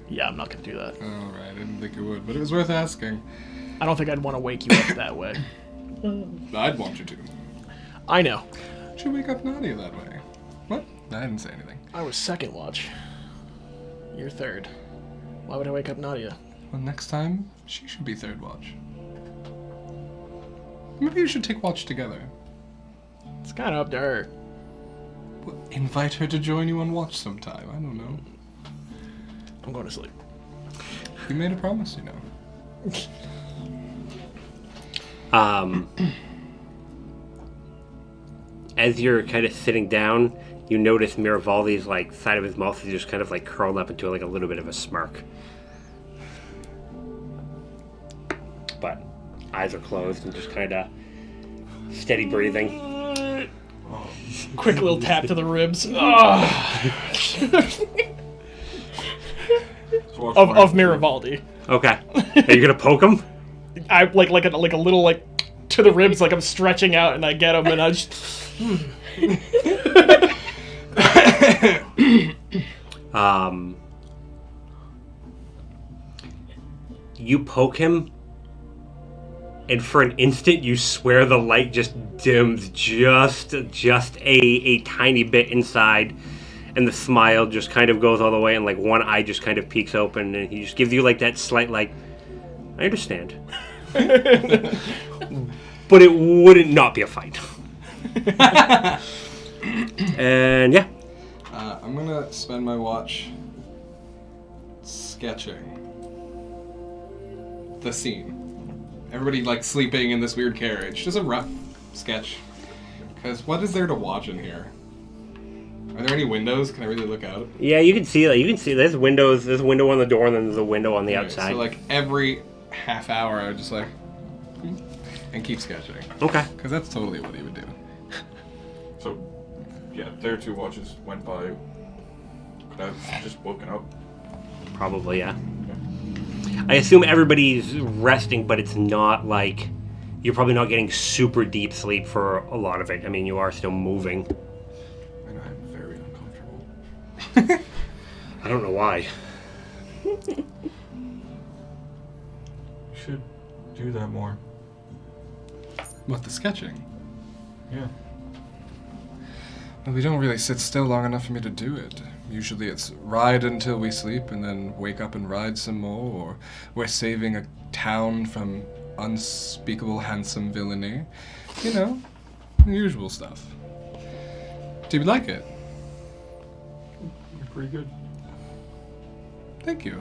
Yeah, I'm not gonna do that. Oh, right, I didn't think it would, but it was worth asking. I don't think I'd want to wake you up that way. I'd want you to. I know. Should wake up Nadia that way. What? I didn't say anything. I was second watch. You're third. Why would I wake up Nadia? Well, next time, she should be third watch. Maybe you should take watch together. It's kind of up to her. Well, invite her to join you on watch sometime. I don't know. I'm going to sleep. You made a promise, you know. As you're kind of sitting down, you notice Miravaldi's like side of his mouth is just kind of like curled up into like a little bit of a smirk. But eyes are closed and just kind of steady breathing. Quick little tap to the ribs. Of Miravaldi. Okay. Are you gonna poke him? I like a little like to the ribs, like I'm stretching out, and I get him, and I just. You poke him, and for an instant, you swear the light just dims just a tiny bit inside, and the smile just kind of goes all the way, and like one eye just kind of peeks open, and he just gives you like that slight like, I understand. But it wouldn't not be a fight. And yeah. I'm gonna spend my watch sketching the scene. Everybody like sleeping in this weird carriage. Just a rough sketch. Because what is there to watch in here? Are there any windows? Can I really look out? Yeah, you can see there's windows. There's a window on the door, and then there's a window on the outside. So like every half hour, I would just like and keep sketching. Okay. Because that's totally what he would do. So, yeah, their 2 watches went by. Could I have just woken up? Probably, yeah. I assume everybody's resting, but it's not like you're probably not getting super deep sleep for a lot of it. I mean, you are still moving. And I'm very uncomfortable. I don't know why. Should do that more. What, the sketching? Yeah. Well, we don't really sit still long enough for me to do it. Usually it's ride until we sleep and then wake up and ride some more, or we're saving a town from unspeakable handsome villainy. You know, the usual stuff. Do you like it? pretty good. Thank you.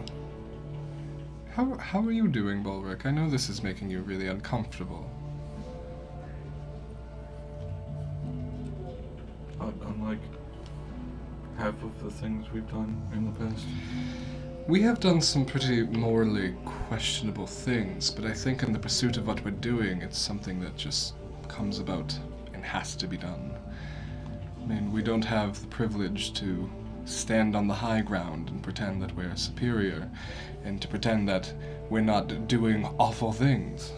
How are you doing, Bulwark? I know this is making you really uncomfortable. Unlike half of the things we've done in the past. We have done some pretty morally questionable things, but I think in the pursuit of what we're doing, it's something that just comes about and has to be done. I mean, we don't have the privilege to stand on the high ground and pretend that we're superior, and to pretend that we're not doing awful things.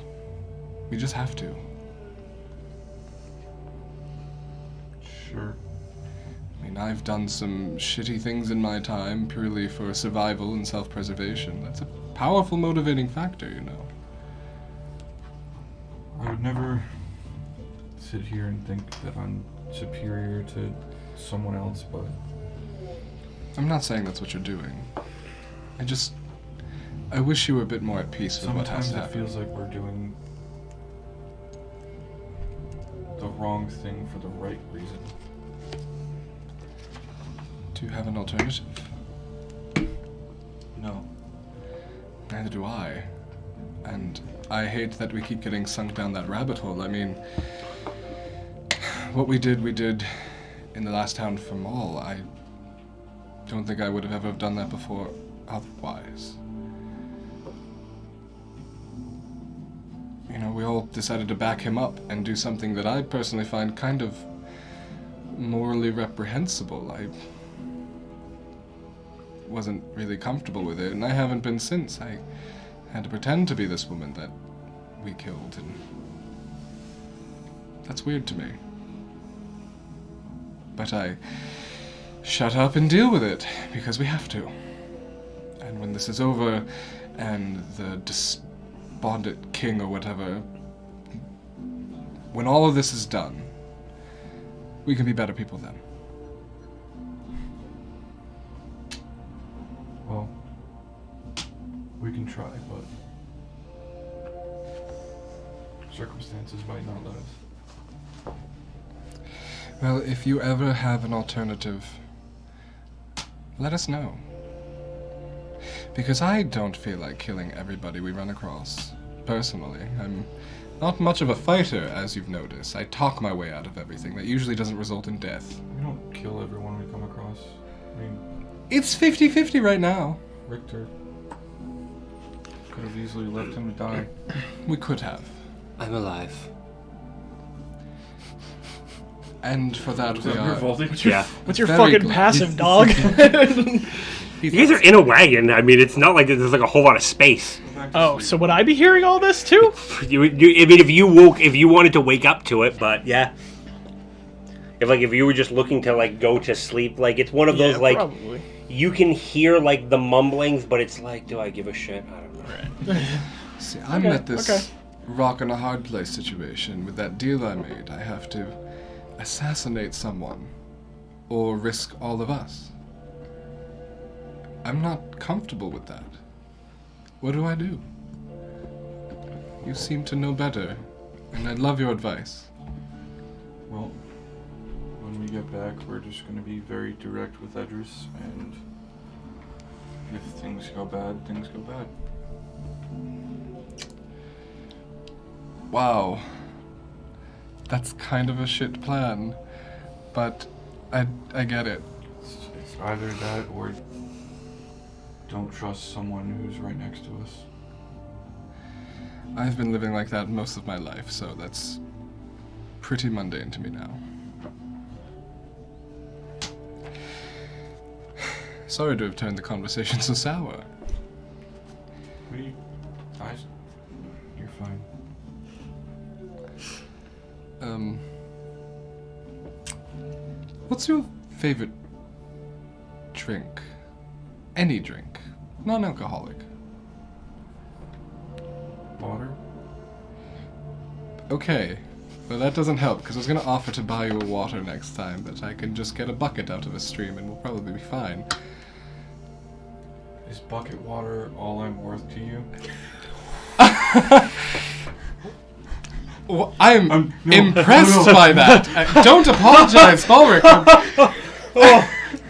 We just have to. Sure. I mean, I've done some shitty things in my time purely for survival and self-preservation. That's a powerful motivating factor, you know. I would never sit here and think that I'm superior to someone else, but... I'm not saying that's what you're doing. I wish you were a bit more at peace with what has sometimes it happened. feels like we're doing the wrong thing for the right reason. Do you have an alternative? No. Neither do I. And I hate that we keep getting sunk down that rabbit hole. I mean, what we did in the last town for Maul. I don't think I would have ever done that before otherwise. You know, we all decided to back him up and do something that I personally find kind of morally reprehensible. I wasn't really comfortable with it, and I haven't been since. I had to pretend to be this woman that we killed, and that's weird to me. But I shut up and deal with it, because we have to. And when this is over, and the despondent king or whatever, when all of this is done, we can be better people then. Well, we can try, but circumstances might not let us. Well, if you ever have an alternative, let us know. Because I don't feel like killing everybody we run across. Personally, I'm not much of a fighter, as you've noticed. I talk my way out of everything. That usually doesn't result in death. We don't kill everyone we come across. I mean, It's 50-50 right now. Richter could have easily left him to die. We could have. I'm alive. And for that we are... Yeah. What's your Very fucking glad. passive, dog? You guys are in a wagon. I mean, it's not like there's like a whole lot of space. Oh, so would I be hearing all this too? I mean, if you wanted to wake up to it, but yeah. If you were just looking to like go to sleep, like it's one of those like probably. you can hear like the mumblings, but it's like, do I give a shit? I don't know. See, I'm Okay, at this okay. rock and a hard place situation. With that deal I made, I have to assassinate someone or risk all of us. I'm not comfortable with that. What do I do? You seem to know better, and I'd love your advice. Well, when we get back, we're just going to be very direct with Edris, and if things go bad, things go bad. Wow. That's kind of a shit plan, but I get it. It's either that or don't trust someone who's right next to us. I've been living like that most of my life, so that's pretty mundane to me now. Sorry to have turned the conversation so sour. You're fine. What's your favorite drink? Any drink. Non-alcoholic. Water? Okay. Well, that doesn't help, because I was going to offer to buy you a water next time, but I can just get a bucket out of a stream and we'll probably be fine. Is bucket water all I'm worth to you? Well, I'm no, impressed no. by that. Don't apologize, Ulrich.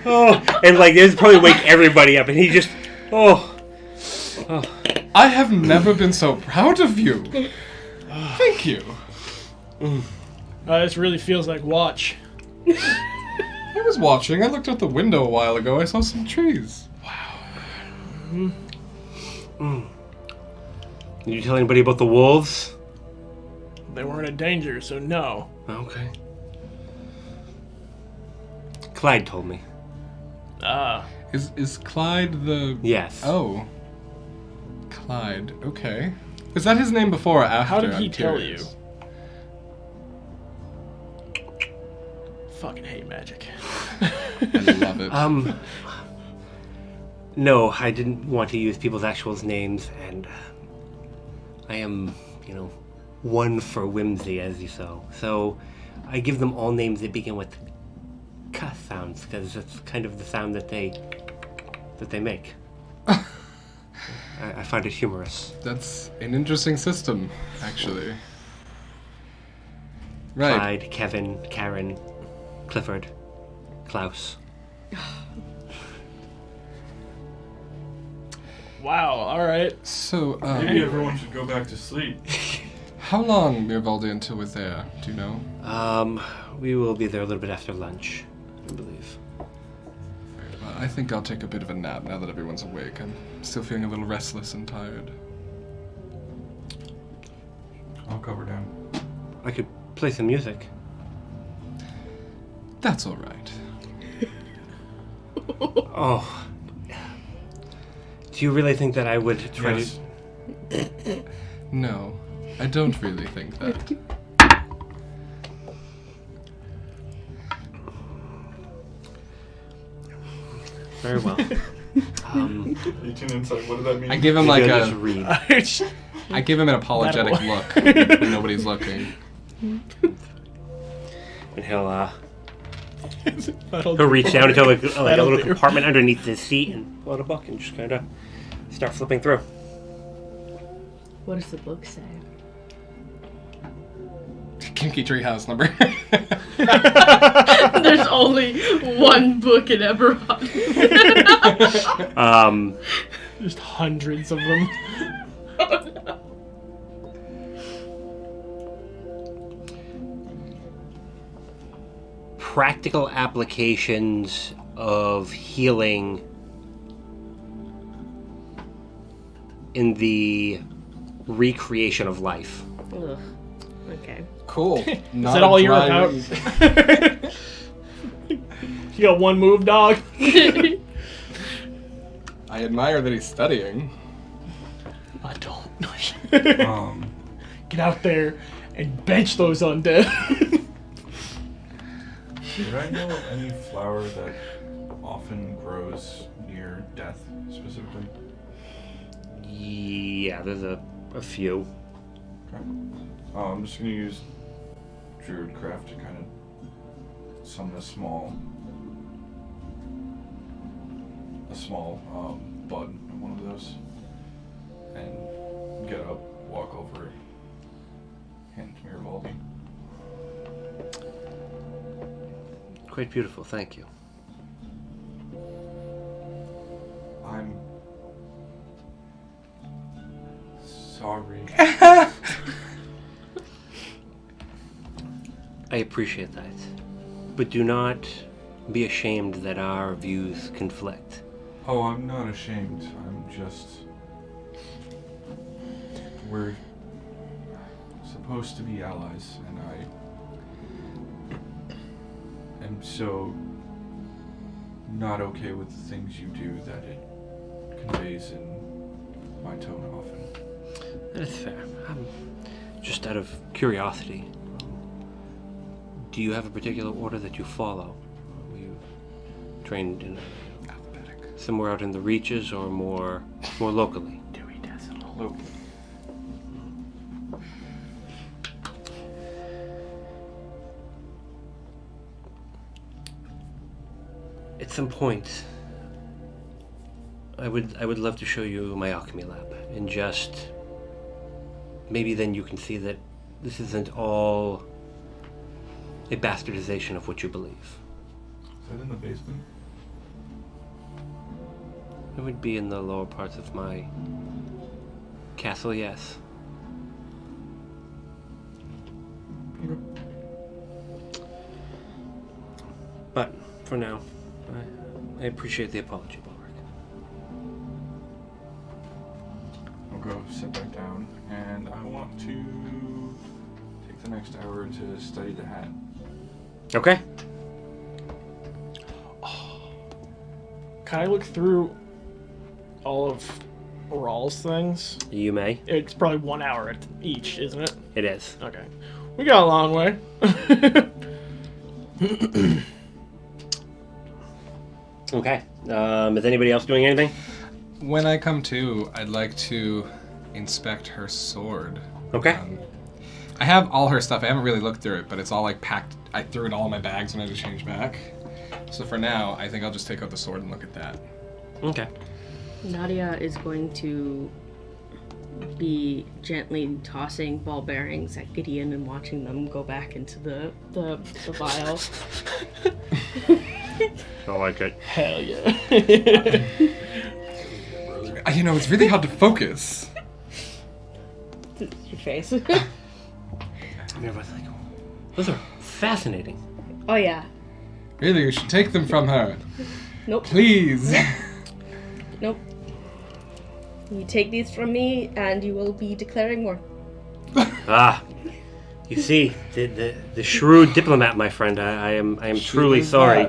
Oh, and like this probably wake everybody up, and he just, oh. I have never been so proud of you. Thank you. This really feels like watch. I was watching. I looked out the window a while ago. I saw some trees. Did you tell anybody about the wolves? They weren't in danger, so no. Okay. Clyde told me. Is Clyde the... Yes. Oh. Clyde. Okay. Is that his name before or after? How did he I'm tell curious. you? Fucking hate magic. I love it. No, I didn't want to use people's actual names, and I am, one for whimsy, as you saw. So I give them all names that begin with "k" sounds, because that's kind of the sound that they make. I find it humorous. That's an interesting system, actually. Right. Clyde, Kevin, Karen, Clifford, Klaus. Wow, alright. So, Maybe everyone should go back to sleep. how long, Mirvaldi, until we're there? Do you know? We will be there a little bit after lunch, I believe. Well, I think I'll take a bit of a nap now that everyone's awake. I'm still feeling a little restless and tired. I'll cover down. I could play some music. That's all right. Oh. Do you really think that I would try Yes. to... No, I don't really think that. Very well. 18 insight, what did that mean? I give him Maybe like I'll a... just read. I give him an apologetic That'll look when nobody's looking. And he'll That'll reach down into like a That'll little do. compartment underneath his seat and pull out a book and just kind of start flipping through. What does the book say? Kinky Treehouse number. There's only one book in Eberron. Just hundreds of them. Practical applications of healing in the recreation of life. Ugh. Okay. Cool. Is that all you're about? You got one move, dog? I admire that he's studying. I don't. Um, Get out there and bench those undead. did I know of any flower that often grows near death, specifically? Yeah, there's a few. Okay. I'm just gonna use Druidcraft to kind of summon a small bud of one of those, and get up, walk over, hand it to Mirvaldi. Quite beautiful, thank you. I'm sorry. I appreciate that. But do not be ashamed that our views conflict. Oh, I'm not ashamed. We're supposed to be allies, and I am so not okay with the things you do that it conveys in my tone often. That's fair. Just out of curiosity, do you have a particular order that you follow? Were you trained in Alphabetic. somewhere out in the reaches or more locally? Dewey Decimal. Look, At some point, I would love to show you my alchemy lab, and just maybe then you can see that this isn't all a bastardization of what you believe. is that in the basement? It would be in the lower parts of my castle, yes. But for now, I appreciate the apology, Bulwark. I'll go sit back down, and I want to take the next hour to study the hat. Okay. Can I look through all of Rawl's things? You may. It's probably 1 hour each, isn't it? It is. Okay. We got a long way. Okay. Is anybody else doing anything? When I come to, I'd like to inspect her sword. Okay. I have all her stuff. I haven't really looked through it, but it's all like packed. I threw it all in my bags when I had to change back. So for now, I think I'll just take out the sword and look at that. Okay. Nadia is going to be gently tossing ball bearings at Gideon and watching them go back into the vial. I like it. Hell yeah. You know, it's really hard to focus. Your face. And everyone's like, those are fascinating. Oh yeah. Really, you should take them from her. Nope. Please. Nope. You take these from me, and you will be declaring war. Ah, you see, the shrewd diplomat, my friend. I am truly sorry.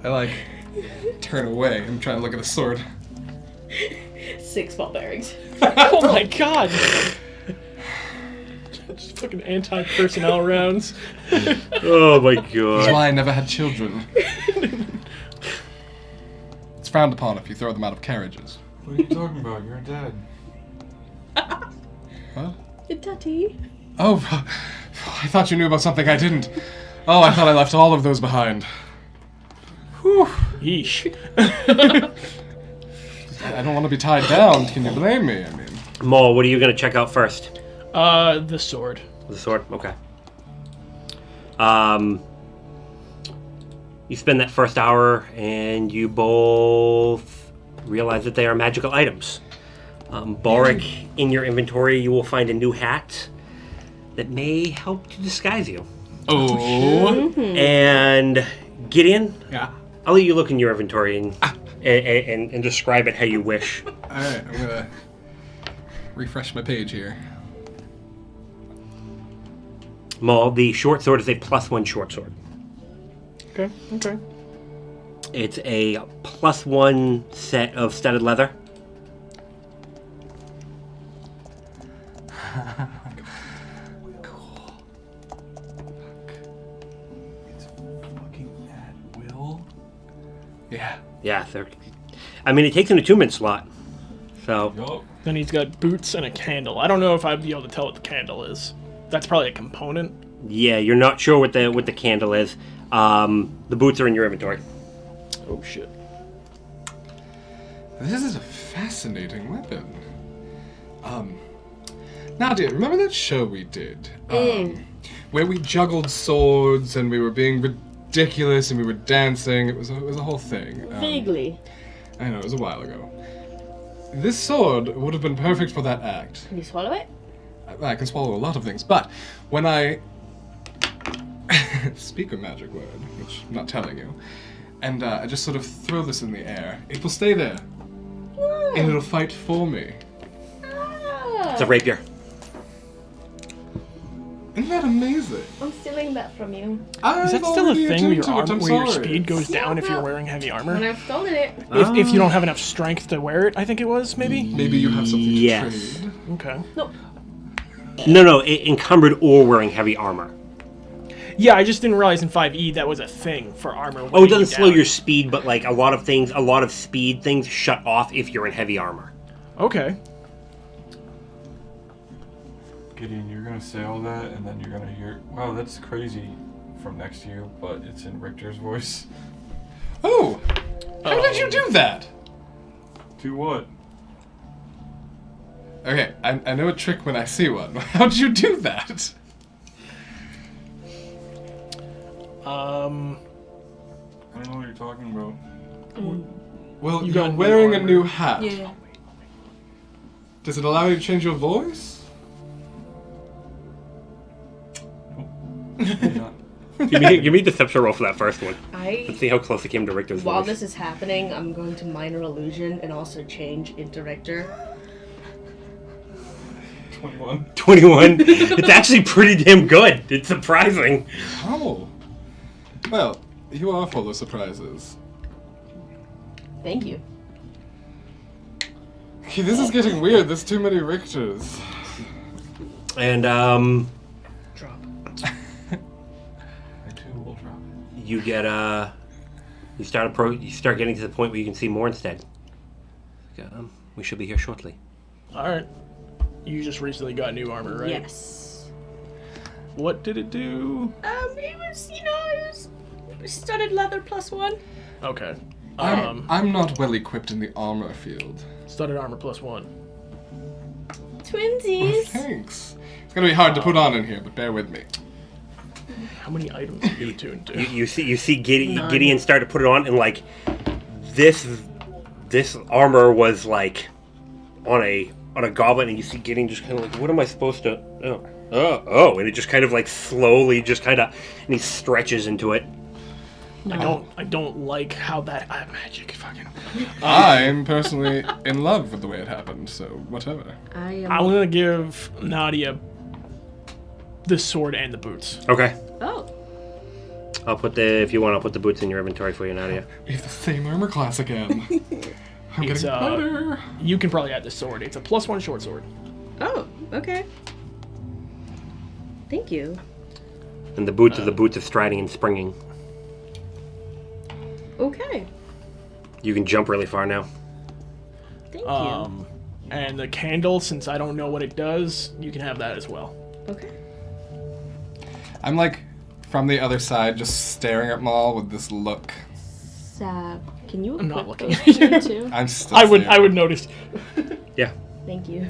I like turn away and try to look at the sword. 6 ball bearings. Oh my god. Just fucking anti-personnel rounds. Oh my That's god. why I never had children. It's frowned upon if you throw them out of carriages. What are you talking about? You're dead. What? Daddy. Oh, I thought you knew about something I didn't. Oh, I thought I left all of those behind. Whew. Yeesh. I don't want to be tied down. Can you blame me? I mean, Maul, what are you going to check out first? The sword. The sword? Okay. You spend that first hour and you both realize that they are magical items. Boric, in your inventory, you will find a new hat that may help to disguise you. oh, And Gideon, yeah. I'll let you look in your inventory and describe it how you wish. All right, I'm gonna refresh my page here. Maul, the short sword is a +1 short sword. Okay, okay. It's a +1 set of studded leather. Cool. It's fucking at will. Yeah. Yeah, I mean, it takes an attunement slot. So, Yup. Then he's got boots and a candle. I don't know if I'd be able to tell what the candle is. That's probably a component. yeah, you're not sure what the candle is. The boots are in your inventory. Oh shit. This is a fascinating weapon. Nadia, remember that show we did? Where we juggled swords and we were being ridiculous and we were dancing. It was a whole thing. Vaguely. I know, it was a while ago. This sword would have been perfect for that act. Can you swallow it? I can swallow a lot of things, but when I speak a magic word, which I'm not telling you, and I just sort of throw this in the air, it will stay there. And it'll fight for me. It's a rapier. Isn't that amazing? I'm stealing that from you. Is that still a thing where your speed goes down if you're wearing heavy When armor? I've stolen it. If you don't have enough strength to wear it, I think it was, maybe? Maybe you have something to Yes. trade. Okay. No, encumbered or wearing heavy armor. Yeah, I just didn't realize in 5e that was a thing for armor. Oh, it weighing doesn't you slow down. your speed, but like a lot of speed things shut off if you're in heavy armor. Okay. Gideon, you're gonna say all that, and then you're gonna hear, wow, that's crazy from next to you, but it's in Richter's voice. Oh! How did you do that? Do what? Okay, I know a trick when I see one. How did you do that? I don't know what you're talking about. Well, You you're got new wearing a armor. new hat. Yeah. Does it allow you to change your voice? Give me a deception roll for that first one. Let's I, see how close it came to Richter's while voice. this is happening, I'm going to minor illusion and also change into Richter. 21. 21. It's actually pretty damn good. It's surprising. Oh. Well, you are full of surprises. Thank you. Okay, this is getting weird. There's too many Richters. And Drop. I too will drop it. you get you start getting to the point where you can see more instead. We should be here shortly. All right. You just recently got new armor, right? Yes. What did it do? It was, it was studded leather +1. Okay. I'm not well equipped in the armor field. Studded armor +1. Twinsies. Thanks. It's gonna be hard to put on in here, but bear with me. How many items are you attuned to? You see None. Gideon start to put it on, and like this armor was like on a goblet, and you see Gideon just kind of like, what am I supposed to? Oh, and it just kind of like slowly, and he stretches into it. I don't like how that magic fucking. I'm personally in love with the way it happened, so whatever. I am. I'm gonna give Nadia the sword and the boots. Okay, Oh. I'll put the boots in your inventory for you, Nadia. We have the same armor class again. I'm It's, getting better. You can probably add the sword. It's a +1 short sword. Oh. Okay. Thank you. And the boots are the boots of striding and springing. Okay. You can jump really far now. Thank you. And the candle, since I don't know what it does, you can have that as well. Okay. I'm like from the other side, just staring at Maul with this look. Can you I'm not equip looking those at two too? I'm still. I would staring. notice. Yeah. Thank you.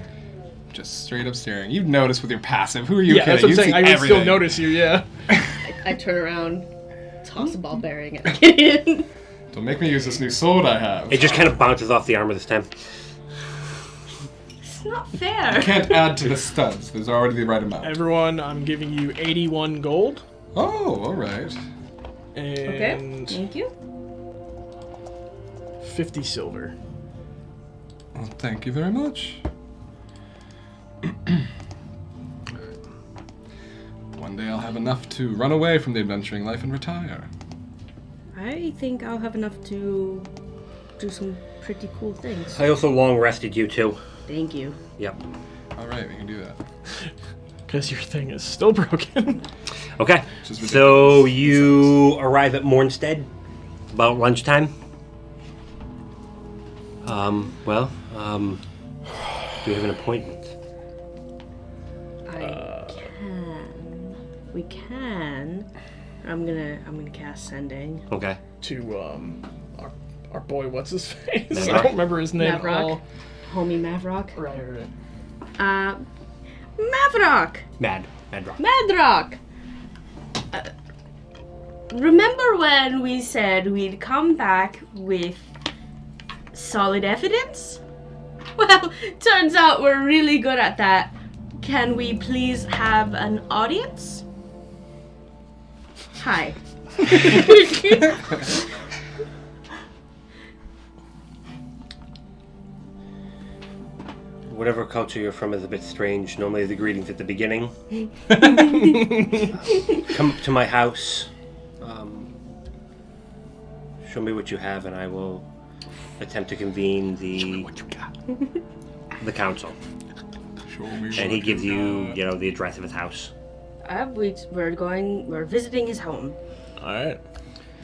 Just straight up staring. You've noticed with your passive. Who are you Yeah, kidding? that's what I'm You've saying. seen I would everything. still notice you. Yeah. I turn around, toss a ball bearing at Gideon. Don't make me use this new sword I have. It just kind of bounces off the armor this time. It's not fair. Can't add to the studs. There's already the right amount. Everyone, I'm giving you 81 gold. Oh, all right. Okay. And Thank you. 50 silver. Well, thank you very much. One day I'll have enough to run away from the adventuring life and retire. I think I'll have enough to do some pretty cool things. I also long rested you too. Thank you. Yep. All right, we can do that. Because your thing is still broken. Okay. Which is So ridiculous. you arrive at Mornstead about lunchtime. Do you have an appointment? I can. We can. I'm gonna cast sending. Okay. To our boy, what's his face? Mavrock. I don't remember his name. Mavrock. Homie Mavrock. Right. Mavrock! Madrock. Madrock! Remember when we said we'd come back with solid evidence? Well, turns out we're really good at that. Can we please have an audience? Hi. Whatever culture you're from is a bit strange. Normally the greetings at the beginning. Come up to my house. Show me what you have, and I will attempt to convene the council. Show me And he what gives you you, the address of his house. We're visiting his home. Alright.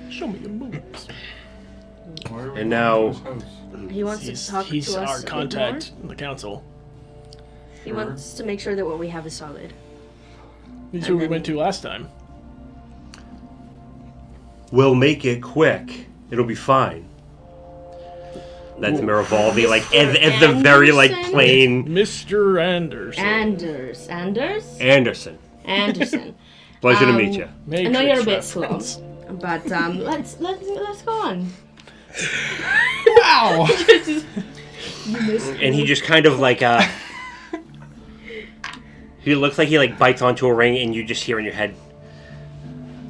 Show me your moves. Why are we And going now- to his house? He wants He's, to talk he's to us our a bit contact more. in the council. He wants to make sure that what we have is solid. He's who we went to last time. We'll make it quick. It'll be fine. That's Ooh. Miravaldi, like Mr. as the very like Anderson? plain Mr. Anderson. Anders? Anderson. Anderson. Pleasure to meet you. I know you're a bit Matrix slow. reference. But let's go on. Wow! And he just kind of like he looks like he like bites onto a ring, and you just hear in your head,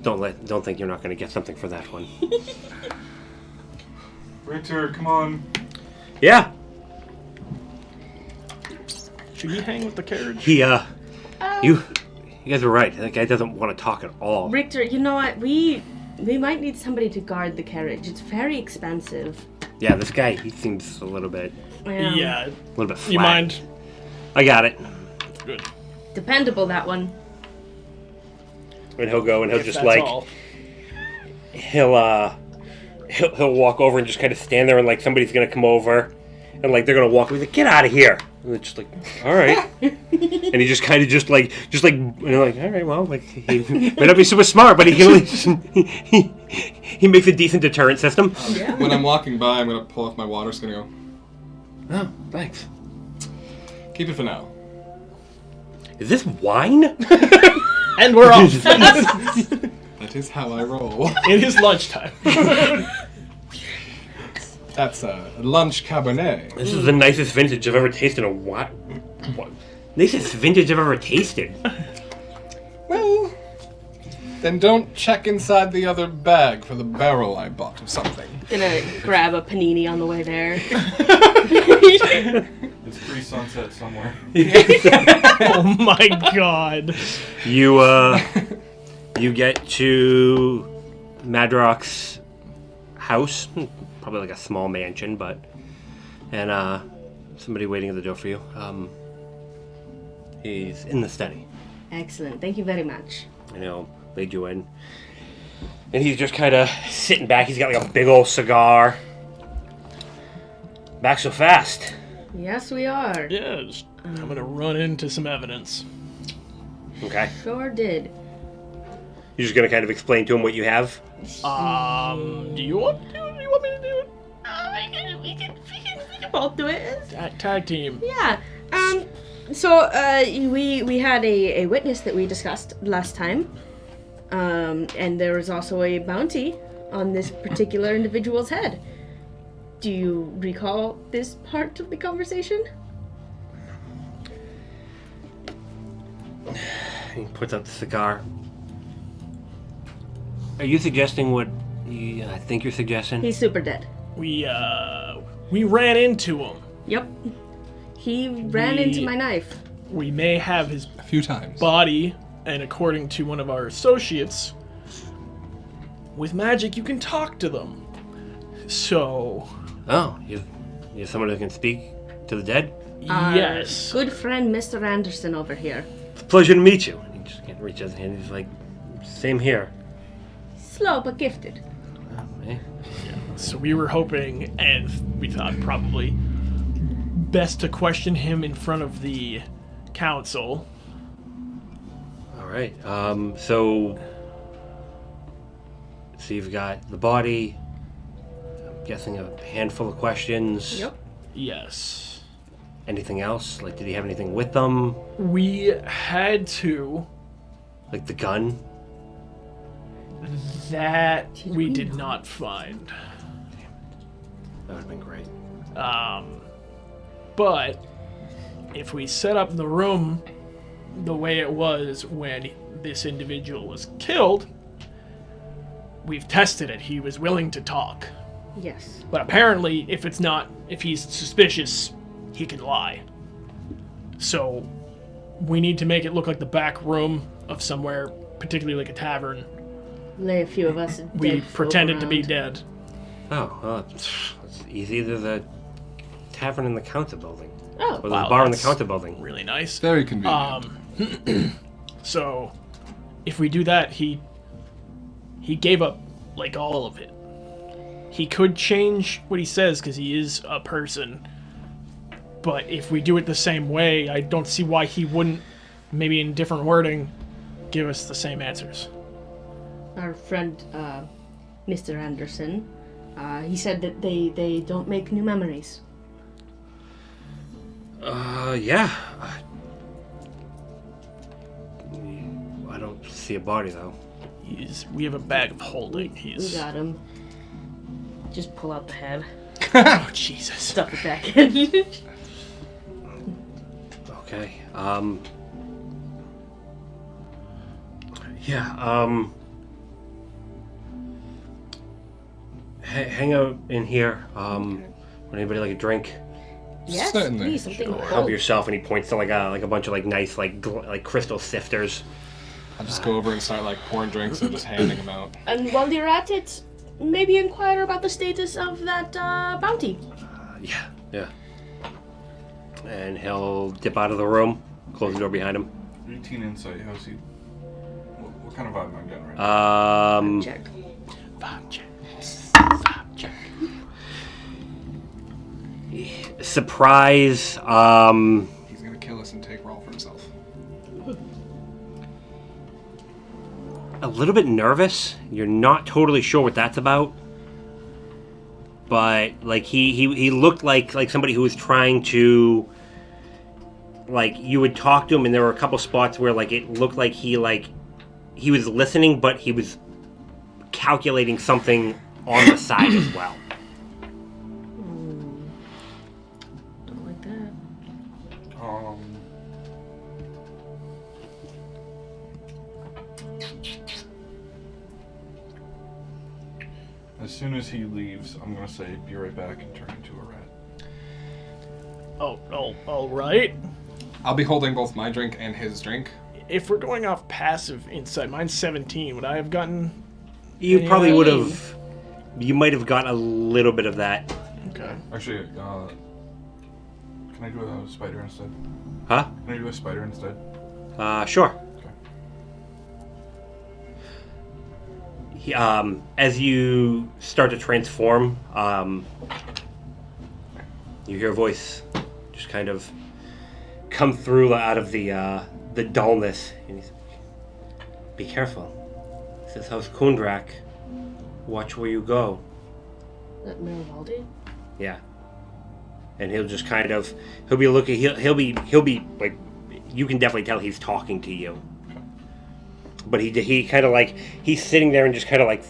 don't think you're not going to get something for that one. Richter, come on. Yeah. Should he hang with the carriage? He you guys are right. That guy doesn't want to talk at all. Richter, you know what? We might need somebody to guard the carriage. It's very expensive. Yeah, this guy, he seems a little bit Yeah. a little bit flat. You mind? I got it. Good. Dependable, that one. And he'll go and he'll If just that's like all. he'll walk over and just kind of stand there, and like somebody's gonna come over and like they're gonna walk away, like, get out of here. And it's just like, all right. And he just kind of just like and they're like, all right, well, like he may not be super smart, but he can at least he makes a decent deterrent system. Yeah. When I'm walking by, I'm gonna pull off my water skin and go, Oh, thanks. keep it for now. Is this wine? And we're off. That is how I roll. It is lunchtime. That's a lunch cabernet. This is the nicest vintage I've ever tasted. What? Nicest vintage I've ever tasted. Well, then don't check inside the other bag for the barrel I bought of something. Gonna grab a panini on the way there. It's pre-sunset somewhere. Oh my god. You get to Madrock's house, probably like a small mansion, and somebody waiting at the door for you. He's in the study. Excellent. Thank you very much. And he'll lead you in. And he's just kind of sitting back. He's got like a big old cigar. Back so fast. Yes, we are. Yes. I'm gonna run into some evidence. Okay. Sure did. You're just gonna kind of explain to him what you have. Do you want me to do it? We can both do it. Tag team. Yeah. So we had a witness that we discussed last time. And there was also a bounty on this particular individual's head. Do you recall this part of the conversation? He puts out the cigar. Are you suggesting what I think you're suggesting? He's super dead. We ran into him. Yep. He ran into my knife. We may have his A few times. body, and according to one of our associates, with magic you can talk to them. So, Oh, you're someone who can speak to the dead? Our yes. Good friend, Mr. Anderson over here. It's a pleasure to meet you. He just can't reach his hand. He's like, same here. Slow but gifted. Eh? So we were hoping, and we thought probably best to question him in front of the council. All right. So you've got the body. I'm guessing a handful of questions. Yep. Yes. Anything else? Like, did he have anything with them? We had to. Like the gun? That we did not find. That would have been great. But if we set up the room the way it was when this individual was killed, we've tested it. He was willing to talk. Yes. But apparently, if he's suspicious, he can lie. So we need to make it look like the back room of somewhere, particularly like a tavern. Lay a few of us dead We folk pretended to be around. dead. Oh, well, it's easy. There's a tavern in the council building. Oh, Or there's Wow, a bar in the that's council building. Really nice. Very convenient. So if we do that, he gave up like all of it. He could change what he says because he is a person. But if we do it the same way, I don't see why he wouldn't, maybe in different wording, give us the same answers. Our friend, Mr. Anderson, he said that they don't make new memories. Yeah. I don't see a body, though. We have a bag of holding. We got him. Just pull out the head. Oh, Jesus. Stuff it back in. Okay. Hang out in here. Would anybody like a drink? Yes, Certainly. please, something Help cold. yourself, and he points to like a bunch of like nice like crystal sifters. I'll just go over and start like pouring drinks and just handing them out. And while you're at it, maybe inquire about the status of that bounty. Yeah. And he'll dip out of the room, close the door behind him. 18 insight. How's he? What kind of vibe am I getting right now? Check. Vibe check. Surprise. He's gonna kill us and take roll for himself. A little bit nervous. You're not totally sure what that's about. But like he looked like somebody who was trying to, like, you would talk to him, and there were a couple spots where like it looked like he was listening, but he was calculating something on the side as well. Don't like that. As soon as he leaves, I'm gonna say, "Be right back," and turn into a rat. Oh, all right. I'll be holding both my drink and his drink. If we're going off passive insight, mine's 17. Would I have gotten... You probably Anyway. would have. You might have got a little bit of that. Okay. Actually, can I do a spider instead? Huh? Can I do a spider instead? Sure. Okay. As you start to transform, you hear a voice just kind of come through out of the dullness. And he's, "Be careful. This is House Kundrak. Watch where you go." That Miravaldi? Yeah. And he'll just kind of, he'll be looking, he'll be like, you can definitely tell he's talking to you. But he kind of like, he's sitting there and just kind of like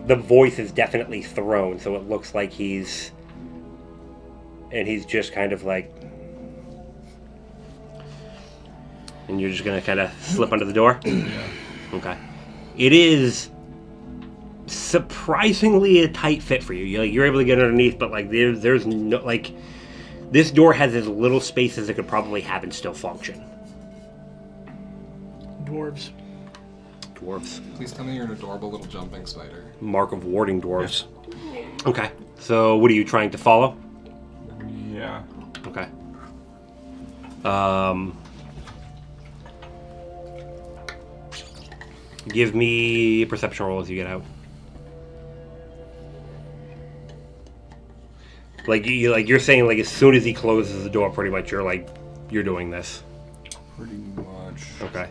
the voice is definitely thrown, so it looks like he's just kind of like, and you're just gonna kind of slip under the door? Yeah. Okay. It is surprisingly a tight fit for you. You're able to get underneath, but like there's no, like, this door has as little space as it could probably have and still function. Dwarves. Dwarves. Please tell me you're an adorable little jumping spider. Mark of warding dwarves. Okay. So what are you trying to follow? Yeah. Okay. Give me a perception roll as you get out. You're saying like as soon as he closes the door, pretty much you're doing this. Pretty much. Okay.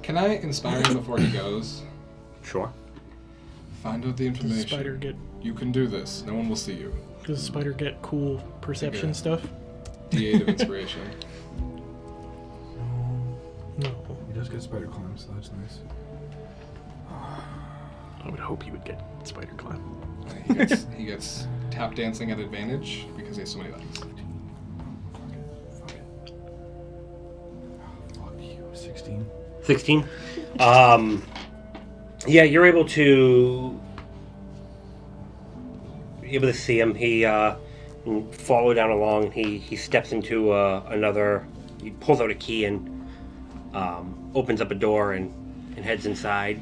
Can I inspire him before he goes? Sure. Find out the Does the information. spider get... You can do this. No one will see you. Does the spider get cool perception Okay. stuff? D8 of inspiration. No. He does get spider climb, so that's nice. I would hope he would get spider climb. He gets tap dancing at advantage because he has so many legs. Fuck it. Oh, fuck you. 16. 16. Yeah, you're able to see him. He follow down along. He steps into another. He pulls out a key and opens up a door and heads inside.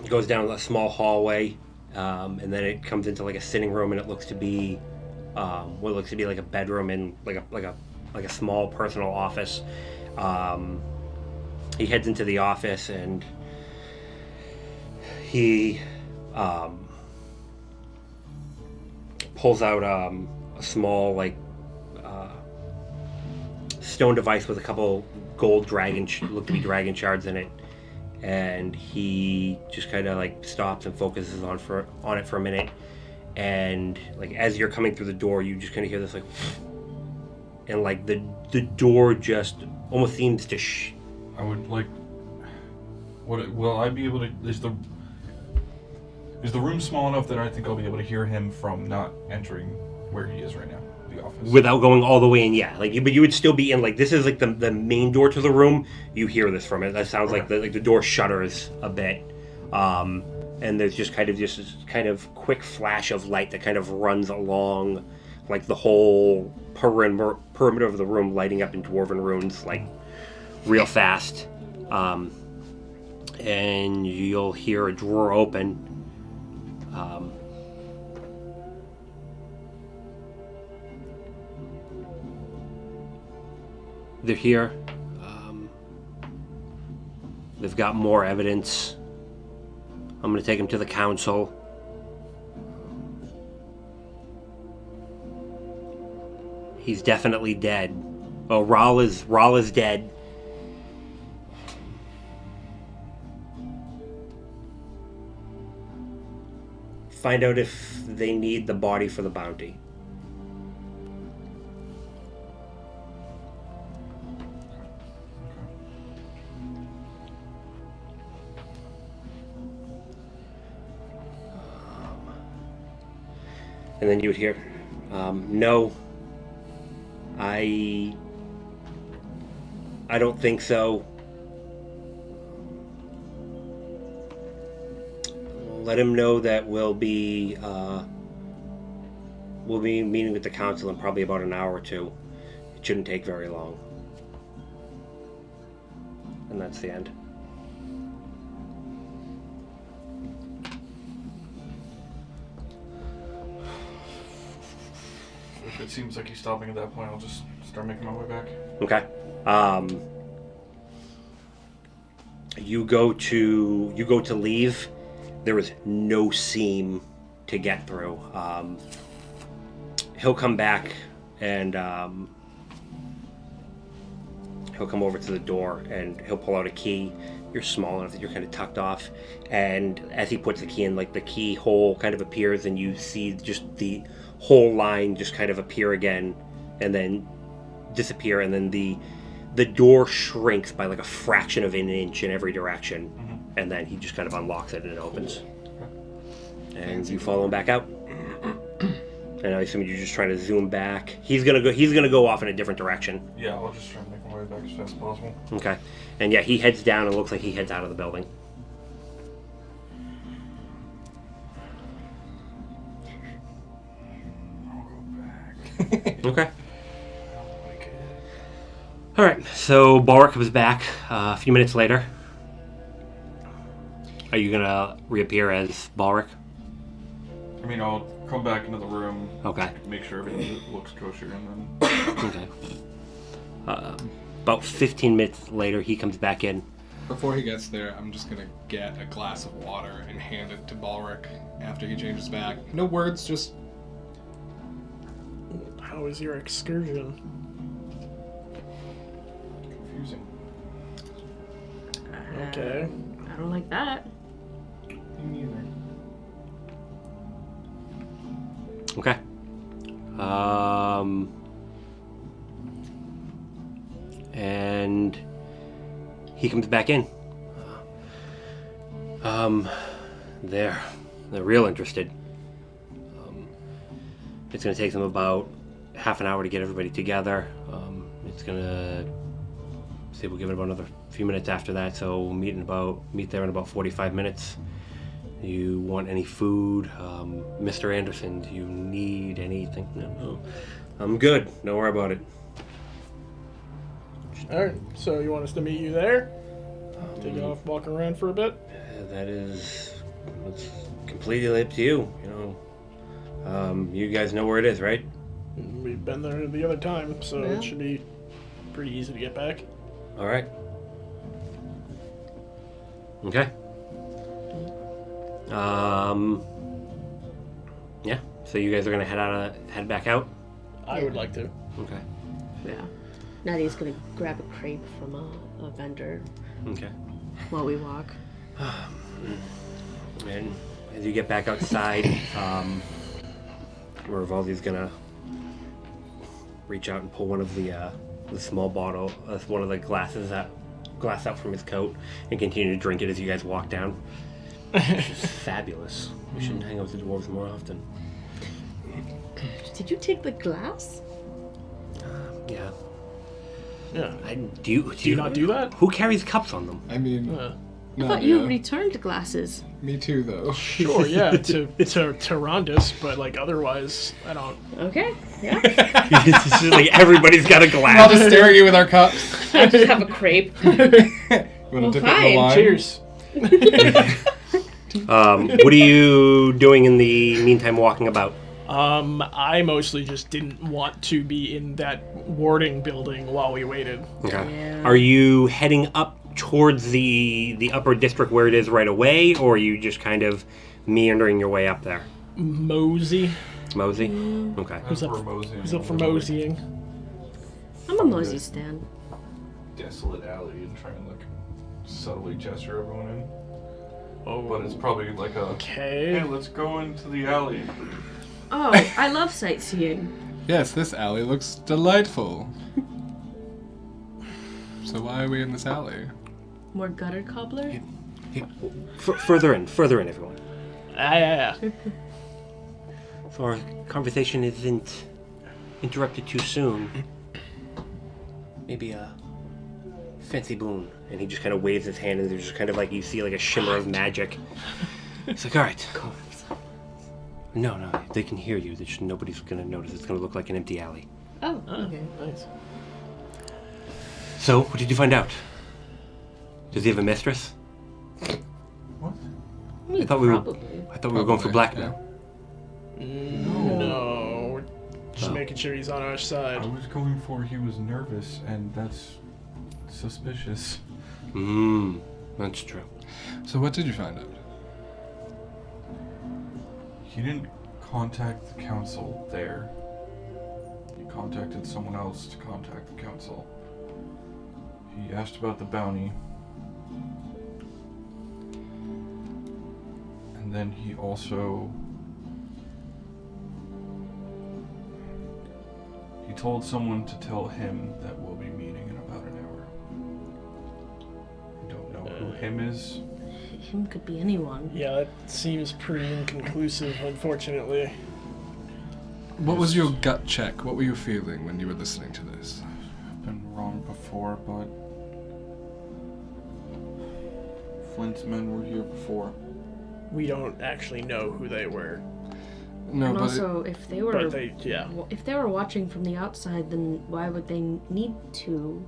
Goes down a small hallway, and then it comes into like a sitting room, and it looks to be what looks to be like a bedroom and like a small personal office. He heads into the office and he pulls out a small stone device with a couple gold look to be dragon shards in it, and he just kind of like stops and focuses on it for a minute, and like as you're coming through the door, you just kind of hear this like, and like the door just almost seems to I would like Will I be able to? Is the room small enough that I think I'll be able to hear him from not entering where he is right now, the office? Without going all the way in, yeah. Like, but you would still be in. Like, this is like the main door to the room. You hear this from it. That sounds like the door shudders a bit, and there's just this kind of quick flash of light that kind of runs along, like the whole perimeter of the room, lighting up in Dwarven runes, like real fast. And you'll hear a drawer open. They're here. They've got more evidence. I'm going to take them to the council. He's definitely dead. Oh, Rahl is dead. Find out if they need the body for the bounty. And then you would hear, no, I don't think so. Let him know that we'll be meeting with the council in probably about an hour or two. It shouldn't take very long. And that's the end. If it seems like he's stopping at that point, I'll just start making my way back. Okay. You go to leave. There is no seam to get through. He'll come back and he'll come over to the door and he'll pull out a key. You're small enough that you're kind of tucked off, and as he puts the key in, like the keyhole kind of appears, and you see just the whole line just kind of appear again, and then disappear, and then the door shrinks by like a fraction of an inch in every direction, and then he just kind of unlocks it and it opens, and you follow him back out. And I assume you're just trying to zoom back. He's gonna go off in a different direction. Yeah, I'll just try to make my way back as fast as possible. Okay. And yeah, he heads down and looks like he heads out of the building. I'll go back. Okay. Alright, so Balric comes back a few minutes later. Are you gonna reappear as Balric? I mean, I'll come back into the room. Okay. Make sure everything looks kosher, and then. Okay. About 15 minutes later, he comes back in. Before he gets there, I'm just gonna get a glass of water and hand it to Balric after he changes back. No words, just... How was your excursion? Confusing. Okay. I don't like that. Me neither. Okay. And he comes back in. They're real interested. It's going to take them about half an hour to get everybody together. It's going to say we'll give it about another few minutes after that, so we'll meet there in about 45 minutes. You want any food? Mr. Anderson, do you need anything? No. I'm good. Don't worry about it. Alright, so you want us to meet you there? Take off, walk around for a bit? That's completely up to you. You guys know where it is, right? We've been there the other time, so Yeah. it should be pretty easy to get back. All right. Okay. Yeah. So you guys are gonna head back out. I would like to. Okay. Yeah. Nadia's gonna grab a crepe from a vendor Okay. while we walk. And as you get back outside, Rivaldi's gonna reach out and pull one of the small bottle, one of the glasses that glass out from his coat and continue to drink it as you guys walk down. This is fabulous. We should hang out with the dwarves more often. Did you take the glass? Yeah. Yeah. Do you not do that? Who carries cups on them? I mean, I no thought you idea. returned glasses. Me too, though. Sure, yeah, to Rondus, but like otherwise, I don't. Okay, yeah. It's just like everybody's got a I'll glass. just stare at you with our cups. I just have a crepe. You want to Well, dip it in fine. the wine? Cheers. What are you doing in the meantime walking about? I mostly just didn't want to be in that warding building while we waited. Okay. Yeah. Are you heading up towards the upper district where it is right away, or are you just kind of meandering your way up there? Mosey. Mosey? Okay. Who's up, We're moseying who's up for over to, like, moseying? I'm a Mosey stan. desolate alley and try and like subtly gesture everyone in. Oh, But it's probably like a okay. hey, let's go into the alley. Oh, I love sightseeing. Yes, this alley looks delightful. So why are we in this alley? More gutter cobbler? Further in, everyone. Yeah. So our conversation isn't interrupted too soon. Maybe a fancy boon. And he just kind of waves his hand, and there's just kind of like, you see like a shimmer of magic. It's like, all right. No, they can hear you. Nobody's going to notice. It's going to look like an empty alley. Oh, okay. Nice. So, what did you find out? Does he have a mistress? What? I thought we were Probably. going for blackmail. No. Just Oh. making sure he's on our I side. was going for he was nervous, and that's suspicious. That's true. So what did you find out? He didn't contact the council there. He contacted someone else to contact the council. He asked about the bounty. And then he also... He told someone to tell him that we'll be meeting in about an hour. I don't know who him is. Him could be anyone. Yeah, that seems pretty inconclusive, unfortunately. What was your gut check? What were you feeling when you were listening to this? I've been wrong before, but Flint's men were here before. We don't actually know who they were, No, And but also, if they were but they, yeah. if they were watching from the outside, then why would they need to?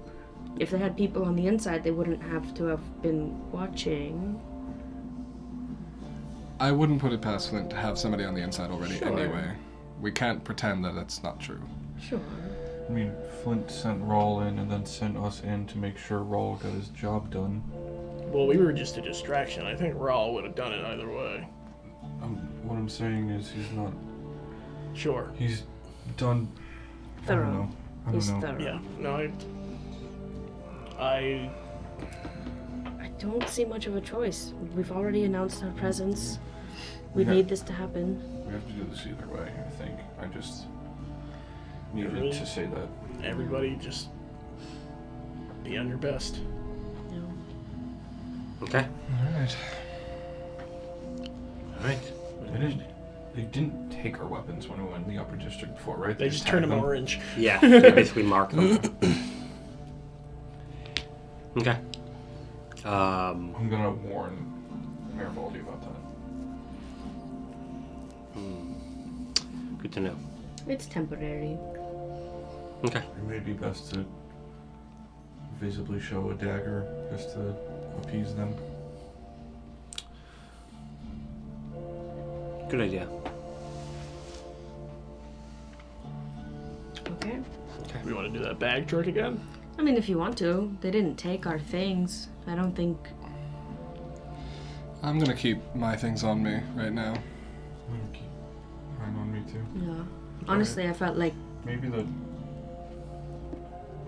If they had people on the inside, they wouldn't have to have been watching. I wouldn't put it past Flint to have somebody on the inside already Sure. anyway. We can't pretend that that's not true. Sure. I mean, Flint sent Rawl in and then sent us in to make sure Rawl got his job done. Well, we were just a distraction. I think Rawl would have done it either way. What I'm saying is he's not... Sure. He's done... Thorough. I He's don't know. thorough. Yeah. No, I I don't see much of a choice. We've already announced our presence. We Yeah. need this to happen. We have to do this either way, I think. I just needed Really? to say that. everybody just be on your best. No. Okay. Alright. All right. They didn't take our weapons when we went in the upper district before, right? They just turn tagged them orange. Yeah, they basically mark them. Okay. I'm gonna warn Mayor Baldy about that. Good to know. It's temporary. Okay. It may be best to visibly show a dagger just to appease them. Good idea. Okay. We want to do that bag trick again? I mean, if you want to. They didn't take our things. I don't think... I'm gonna keep my things on me right now. I'm gonna keep mine on me too. Yeah. Honestly, I felt like... Maybe the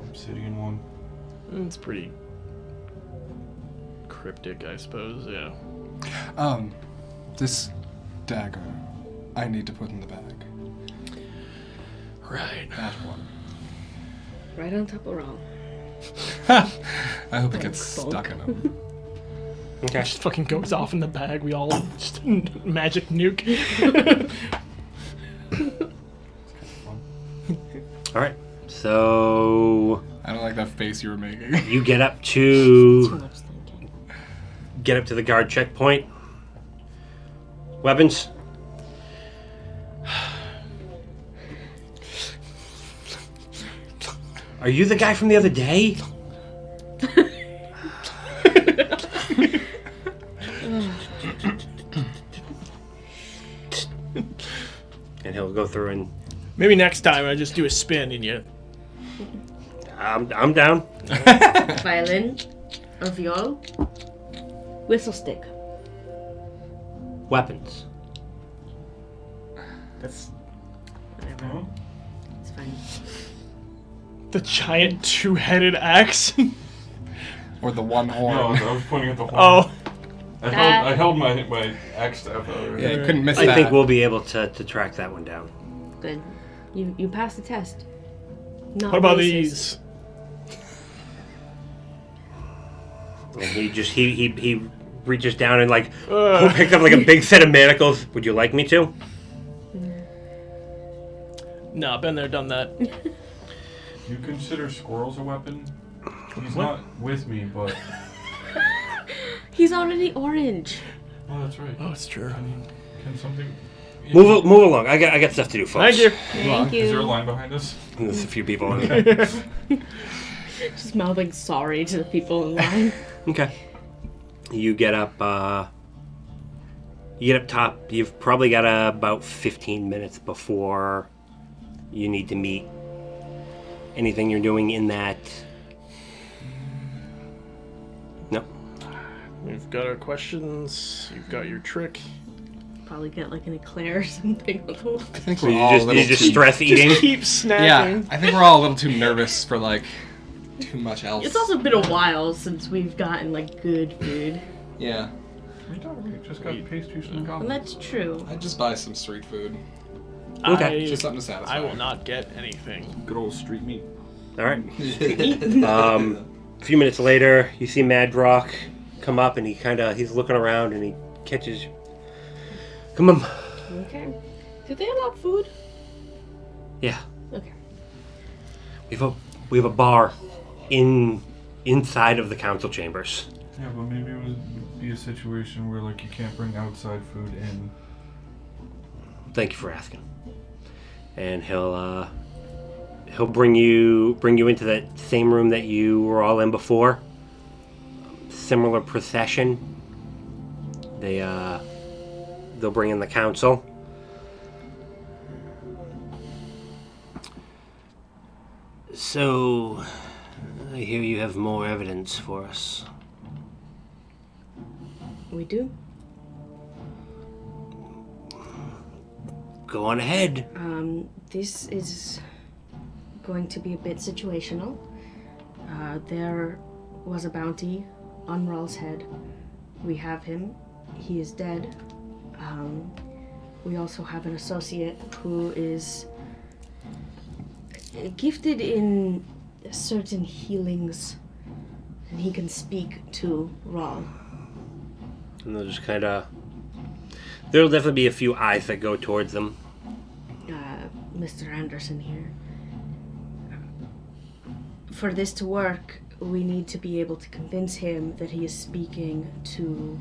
obsidian one. It's pretty cryptic, I suppose, yeah. This dagger, I need to put in the bag. Right. That one. Right on top of Rawl. I hope it gets stuck in him. Okay. Just fucking goes off in the bag. We all just magic nuke. All right. So I don't like that face you were making. you get up Too to much thinking. the guard checkpoint. Weapons. Are you the guy from the other day? And he'll go through and Maybe next time I just do a spin and you. I'm down. Violin, a viol, whistle stick. Weapons. That's Whatever. It's fine. the giant two-headed axe. Or the one No, horn. I was pointing at the horn. Oh, I held my axe staff out. Yeah, you couldn't miss I that. think we'll be able to track that one down. Good. You passed the test. Not what about racist. these? And he reaches down and like picks up like a big set of manacles. Would you like me to? Nah, been there, done that. You consider squirrels a weapon? He's What? not with me, but He's already orange. oh, that's right. Oh, it's true. Can something Move along. I got stuff to do, folks. Thank you. Thank Is there a you. line behind us? There's a few people in there. Just mouthing sorry to the people in line. Okay. You get up. You get up top. You've probably got about 15 minutes before you need to meet. Anything you're doing in that? No. We've got our questions. You've got your trick. Probably get like an eclair or something. I think So we're you all a just little too... stress eating. Just keep Yeah, snacking. I think we're all a little too nervous for like too much else. It's also been a while since we've gotten like good food. Yeah, What are you talking about? Just got pastries from the And goblin. that's true. I'd just buy some street food. Okay. Just something to satisfy. I will not get anything. Good old street meat. All right. A few minutes later, you see Madrock come up, and he's looking around, and he catches. Come on. Okay. Do they allow food? Yeah. Okay. We have a bar inside of the council chambers. Yeah, but maybe it would be a situation where like you can't bring outside food in. Thank you for asking. And he'll bring you into that same room that you were all in before. Similar procession. They'll bring in the council. So, I hear you have more evidence for us. We do. Go on ahead. This is going to be a bit situational. There was a bounty on Rawl's head. We have him. He is dead. We also have an associate who is gifted in certain healings, and he can speak to Rawl. And they'll just there'll definitely be a few eyes that go towards them. Mr. Anderson here. For this to work, we need to be able to convince him that he is speaking to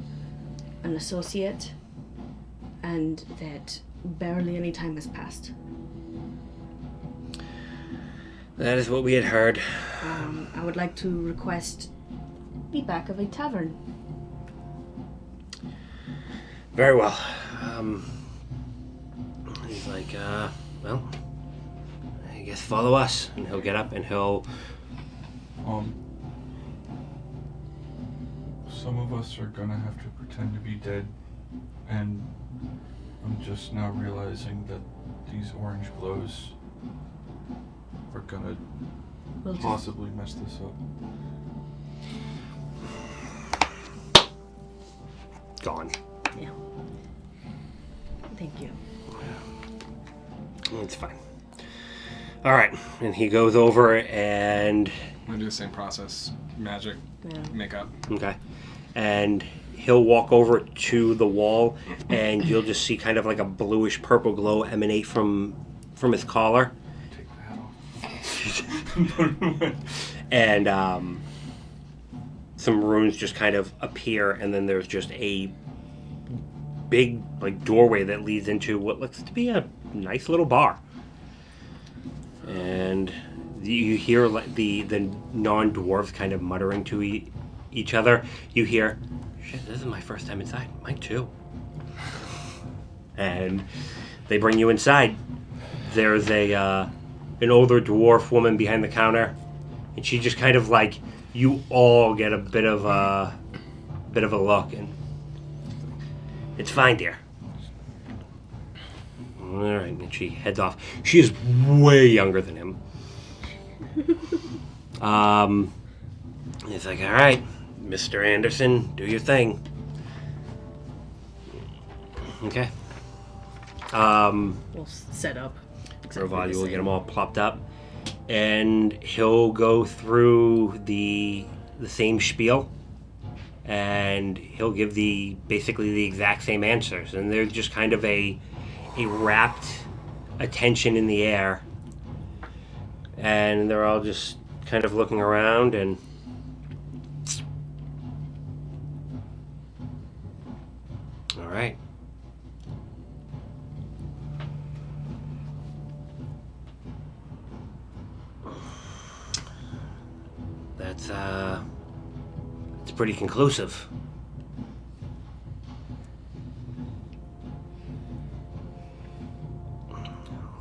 an associate and that barely any time has passed. That is what we had heard. I would like to request the back of a tavern. Very well. He's like, well, I guess follow us. And he'll get up and he'll... Some of us are gonna have to pretend to be dead, and I'm just now realizing that these orange glows are gonna We'll just possibly mess this up. Gone. yeah. Thank you. It's fine. All right. And he goes over and gonna do the same process. Magic, makeup. Okay. And he'll walk over to the wall, and you'll just see kind of like a bluish purple glow emanate from his collar. Take that off. And some runes just kind of appear, and then there's just a big like doorway that leads into what looks to be a nice little bar. And you hear like the non-dwarves kind of muttering to each other. You hear, "Shit, this is my first time inside. Mine too." And they bring you inside. There's an older dwarf woman behind the counter, and she just kind of like, you all get a bit of a look, and it's fine, dear. All right, and she heads off. She is way younger than him. He's like, all right, Mr. Anderson, do your thing. Okay. We'll set up. Rovali will get them all plopped up, and he'll go through the same spiel, and he'll give basically the exact same answers, and there's just kind of a rapt attention in the air, and they're all just kind of looking around, and all right. It's pretty conclusive.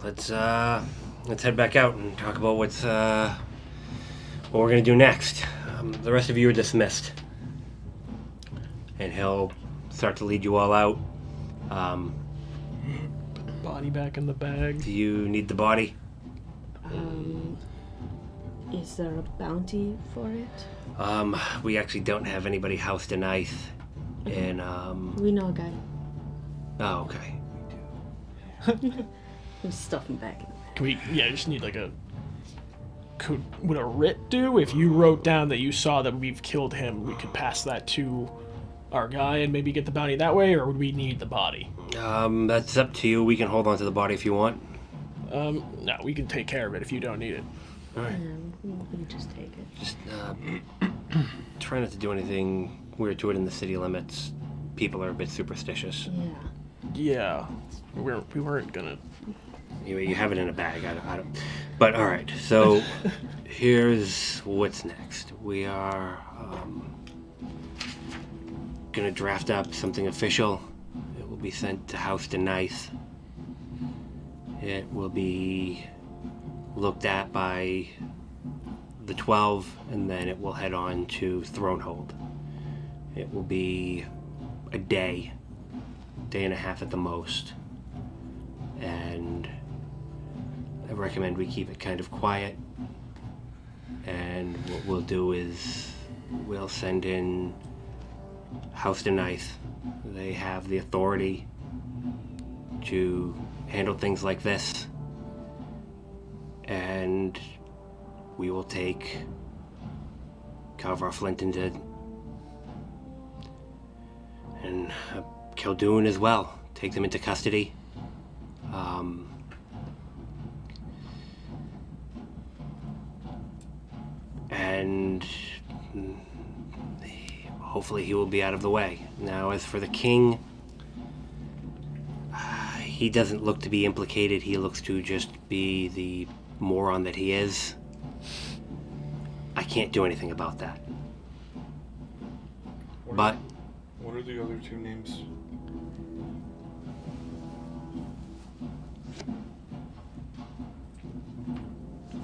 Let's head back out and talk about what we're gonna do next. The rest of you are dismissed, and he'll start to lead you all out. Body back in the bag. Do you need the body? Is there a bounty for it? We actually don't have anybody housed in ice. And We know a guy. oh, okay. We'll stuff him back in the bag. Can we? Yeah, just need like a. Would a writ do? If you wrote down that you saw that we've killed him, we could pass that to our guy and maybe get the bounty that way, or would we need the body? That's up to you. We can hold on to the body if you want. No, we can take care of it if you don't need it. All right. We can just take it. Just try not to do anything weird to it in the city limits. People are a bit superstitious. Yeah, we weren't gonna. Anyway, you have it in a bag. I don't. But all right. So here's what's next. We are gonna draft up something official. It will be sent to House to Nice. It will be looked at by the 12, and then it will head on to Thronehold. It will be a day and a half at the most, and I recommend we keep it kind of quiet. And what we'll do is we'll send in House to Nice. They have the authority to handle things like this, and we will take Calvar Flint and Khaldun as well. Take them into custody. And hopefully he will be out of the way. Now, as for the king, he doesn't look to be implicated. He looks to just be the moron that he is. I can't do anything about that. But What are the other two names?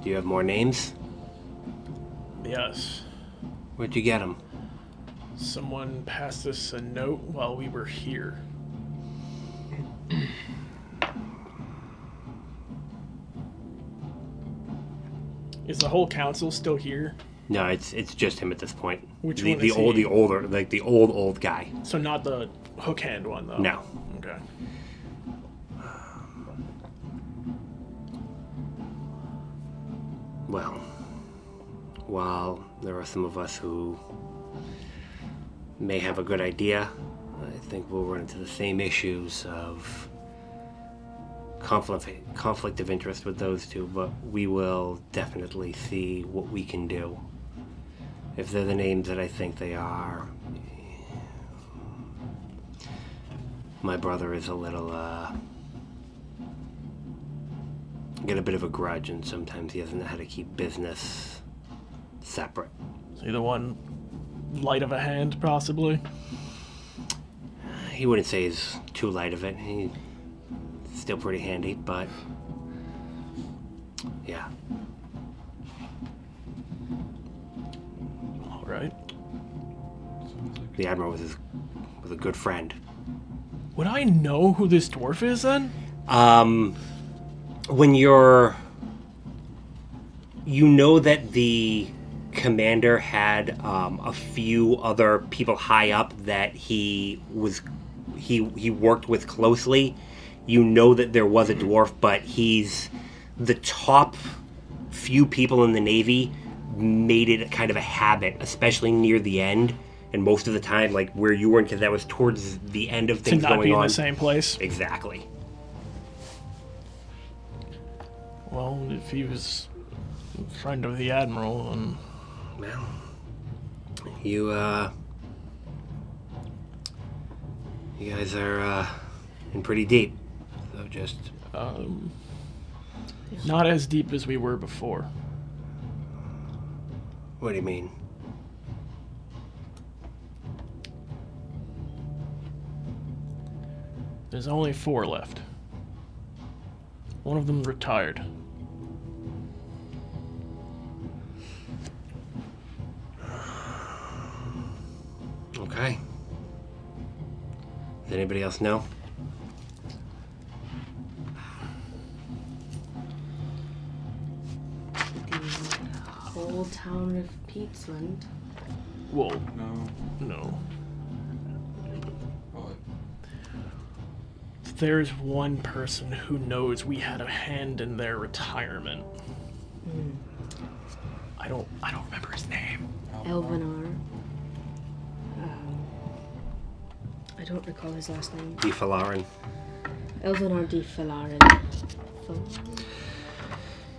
do you have more names? Yes. Where'd you get them? Someone passed us a note while we were here. Is the whole council still here? No, it's just him at this point. Which the one is old he? the older like the old guy. So not the hook hand one though. No. Okay. Well, while there are some of us who may have a good idea, I think we'll run into the same issues of conflict of interest with those two, but we will definitely see what we can do. If they're the names that I think they are, my brother is a little, get a bit of a grudge, and sometimes he doesn't know how to keep business separate. Either one light of a hand, possibly. He wouldn't say he's too light of it. He's still pretty handy, but yeah. All right. The Admiral was a good friend. Would I know who this dwarf is then? When you know that the commander had a few other people high up that he worked with closely. You know that there was a dwarf, but he's the top few people in the Navy made it kind of a habit, especially near the end, and most of the time, like where you were, because that was towards the end of things to not going be on. in the same place. Exactly. Well, if he was a friend of the Admiral, and Well, you guys are in pretty deep, so just not as deep as we were before. what do you mean? There's only 4 left. One of them retired. Okay. Does anybody else know? The whole town of Peatsland. Whoa, No. no. What? There's one person who knows we had a hand in their retirement. I don't remember his name. Elvenar. I don't recall his last name. Defalarin. Elvenar de Falarin.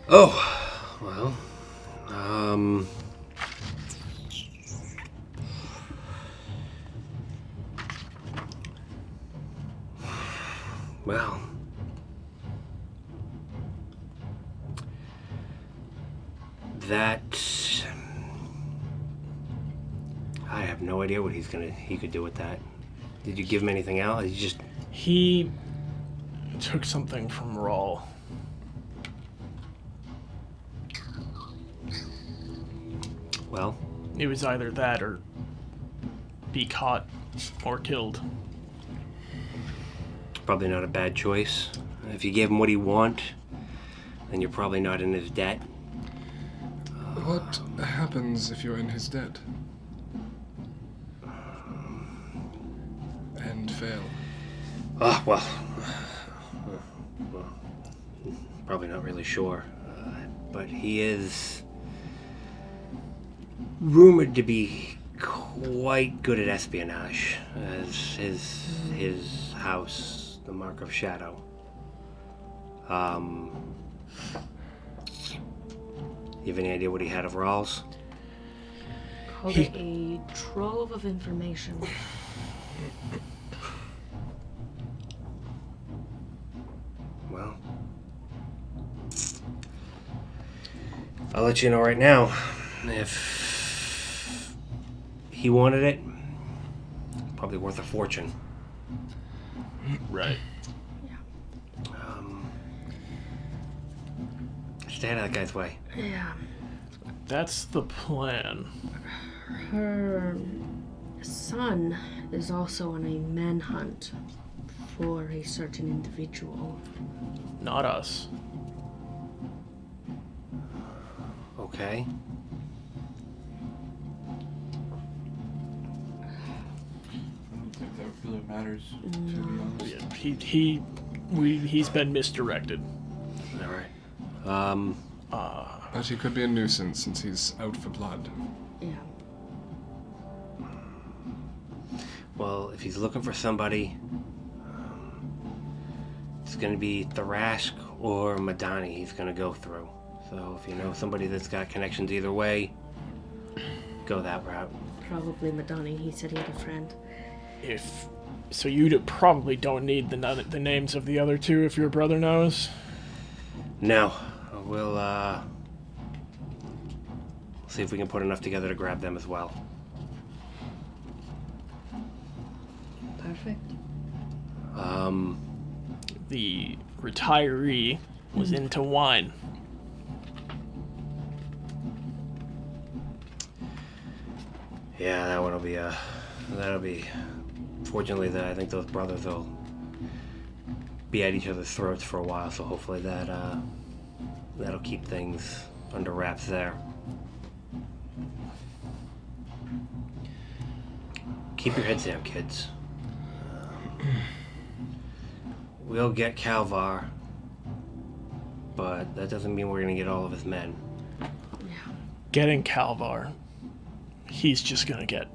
Oh, well. Well. That. I have no idea what he could do with that. Did you give him anything else? He took something from Rawl. Well, It was either that or be caught or killed. probably not a bad choice. If you gave him what he want, then you're probably not in his debt. What happens if you're in his debt? And fail? Well, probably not really sure. But he is rumored to be quite good at espionage, as his house, the Mark of Shadow. You have any idea what he had of Rawls? Called it a trove of information. Well, I'll let you know right now. If he wanted it, probably worth a fortune. Right. Stay out of that guy's way. Yeah. That's the plan. Her son is also on a manhunt for a certain individual. Not us. Okay. I don't think that really matters, to be honest. Yeah, he's been misdirected. All right. But he could be a nuisance since he's out for blood. Yeah. Well, if he's looking for somebody, it's going to be Thrask or Madani he's going to go through. So if you know somebody that's got connections either way, go that route. Probably Madani. He said he had a friend. So you probably don't need the names of the other two if your brother knows? No. We'll see if we can put enough together to grab them as well. Perfect. The retiree was into wine. Yeah, that'll be. Fortunately, I think those brothers will be at each other's throats for a while, so hopefully that'll keep things under wraps there. Keep your heads down, kids. We'll get Calvar, but that doesn't mean we're gonna get all of his men. Getting Calvar, he's just gonna get,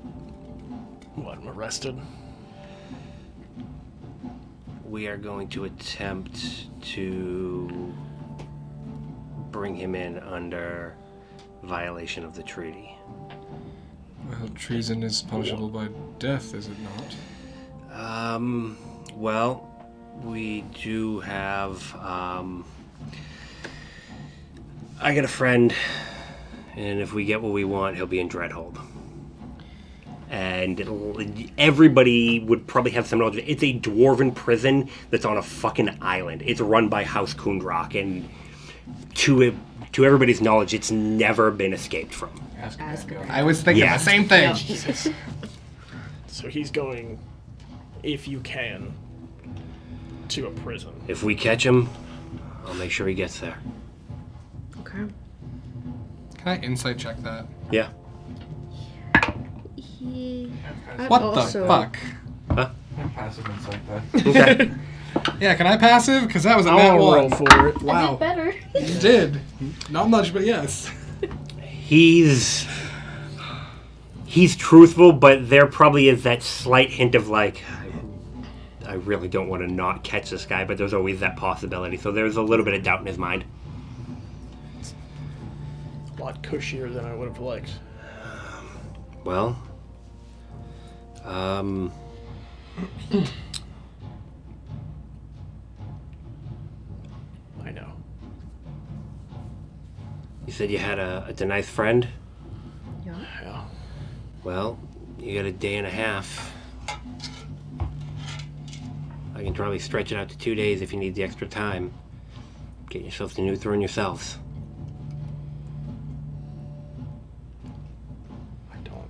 arrested? We are going to attempt to bring him in under violation of the treaty. Well, treason is punishable by death, is it not? Well, we do have, I got a friend, and if we get what we want, he'll be in Dreadhold. And everybody would probably have some knowledge. It's a dwarven prison that's on a fucking island. It's run by House Kundrak, and to everybody's knowledge, it's never been escaped from. Azkaban. I was thinking the same thing. Yep. So he's going, if you can, to a prison. If we catch him, I'll make sure he gets there. Okay. Can I insight check that? Yeah. What the fuck? Huh? Passive insight that. Okay. Yeah, can I passive? Because that was a nat I'll roll 1. for it. Wow. Better. You did. Not much, but yes. He's truthful, but there probably is that slight hint of like, I really don't want to not catch this guy, but there's always that possibility. So there's a little bit of doubt in his mind. A lot cushier than I would have liked. Well, I know. you said you had a nice friend? Yeah. Well, you got a day and a half. I can probably stretch it out to 2 days if you need the extra time. Get yourself to New Throne yourselves. I don't.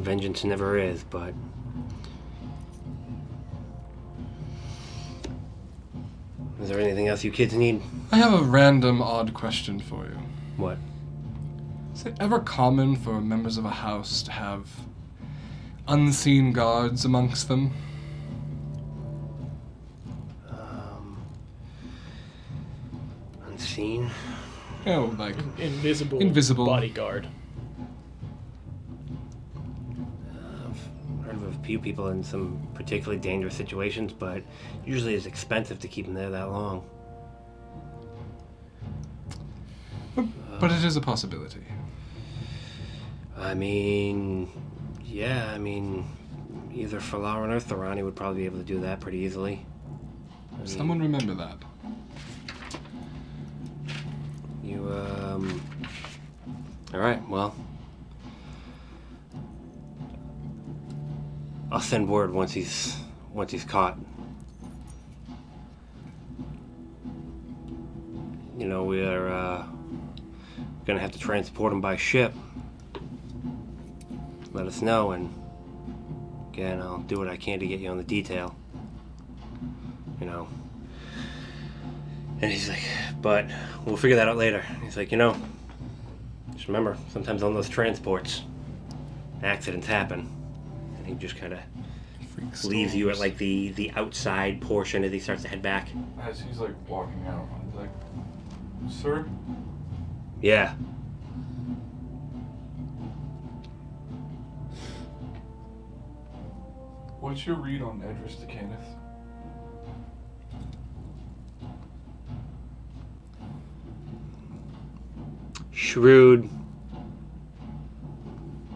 Vengeance never is, but... Is there anything else you kids need? I have a random odd question for you. What? Is it ever common for members of a house to have unseen guards amongst them? Unseen? Oh, like Invisible bodyguard. I've heard of a few people in some particularly dangerous situations, but usually it's expensive to keep them there that long. But it is a possibility. I mean, yeah, either Falaran or Thorani would probably be able to do that pretty easily. Someone remember that. Alright, well. I'll send word once he's caught. You know, we're gonna have to transport him by ship. Let us know, and again, I'll do what I can to get you on the detail. You know. And he's like, but we'll figure that out later. He's like, just remember, sometimes on those transports, accidents happen. And he just kind of leaves you at like the outside portion as he starts to head back. As he's like walking out, he's like, "Sir, Yeah. what's your read on Edris to Kenneth?" Shrewd,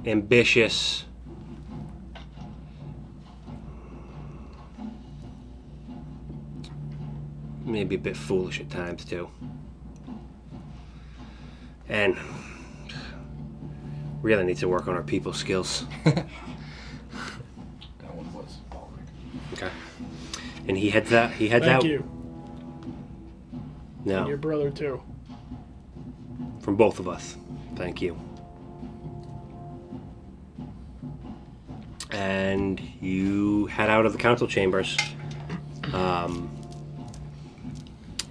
ambitious, maybe a bit foolish at times too, and really needs to work on our people skills. That one was already. Okay. And he heads out. Thank out. you. No, And your brother, too. from both of us. Thank you. And you head out of the council chambers.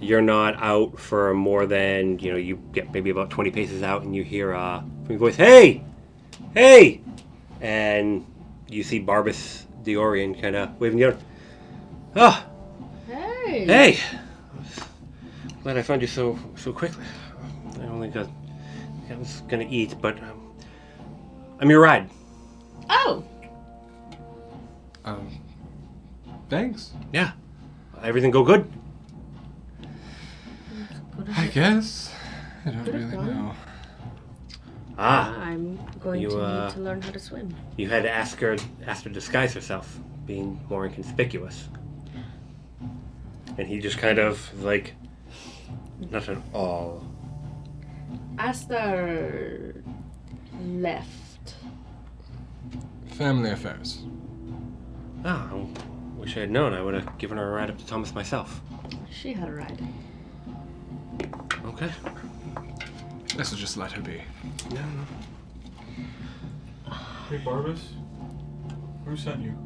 You're not out for more than, you get maybe about 20 paces out and you hear from your voice, "Hey! Hey!" And you see Barbas Diorian kind of waving you. "Ah! Hey. Hey! Glad I found you so quickly. I only got... I was gonna eat, but I'm your ride." Oh. Thanks. Yeah. Everything go good? I guess. I don't Could've really gone. know. I'm going You, to need to learn how to swim. You had to ask her to disguise herself, being more inconspicuous. And he just kind of, like, not at all. Aster left. Family affairs. Oh, I wish I had known. I would have given her a ride up to Thomas myself. She had a ride. Okay. Let's just let her be. No. Hey, Barbas, who sent you?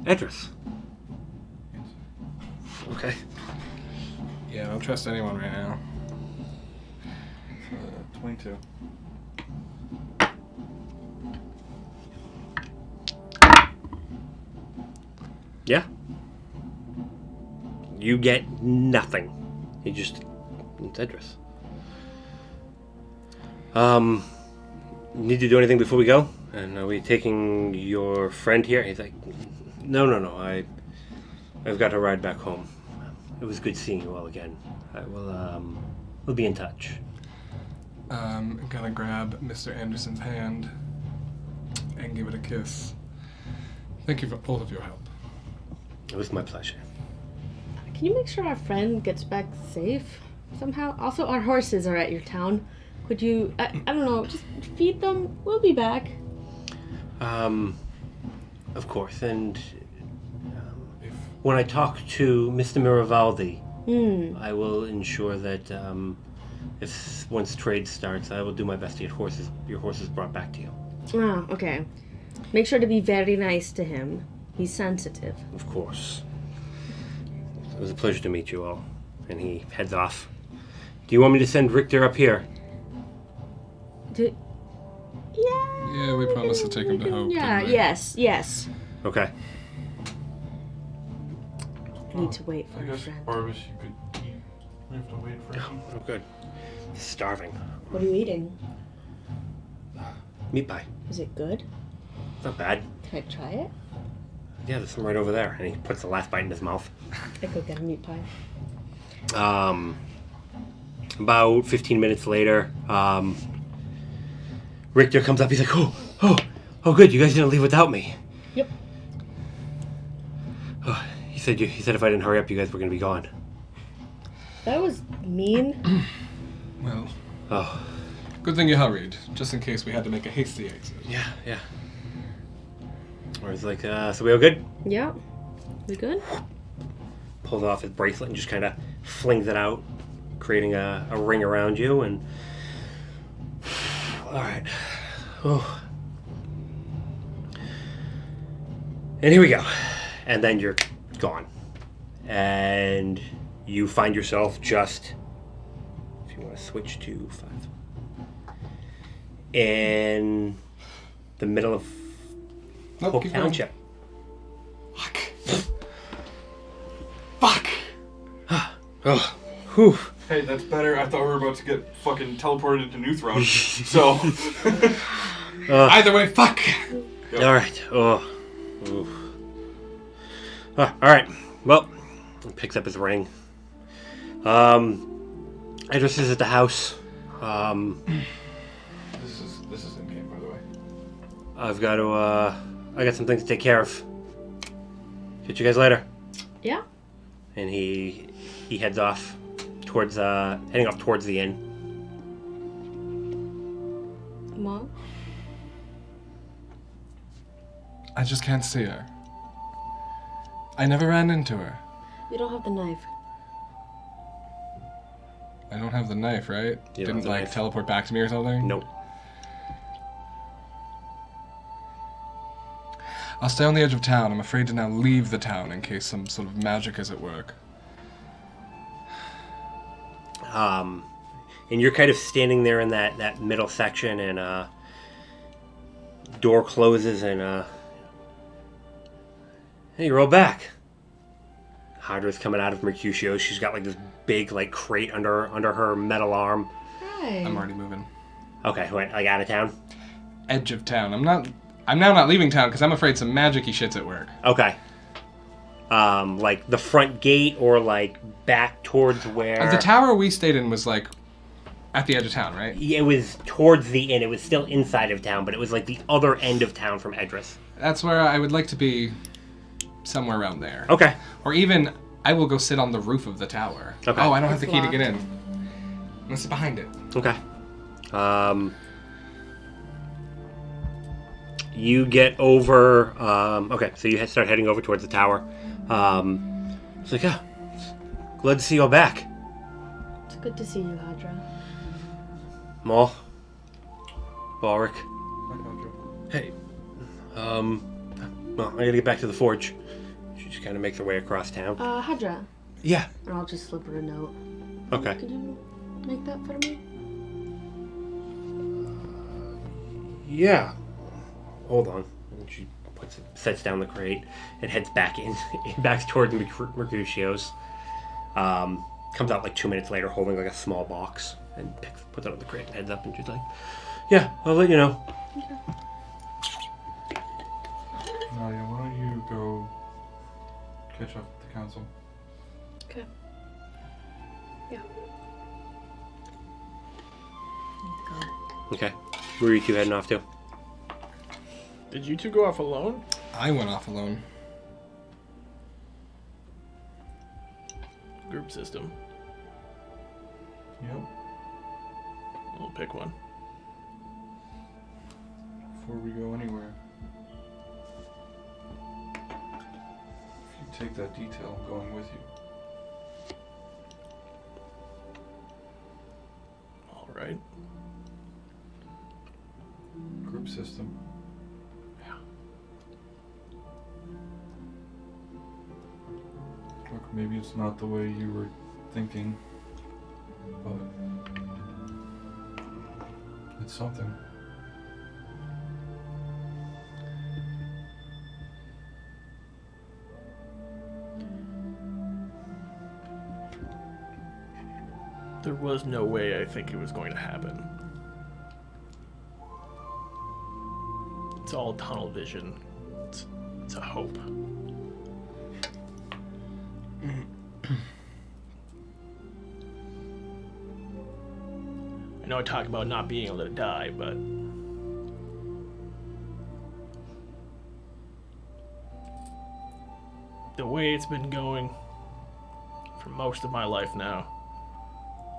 Edris. Okay. Yeah, don't trust anyone right now. 22. Yeah. You get nothing. It's Edris. Need to do anything before we go? And are we taking your friend here? He's like, no. I've got to ride back home. It was good seeing you all again. I will, we'll be in touch. I'm gonna grab Mr. Anderson's hand and give it a kiss. Thank you for all of your help. It was my pleasure. Can you make sure our friend gets back safe somehow? Also, our horses are at your town. Could you, I don't know, just feed them? We'll be back. Of course, and when I talk to Mr. Miravaldi, I will ensure that once trade starts, I will do my best to get your horses brought back to you. Oh, okay. Make sure to be very nice to him. He's sensitive. Of course. It was a pleasure to meet you all. And he heads off. Do you want me to send Richter up here? Yeah. Yeah, we promised to take him to Hope. Yeah, didn't we? yes. Okay. Need to wait for I a guess, friend. Barbas, you could eat. We have to wait for him. Oh, good. Starving. What are you eating? Meat pie. Is it good? Not bad. Can I try it? Yeah, there's some right over there. And he puts the last bite in his mouth. I go get a meat pie. About 15 minutes later, Richter comes up. He's like, oh, good. You guys didn't leave without me. Yep. Oh, he said if I didn't hurry up, you guys were going to be gone. That was mean. Well, Oh, good thing you hurried, just in case we had to make a hasty exit. yeah. Or he's like, so we all good? Yeah. We good? Pulls off his bracelet and just kind of flings it out, creating a ring around you. And all right. Oh. And here we go. And then you're gone. And you find yourself just, if you want to switch to 5, in the middle of Nope, Hope keep going. Township. Fuck. Oh, whew. Hey, that's better. I thought we were about to get fucking teleported to New Throne. So. Either way, fuck. Yep. All right. Oh. Oof. All right. Well, he picks up his ring. Idris is at the house. This is in game, by the way. I've got to. I got some things to take care of. Catch you guys later. Yeah. And he heads off towards heading off towards the inn. Mom? I just can't see her. I never ran into her. You don't have the knife. I don't have the knife, right? You don't have Didn't the like knife. teleport back to me or something? Nope. I'll stay on the edge of town. I'm afraid to now leave the town in case some sort of magic is at work. And you're kind of standing there in that middle section, and door closes, and hey, you're all back. Hydra's coming out of Mercutio. She's got like this big like crate under her metal arm. Hi. I'm already moving. Okay, wait, like out of town. Edge of town. I'm now not leaving town because I'm afraid some magic-y shit's at work. Okay. Like the front gate, or like back towards where The tower we stayed in was like at the edge of town, right? It was towards the inn. It was still inside of town, but it was like the other end of town from Edris. That's where I would like to be, somewhere around there. Okay. Or even, I will go sit on the roof of the tower. Okay. Oh, I don't have It's the key to locked. get in. I'm gonna sit behind it. Okay. You get over. Okay, so you start heading over towards the tower. It's like, yeah, glad to see you all back. It's good to see you, Hadra. Maul, Balric. Hey, Well, I gotta get back to the forge. She just kind of makes her way across town. Hadra. Yeah. And I'll just slip her a note. Okay. Could you make that for me? Yeah. Hold on. And she sets down the crate and heads back back towards Mercutio's. Comes out like 2 minutes later holding like a small box and puts it on the crate and heads up, and she's like, yeah, I'll let you know. Nadia, why don't you go catch up with the council? Okay. Yeah. Okay. Where are you two heading off to? Did you two go off alone? I went off alone. Group system. Yep. I'll pick one. Before we go anywhere. If you take that detail, I'm going with you. All right. Group system. Yeah. Look, maybe it's not the way you were thinking, but it's something. There was no way I think it was going to happen. It's all tunnel vision. It's a hope. I know I talk about not being able to die, but the way it's been going for most of my life now,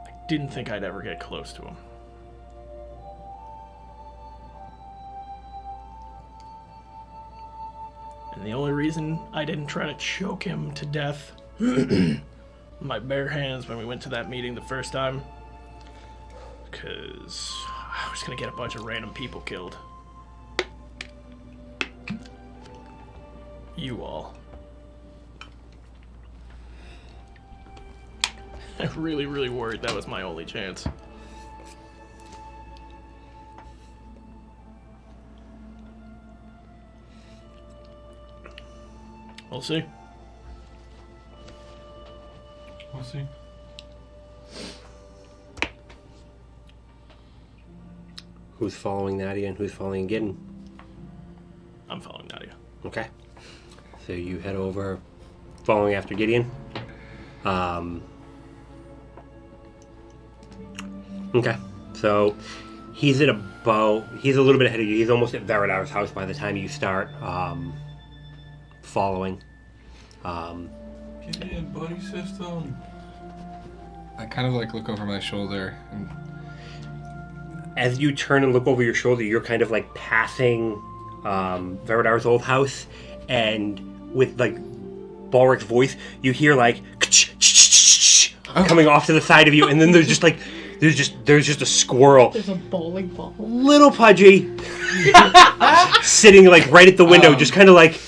I didn't think I'd ever get close to him. And the only reason I didn't try to choke him to death my bare hands when we went to that meeting the first time, because I was gonna get a bunch of random people killed. You all. I really, really worried that was my only chance. We'll see. We'll see. Who's following Nadia and who's following Gideon? I'm following Nadia. Okay. So you head over, following after Gideon. Okay. So he's he's a little bit ahead of you. He's almost at Veridar's house by the time you start following. Get in, buddy system. I kind of like look over my shoulder and As you turn and look over your shoulder, you're kind of like passing Veridar's old house, and with like Balric's voice, you hear like coming off to the side of you, and then there's just a squirrel, There's a bowling ball. little pudgy, sitting like right at the window, just kind of like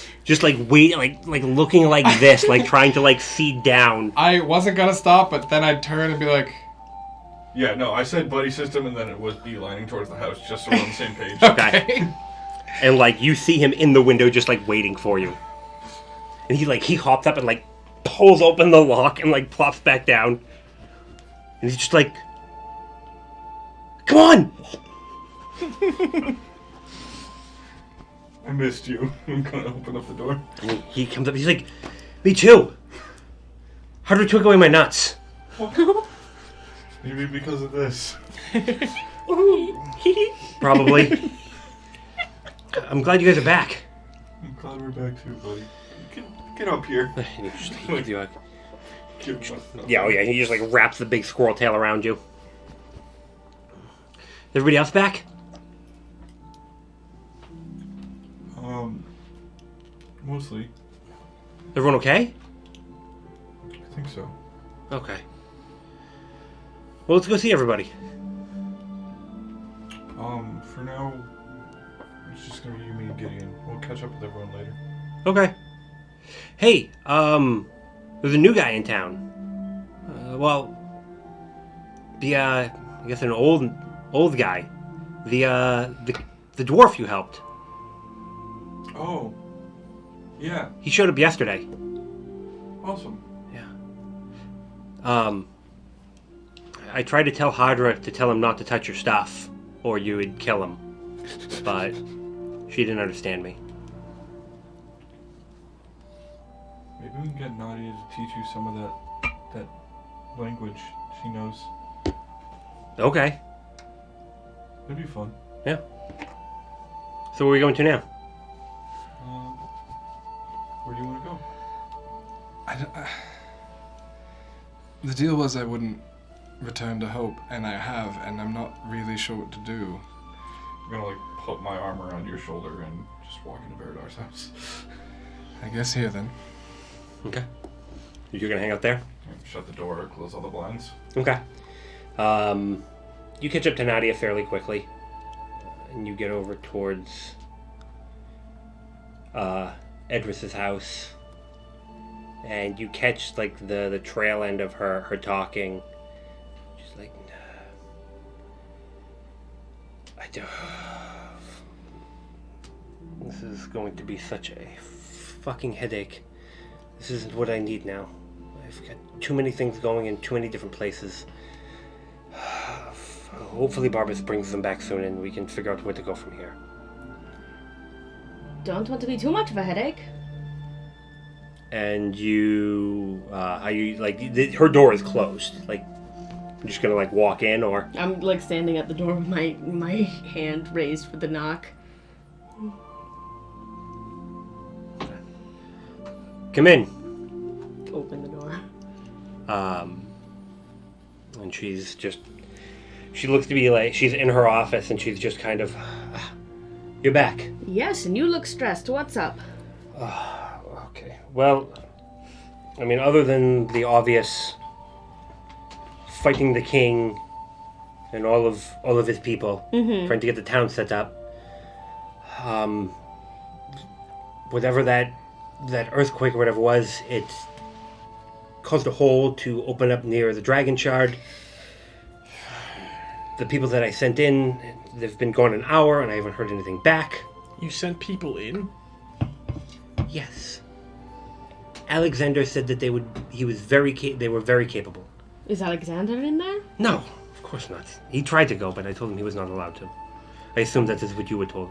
wait, like looking like this, like trying to like see down. I wasn't gonna stop, but then I'd turn and be like, Yeah, no, I said buddy system, and then it was beelining towards the house, just so we're on the same page. Okay. And like you see him in the window, just like waiting for you. And he hops up and like pulls open the lock and like plops back down. And he's just like, "Come on!" I missed you. I'm gonna open up the door. And he comes up. He's like, "Me too. Hardwick took away my nuts." Maybe because of this. Probably. I'm glad you guys are back. I'm glad we're back too, buddy. Get up here. And he just gives you a- Give us Yeah, oh yeah, he just like wraps the big squirrel tail around you. Everybody else back? Mostly. Everyone okay? I think so. Okay. Well, let's go see everybody. For now, it's just gonna be you, me, and Gideon. We'll catch up with everyone later. Okay. Hey, there's a new guy in town. I guess an old guy. The dwarf you helped. Oh. Yeah. He showed up yesterday. Awesome. Yeah. I tried to tell Hadra to tell him not to touch your stuff, or you would kill him. But she didn't understand me. Maybe we can get Nadia to teach you some of that language she knows. Okay. It'd be fun. Yeah. So where are we going to now? Where do you want to go? the deal was I wouldn't return to Hope, and I have, and I'm not really sure what to do. I'm gonna like put my arm around your shoulder and just walk into Veridar's house. I guess here then. Okay. You're gonna hang out there? Shut the door, close all the blinds. Okay. You catch up to Nadia fairly quickly, and you get over towards Edris's house, and you catch like the trail end of her talking. She's like, I don't. This is going to be such a fucking headache. This isn't what I need now. I've got too many things going in too many different places. Hopefully Barbas brings them back soon and we can figure out where to go from here. Don't want to be too much of a headache. And you, her door is closed. Like, you're just gonna like walk in, or? I'm like standing at the door with my hand raised for the knock. Come in. Open the door. And she looks to be like, she's in her office and she's just kind of, you're back. Yes, and you look stressed. What's up? Okay. Well, I mean, other than the obvious fighting the king and all of his people, trying to get the town set up, whatever that earthquake or whatever was, it caused a hole to open up near the Dragon Shard. The people that I sent in, they've been gone an hour and I haven't heard anything back. You sent people in? Yes. Alexander said that they were very capable. Is Alexander in there? No, of course not. He tried to go, but I told him he was not allowed to. I assumed that is what you had told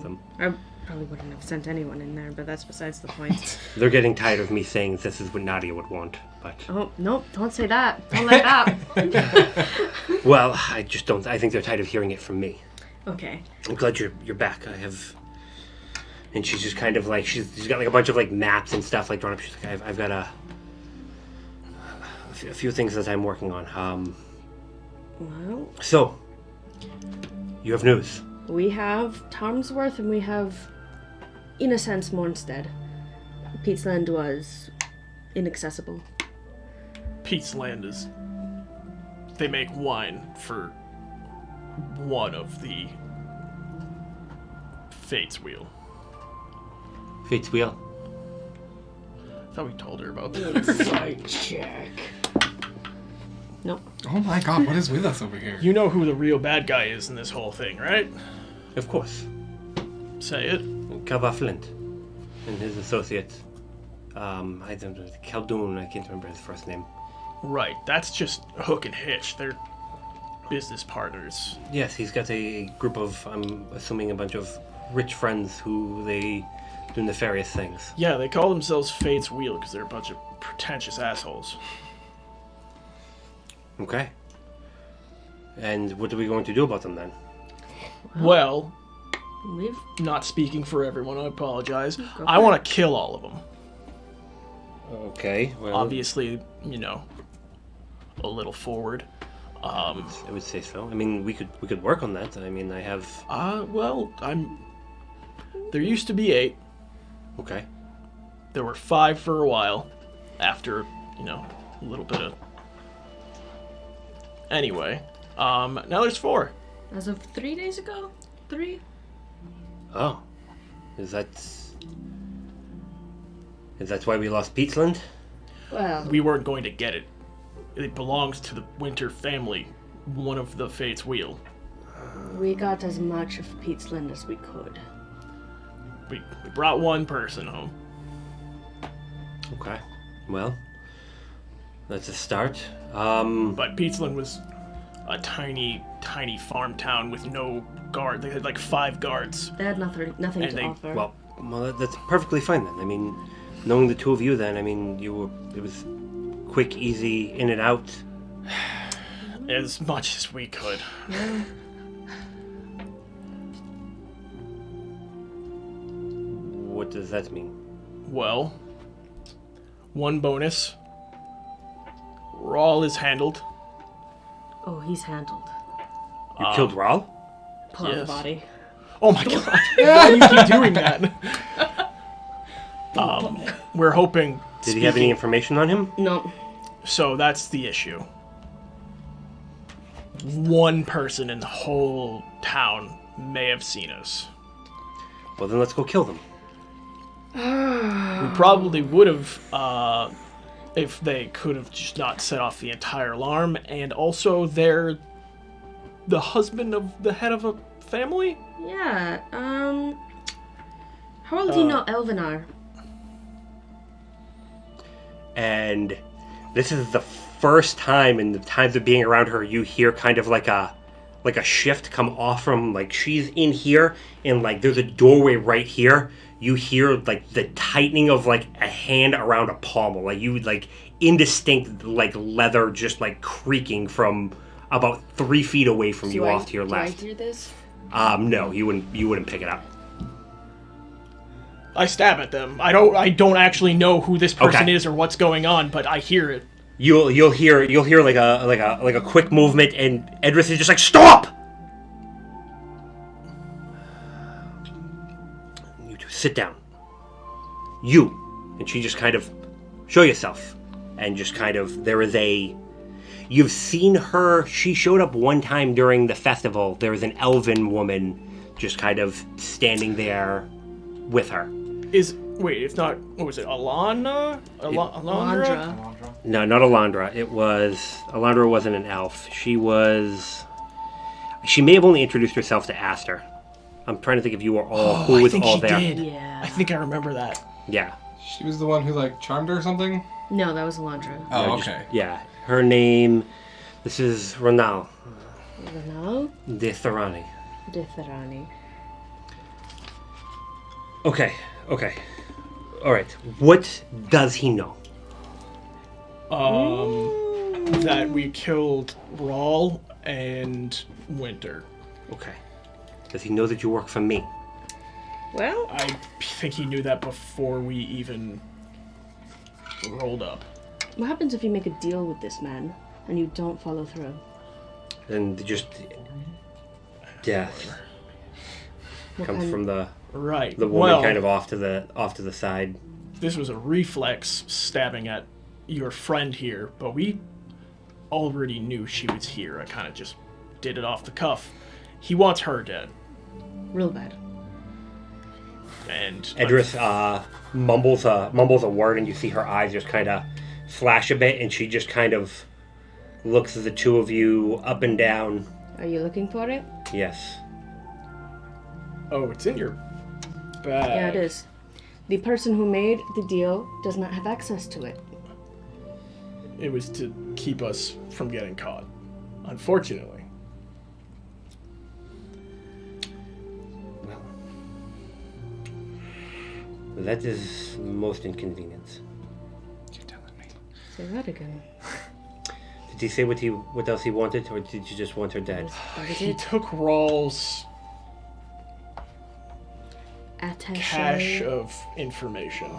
him. I probably wouldn't have sent anyone in there, but that's besides the point. They're getting tired of me saying this is what Nadia would want, but... Oh, no, don't say that. Don't like that. Well, I just don't... I think they're tired of hearing it from me. Okay. I'm glad you're back. I have... And she's just kind of like... She's got like a bunch of like maps and stuff like drawn up. She's like, I've got a few things that I'm working on. Well... So, you have news. We have Tarmsworth and we have, in a sense, Mornstead. Pete's Land was inaccessible. Pete's Land is... They make wine for one of the Fate's Wheel. Fate's Wheel. I thought we told her about that. Insight check. Nope. Oh my god, what is with us over here? You know who the real bad guy is in this whole thing, right? Of course. Say it. Kava Flint and his associate. I don't know, Khaldun, I can't remember his first name. Right, that's just Hook and Hitch. They're business partners. Yes, he's got a group of, I'm assuming, a bunch of rich friends who they do nefarious things. Yeah, they call themselves Fate's Wheel because they're a bunch of pretentious assholes. Okay. And what are we going to do about them then? Well, We've... not speaking for everyone, I apologize. I want to kill all of them. Okay, well... Obviously, you know, a little forward. I would say so. I mean, we could work on that. I mean, I have... Well, there used to be 8. Okay. There were 5 for a while. After, you know, a little bit of... Anyway, now there's 4. As of 3 days ago? 3? Oh. Is that why we lost Peatsland? Well... We weren't going to get it. It belongs to the Winter family, one of the Fate's Wheel. We got as much of Pete's Land as we could. We brought one person home. Okay. Well, that's a start. But Peatsland was a tiny, tiny farm town with no guard. They had like 5 guards. They had nothing And to offer. Well, that's perfectly fine then. I mean, knowing the two of you then, I mean, it was quick, easy, in and out. As much as we could. Yeah. What does that mean? Well, one bonus. Rawl is handled. Oh, he's handled. You killed Rawl? Pull out the Yes. body. Oh my god. Why do you keep doing that? We're hoping... Did he have any information on him? No. So that's the issue. One person in the whole town may have seen us. Well, then let's go kill them. We probably would have, if they could have just not set off the entire alarm, and also they're the husband of the head of a family? Yeah, how old do you know Elvinar? And this is the first time in the times of being around her you hear kind of like a shift come off from, like, she's in here and like there's a doorway right here. You hear like the tightening of like a hand around a pommel, like you like indistinct like leather just like creaking from about 3 feet away from you off to your left. Do I hear this? No, you wouldn't pick it up. I stab at them. I don't actually know who this person Okay. is or what's going on, but I hear it. You'll hear like a quick movement, and Edris is just like, stop! You two sit down. You, and she just kind of show yourself, and just kind of you've seen her. She showed up one time during the festival. There was an elven woman just kind of standing there with her. It's not, what was it, Alana? Alondra? No, not Alondra. Alondra wasn't an elf. She may have only introduced herself to Aster. I'm trying to think if you were all, who was all there. She did. Yeah. I think I remember that. Yeah. She was the one who, like, charmed her or something? No, that was Alondra. Oh, No, okay. Yeah, her name. This is Ronal Renal de Tharani. de Tharani. Okay. All right. What does he know? That we killed Rawl and Winter. Okay. Does he know that you work for me? Well, I think he knew that before we even rolled up. what happens if you make a deal with this man and you don't follow through? And just death What comes kind- from the Right. woman Well, kind of off to the side. this was a reflex stabbing at your friend here, but we already knew she was here. I kind of just did it off the cuff. He wants her dead. Real bad. And Edris mumbles a word, and you see her eyes just kind of flash a bit, and she just kind of looks at the two of you up and down. Are you looking for it? Yes. Oh, it's in your bag. Yeah, it is. The person who made the deal does not have access to it. It was to keep us from getting caught. Unfortunately. Well, that is most inconvenient. You're telling me. Say that again. Did he say what else he wanted, or did you just want her dead? That was He it. took Rawl's Attaché. cache of information.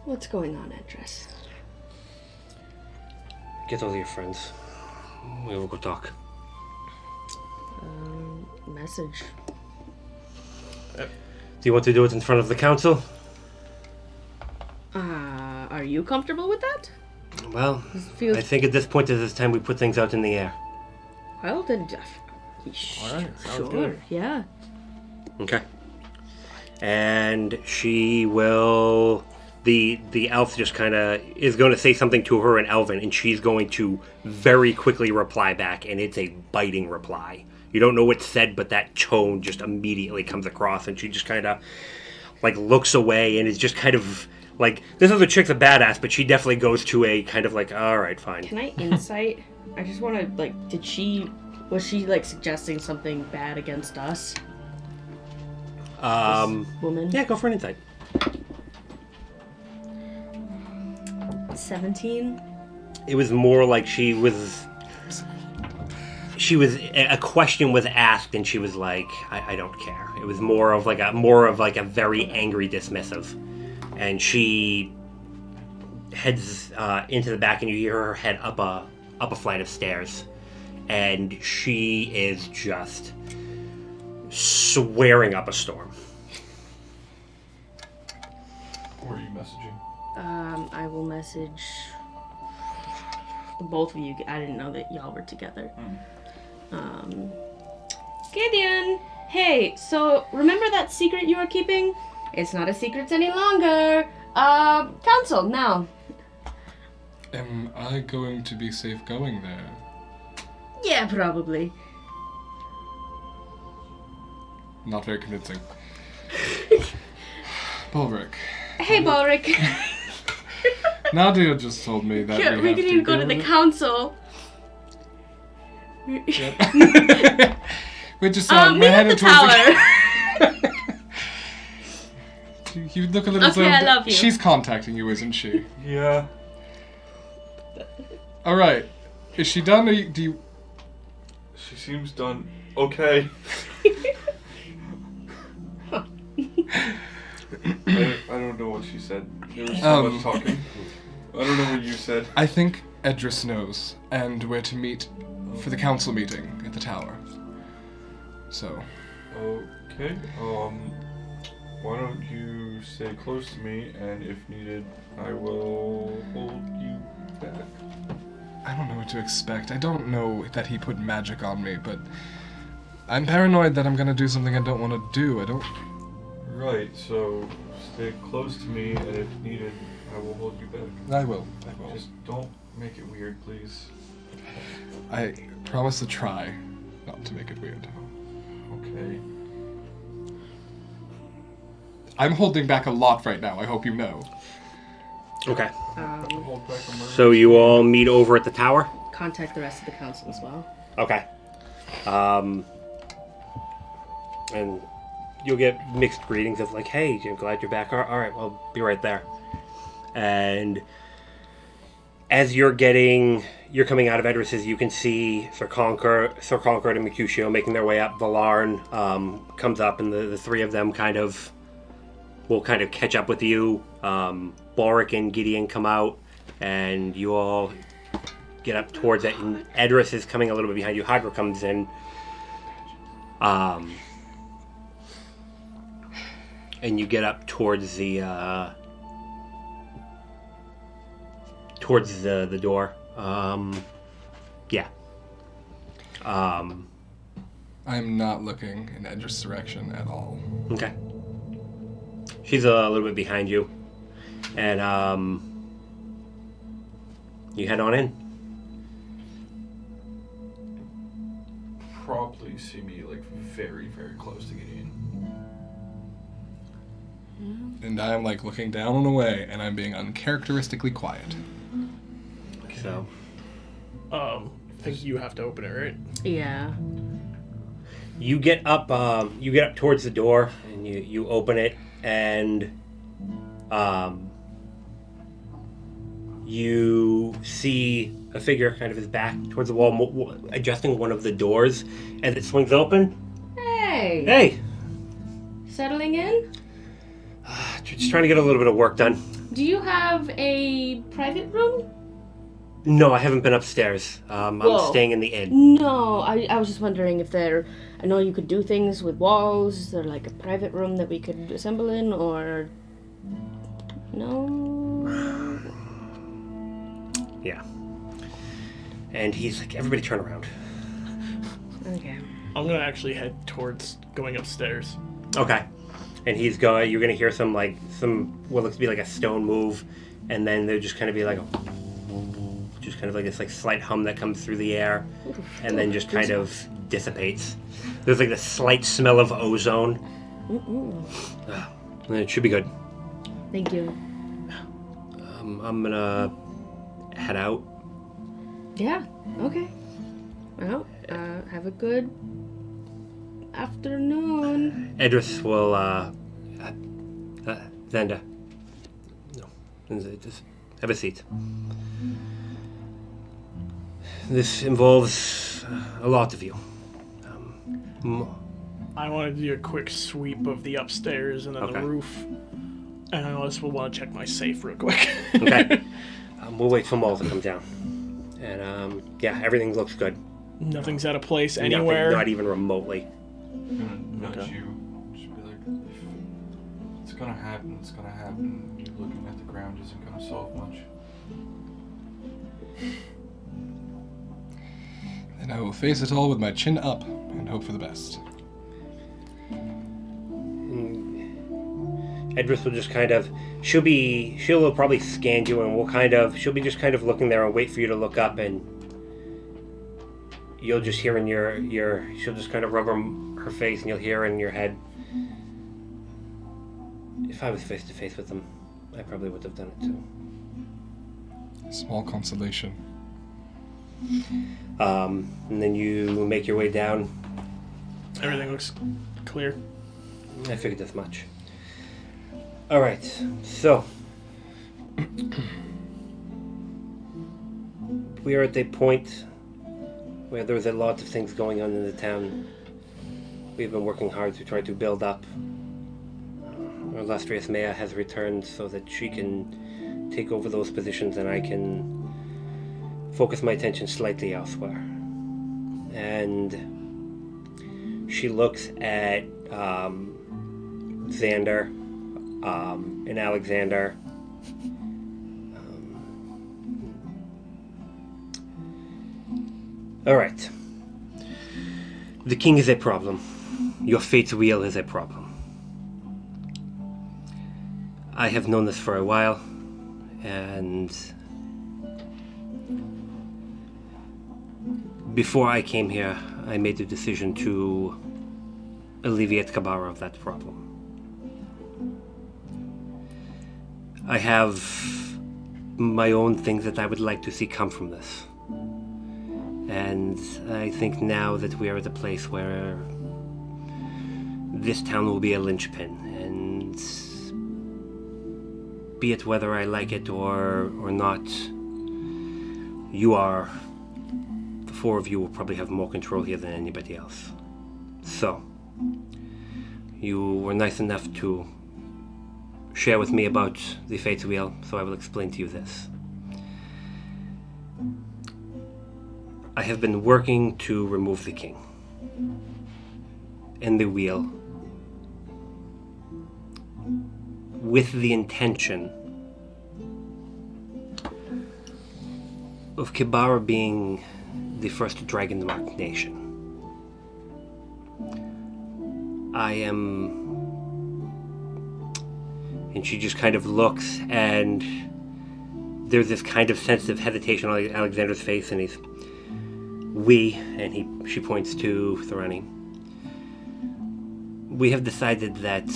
What's going on, Edris? Get all your friends. We will go talk. Message. Do you want to do it in front of the council? Are you comfortable with that? Well, feels- I think at this point it is time we put things out in the air. Well, then, All right, sounds sure, good. yeah. Okay. And she will... The elf just kind of is going to say something to her in Elven, and she's going to very quickly reply back, and it's a biting reply. You don't know what's said, but that tone just immediately comes across, and she just kind of, like, looks away, and is just kind of, like, this other chick's a badass, but she definitely goes to a kind of like, all right, fine. Can I insight? I just want to, like, was she, like, suggesting something bad against us? Woman? Yeah, go for an insight. 17? It was more like a question was asked, and she was like, I don't care. It was more of like a very angry dismissive. And she heads into the back, and you hear her head up a flight of stairs, and she is just swearing up a storm. Who are you messaging? I will message the both of you. I didn't know that y'all were together. Gideon! Hey, so remember that secret you were keeping? It's not a secret any longer. Council, now. Am I going to be safe going there? Yeah, probably. Not very convincing. Bulric. Hey, Balric. Nadia just told me that Yeah, we we have can to even go to the council. Yep. We just meet we're at headed the towards tower. You look a little Okay, I love you. She's contacting you, isn't she? Yeah. All right. Is she done? Or do you? She seems done. Okay. I don't know what she said. There was so much talking. I don't know what you said. I think Edris knows, and we're to meet for the council meeting at the tower. So. Okay. Why don't you stay close to me, and if needed, I will hold you back. I don't know what to expect. I don't know that he put magic on me, but I'm paranoid that I'm gonna do something I don't want to do. I don't. Right. So stay close to me, and if needed, I will hold you back. I will. Just don't make it weird, please. I promise to try not to make it weird. Okay. I'm holding back a lot right now, I hope you know. Okay. Hold back a murder. So you all meet over at the tower? Contact the rest of the council as well. Okay. And you'll get mixed greetings of like, hey, I'm glad you're back. All right, I'll be right there. And as you're coming out of Edris's, you can see Sir Concord and Mercutio making their way up. Valarn comes up, and the three of them will catch up with you. Boric and Gideon come out, and you all get up towards it. And Edris is coming a little bit behind you. Hydra comes in. And you get up towards the door. Yeah. I'm not looking in Edris' direction at all. Okay. She's a little bit behind you. And you head on in. Probably see me like very, very close to Gideon. And I am like looking down and away, and I'm being uncharacteristically quiet. So I think you have to open it, right? Yeah. you get up towards the door, and you open it, and you see a figure kind of his back towards the wall, adjusting one of the doors as it swings open. Hey! Hey! Settling in? Just trying to get a little bit of work done. Do you have a private room? No, I haven't been upstairs. I'm Whoa. staying in the inn. No, I was just wondering if I know you could do things with walls. Is there like a private room that we could assemble in, or... No? Yeah. And he's like, everybody turn around. Okay. I'm gonna actually head towards going upstairs. Okay. And you're gonna hear some what looks to be like a stone move, and then there'll just kind of be like just kind of like this like slight hum that comes through the air, and then just kind of dissipates. There's like this slight smell of ozone. And it should be good. Thank you. I'm gonna head out. Yeah, okay. Well, have a good afternoon. Edris will, Xander. No, just have a seat. This involves a lot of you. I want to do a quick sweep of the upstairs and then Okay. the roof. And I also will want to check my safe real quick. Okay. We'll wait for Maul to come down. And, yeah, everything looks good. Nothing's out of place Nothing, anywhere. not even remotely. I'm gonna nudge you. Just be like, if it's gonna happen, it's gonna happen. You looking at the ground isn't gonna solve much. And I will face it all with my chin up and hope for the best. Edris will just kind of, she'll probably scan you, and she'll be just kind of looking there and wait for you to look up, and you'll just hear in she'll just kind of rub her face, and you'll hear in your head, if I was face to face with them, I probably would have done it too. Small consolation. And then you make your way down. Everything looks clear. I figured as much. Alright, so we are at the point where there's a lot of things going on in the town. We've been working hard to try to build up. Our illustrious mayor has returned so that she can take over those positions, and I can focus my attention slightly elsewhere. And she looks at Xander and Alexander. All right. The king is a problem. Your fate's wheel is a problem. I have known this for a while, and before I came here, I made the decision to alleviate Kabara of that problem. I have my own things that I would like to see come from this. And I think now that we are at a place where this town will be a linchpin, and be it whether I like it or not, the four of you will probably have more control here than anybody else. So, you were nice enough to share with me about the Fate's Wheel, so I will explain to you this. I have been working to remove the king and the wheel with the intention of Kibara being the first dragon-marked nation. And she just kind of looks, and there's this kind of sense of hesitation on Alexander's face, and he's she points to Thorani. We have decided that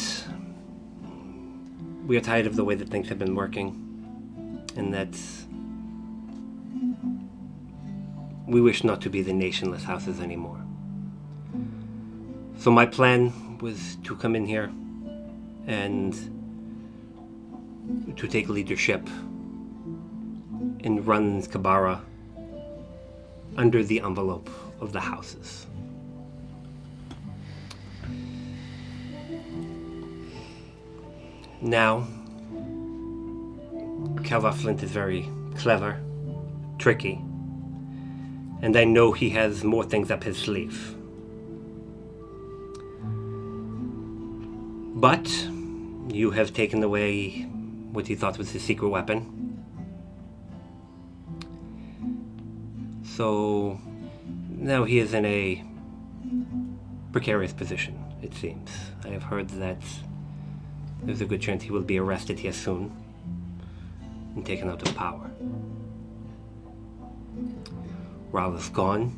we are tired of the way that things have been working, and that we wish not to be the nationless houses anymore. So my plan was to come in here and to take leadership and run Kabara under the envelope of the houses. Now, Calvar Flint is very clever, tricky, and I know he has more things up his sleeve. But you have taken away what he thought was his secret weapon. So now he is in a precarious position, it seems. I have heard that there's a good chance he will be arrested here soon and taken out of power. Raul is gone.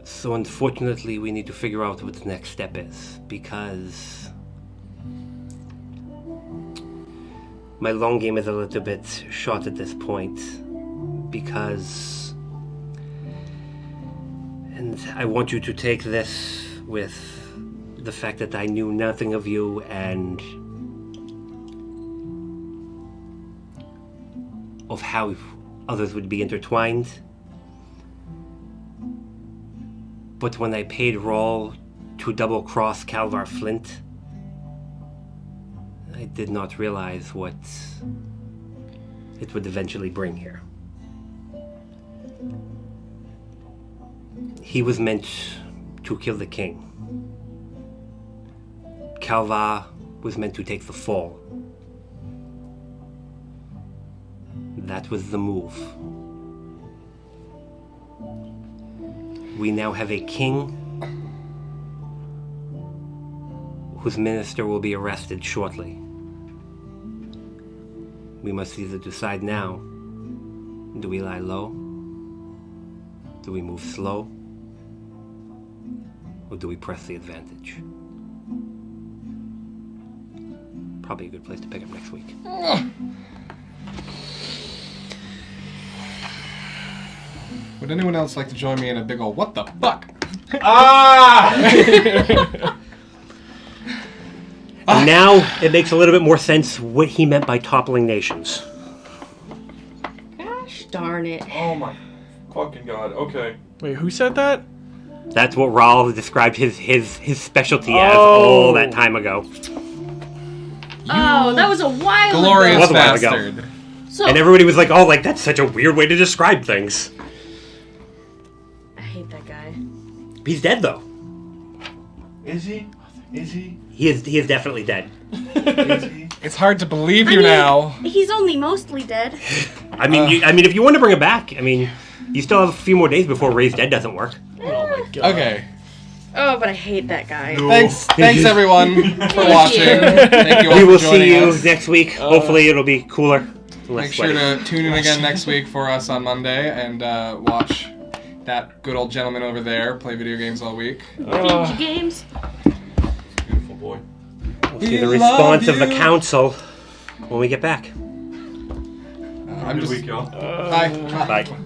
So unfortunately, we need to figure out what the next step is, because my long game is a little bit short at this point, because, and I want you to take this with the fact that I knew nothing of you and of how others would be intertwined. But when I paid Raul to double-cross Calvar Flint, I did not realize what it would eventually bring here. He was meant to kill the king. Calvar was meant to take the fall. That was the move. We now have a king whose minister will be arrested shortly. We must either decide now, do we lie low? Do we move slow? Or do we press the advantage? Probably a good place to pick up next week. Would anyone else like to join me in a big ol' what the fuck? And now it makes a little bit more sense what he meant by toppling nations. Gosh darn it. Oh my fucking god. Okay. Wait, who said that? That's what Raul described his specialty as all that time ago. Oh, that was a while Glorious ago. Was a while ago. bastard. So, And everybody was like, oh, like, that's such a weird way to describe things. I hate that guy. He's dead, though. Is he? Is he? He is definitely dead. Is he? It's hard to believe I you mean, now. He's only mostly dead. I mean, if you want to bring him back, I mean, you still have a few more days before Raise Dead doesn't work. Oh my god. Okay. Oh, but I hate that guy. Thanks everyone for watching. Thank you all We for will joining see you us. next week. Hopefully it'll be cooler. Make sure to tune in again next week for us on Monday and watch that good old gentleman over there play video games all week. Video games. Beautiful boy. We'll see the response of the council when we get back. I'm Good just. week, y'all. Bye. Bye.